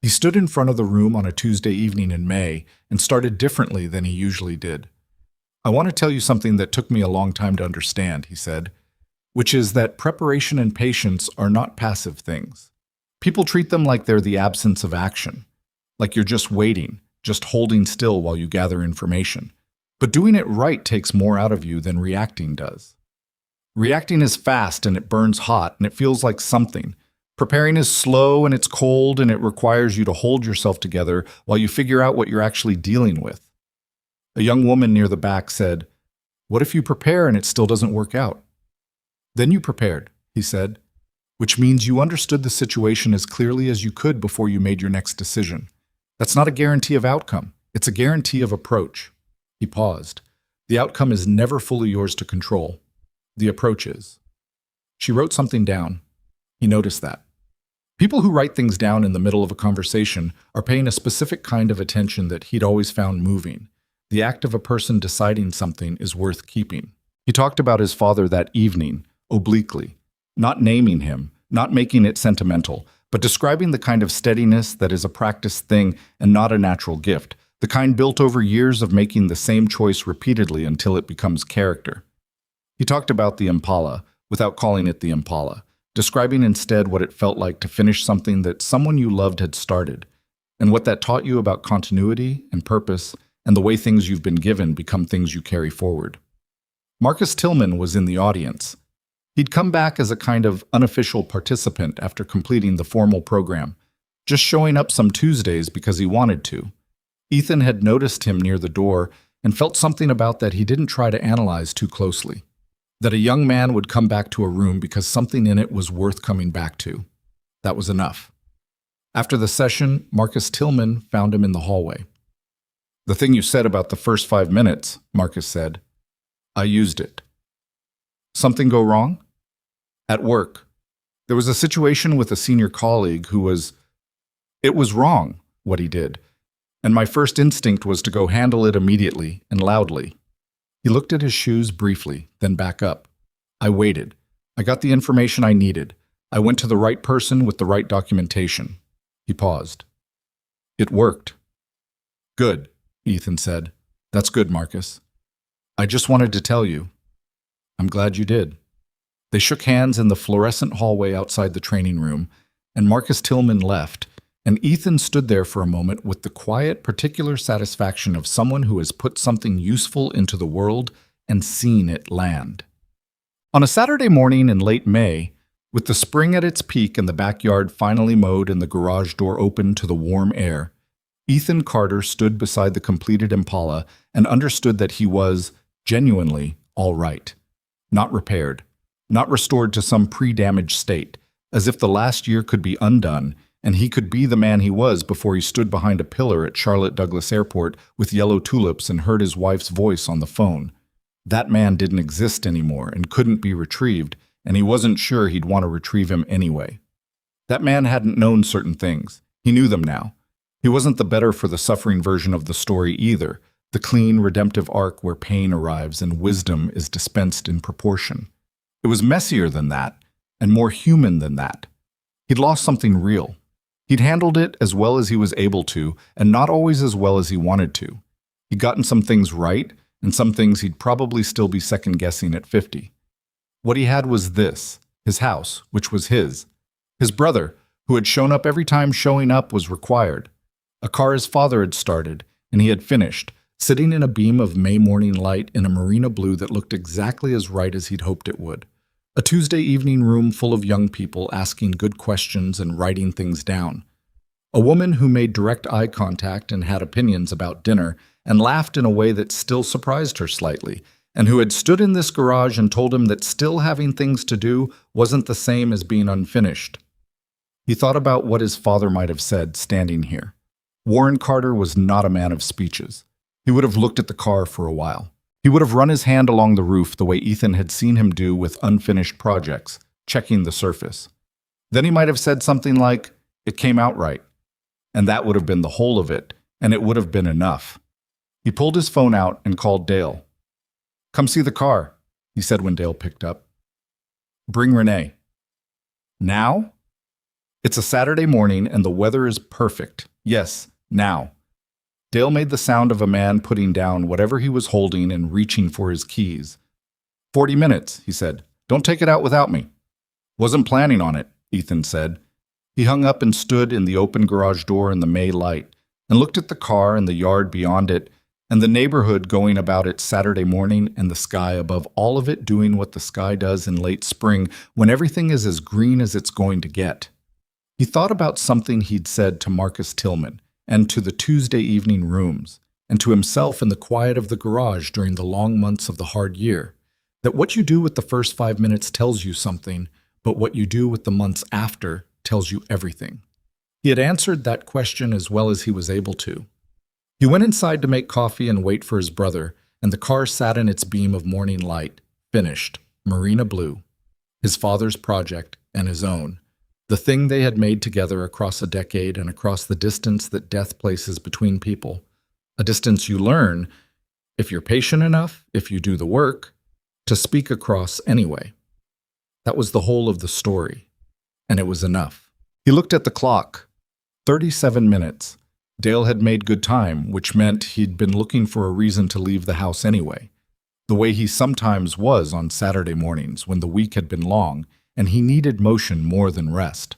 He stood in front of the room on a Tuesday evening in May and started differently than he usually did. "I want to tell you something that took me a long time to understand," he said, "which is that preparation and patience are not passive things. People treat them like they're the absence of action, like you're just waiting, just holding still while you gather information. But doing it right takes more out of you than reacting does. Reacting is fast and it burns hot and it feels like something. Preparing is slow and it's cold and it requires you to hold yourself together while you figure out what you're actually dealing with." A young woman near the back said, "What if you prepare and it still doesn't work out?" "Then you prepared," he said, "which means you understood the situation as clearly as you could before you made your next decision. That's not a guarantee of outcome. It's a guarantee of approach." He paused. "The outcome is never fully yours to control. The approach is." She wrote something down. He noticed that. People who write things down in the middle of a conversation are paying a specific kind of attention that he'd always found moving. The act of a person deciding something is worth keeping. He talked about his father that evening, obliquely, not naming him, not making it sentimental, but describing the kind of steadiness that is a practiced thing and not a natural gift, the kind built over years of making the same choice repeatedly until it becomes character. He talked about the Impala, without calling it the Impala, describing instead what it felt like to finish something that someone you loved had started, and what that taught you about continuity and purpose and the way things you've been given become things you carry forward. Marcus Tillman was in the audience. He'd come back as a kind of unofficial participant after completing the formal program, just showing up some Tuesdays because he wanted to. Ethan had noticed him near the door and felt something about that he didn't try to analyze too closely. That a young man would come back to a room because something in it was worth coming back to. That was enough. After the session, Marcus Tillman found him in the hallway. "The thing you said about the first 5 minutes," Marcus said. "I used it." "Something go wrong?" "At work. There was a situation with a senior colleague who was... It was wrong, what he did. And my first instinct was to go handle it immediately and loudly." He looked at his shoes briefly, then back up. "I waited. I got the information I needed. I went to the right person with the right documentation." He paused. It worked. Good, Ethan said. That's good, Marcus. I just wanted to tell you. I'm glad you did. They shook hands in the fluorescent hallway outside the training room, and Marcus Tillman left, and Ethan stood there for a moment with the quiet, particular satisfaction of someone who has put something useful into the world and seen it land. On a Saturday morning in late May, with the spring at its peak and the backyard finally mowed and the garage door open to the warm air, Ethan Carter stood beside the completed Impala and understood that he was, genuinely, all right. Not repaired, not restored to some pre-damaged state, as if the last year could be undone and he could be the man he was before he stood behind a pillar at Charlotte Douglas Airport with yellow tulips and heard his wife's voice on the phone. That man didn't exist anymore and couldn't be retrieved, and he wasn't sure he'd want to retrieve him anyway. That man hadn't known certain things. He knew them now. He wasn't the better for the suffering version of the story either, the clean, redemptive arc where pain arrives and wisdom is dispensed in proportion. It was messier than that, and more human than that. He'd lost something real. He'd handled it as well as he was able to, and not always as well as he wanted to. He'd gotten some things right, and some things he'd probably still be second-guessing at 50. What he had was this, his house, which was his. His brother, who had shown up every time showing up was required. A car his father had started, and he had finished, sitting in a beam of May morning light in a marina blue that looked exactly as right as he'd hoped it would. A Tuesday evening room full of young people asking good questions and writing things down. A woman who made direct eye contact and had opinions about dinner and laughed in a way that still surprised her slightly, and who had stood in this garage and told him that still having things to do wasn't the same as being unfinished. He thought about what his father might have said standing here. Warren Carter was not a man of speeches. He would have looked at the car for a while. He would have run his hand along the roof the way Ethan had seen him do with unfinished projects, checking the surface. Then he might have said something like, "It came out right." And that would have been the whole of it, and it would have been enough. He pulled his phone out and called Dale. "Come see the car," he said when Dale picked up. "Bring Renee." "Now?" It's a Saturday morning and the weather is perfect. Yes, now. Dale made the sound of a man putting down whatever he was holding and reaching for his keys. 40 minutes, he said. "Don't take it out without me." "Wasn't planning on it," Ethan said. He hung up and stood in the open garage door in the May light and looked at the car and the yard beyond it and the neighborhood going about it Saturday morning and the sky above all of it doing what the sky does in late spring when everything is as green as it's going to get. He thought about something he'd said to Marcus Tillman and to the Tuesday evening rooms, and to himself in the quiet of the garage during the long months of the hard year, that what you do with the first 5 minutes tells you something, but what you do with the months after tells you everything. He had answered that question as well as he was able to. He went inside to make coffee and wait for his brother, and the car sat in its beam of morning light, finished, marina blue, his father's project and his own. The thing they had made together across a decade and across the distance that death places between people. A distance you learn, if you're patient enough, if you do the work, to speak across anyway. That was the whole of the story, and it was enough. He looked at the clock. 37 minutes. Dale had made good time, which meant he'd been looking for a reason to leave the house anyway, the way he sometimes was on Saturday mornings when the week had been long, and he needed motion more than rest.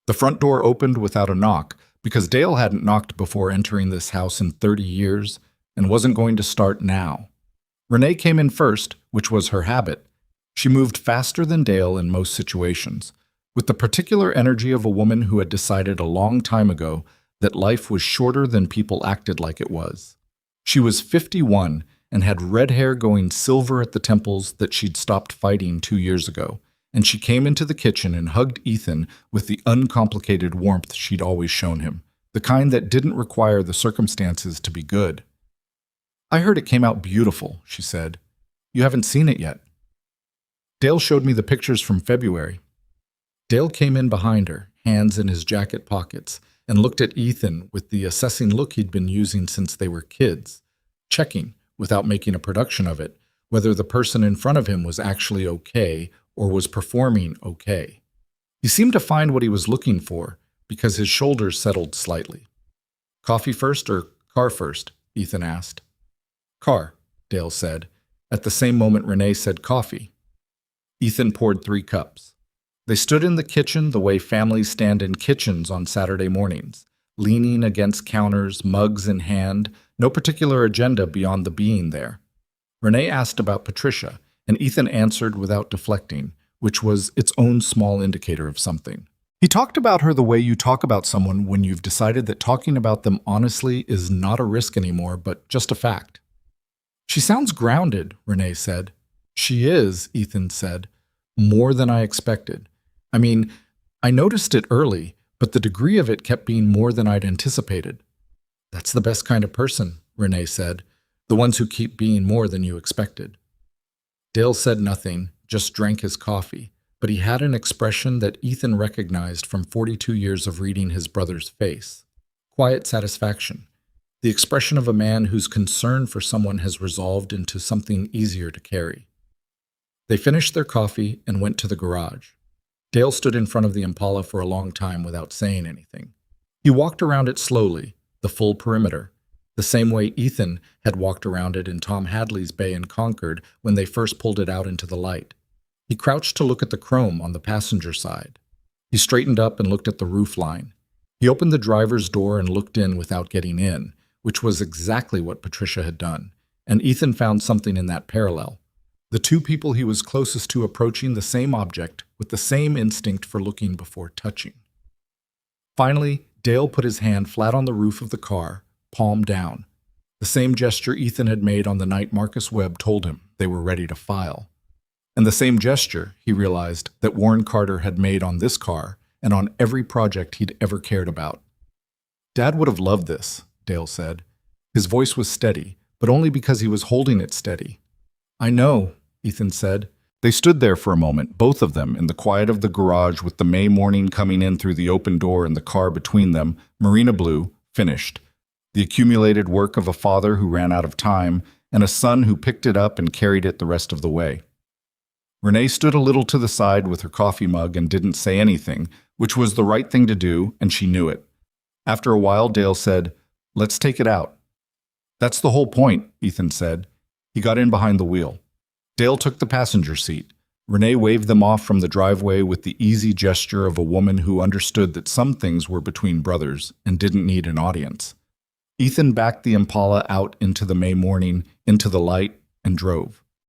The front door opened without a knock, because Dale hadn't knocked before entering this house in 30 years, and wasn't going to start now. Renee came in first, which was her habit. She moved faster than Dale in most situations, with the particular energy of a woman who had decided a long time ago that life was shorter than people acted like it was. She was 51 and had red hair going silver at the temples that she'd stopped fighting 2 years ago, and she came into the kitchen and hugged Ethan with the uncomplicated warmth she'd always shown him, the kind that didn't require the circumstances to be good. "I heard it came out beautiful," she said. "You haven't seen it yet." Dale showed me the pictures from February. Dale came in behind her, hands in his jacket pockets, and looked at Ethan with the assessing look he'd been using since they were kids, checking, without making a production of it, whether the person in front of him was actually okay or was performing okay. He seemed to find what he was looking for because his shoulders settled slightly. Coffee first or car first? Ethan asked. Car, Dale said. At the same moment, Renee said coffee. Ethan poured 3 cups. They stood in the kitchen the way families stand in kitchens on Saturday mornings, leaning against counters, mugs in hand, no particular agenda beyond the being there. Renee asked about Patricia, and Ethan answered without deflecting, which was its own small indicator of something. He talked about her the way you talk about someone when you've decided that talking about them honestly is not a risk anymore, but just a fact. She sounds grounded, Renee said. She is, Ethan said. More than I expected. I mean, I noticed it early, but the degree of it kept being more than I'd anticipated. That's the best kind of person, Renee said. The ones who keep being more than you expected. Dale said nothing, just drank his coffee, but he had an expression that Ethan recognized from 42 years of reading his brother's face. Quiet satisfaction. The expression of a man whose concern for someone has resolved into something easier to carry. They finished their coffee and went to the garage. Dale stood in front of the Impala for a long time without saying anything. He walked around it slowly, the full perimeter, the same way Ethan had walked around it in Tom Hadley's bay in Concord when they first pulled it out into the light. He crouched to look at the chrome on the passenger side. He straightened up and looked at the roof line. He opened the driver's door and looked in without getting in, which was exactly what Patricia had done, and Ethan found something in that parallel. The 2 people he was closest to approaching the same object with the same instinct for looking before touching. Finally, Dale put his hand flat on the roof of the car, palm down. The same gesture Ethan had made on the night Marcus Webb told him they were ready to file. And the same gesture, he realized, that Warren Carter had made on this car and on every project he'd ever cared about. Dad would have loved this, Dale said. His voice was steady, but only because he was holding it steady. I know, Ethan said. They stood there for a moment, both of them, in the quiet of the garage with the May morning coming in through the open door and the car between them, marina blue, finished. The accumulated work of a father who ran out of time and a son who picked it up and carried it the rest of the way. Renee stood a little to the side with her coffee mug and didn't say anything, which was the right thing to do, and she knew it. After a while, Dale said, "Let's take it out." "That's the whole point," Ethan said. He got in behind the wheel. Dale took the passenger seat. Renee waved them off from the driveway with the easy gesture of a woman who understood that some things were between brothers and didn't need an audience. Ethan backed the Impala out into the May morning, into the light, and drove.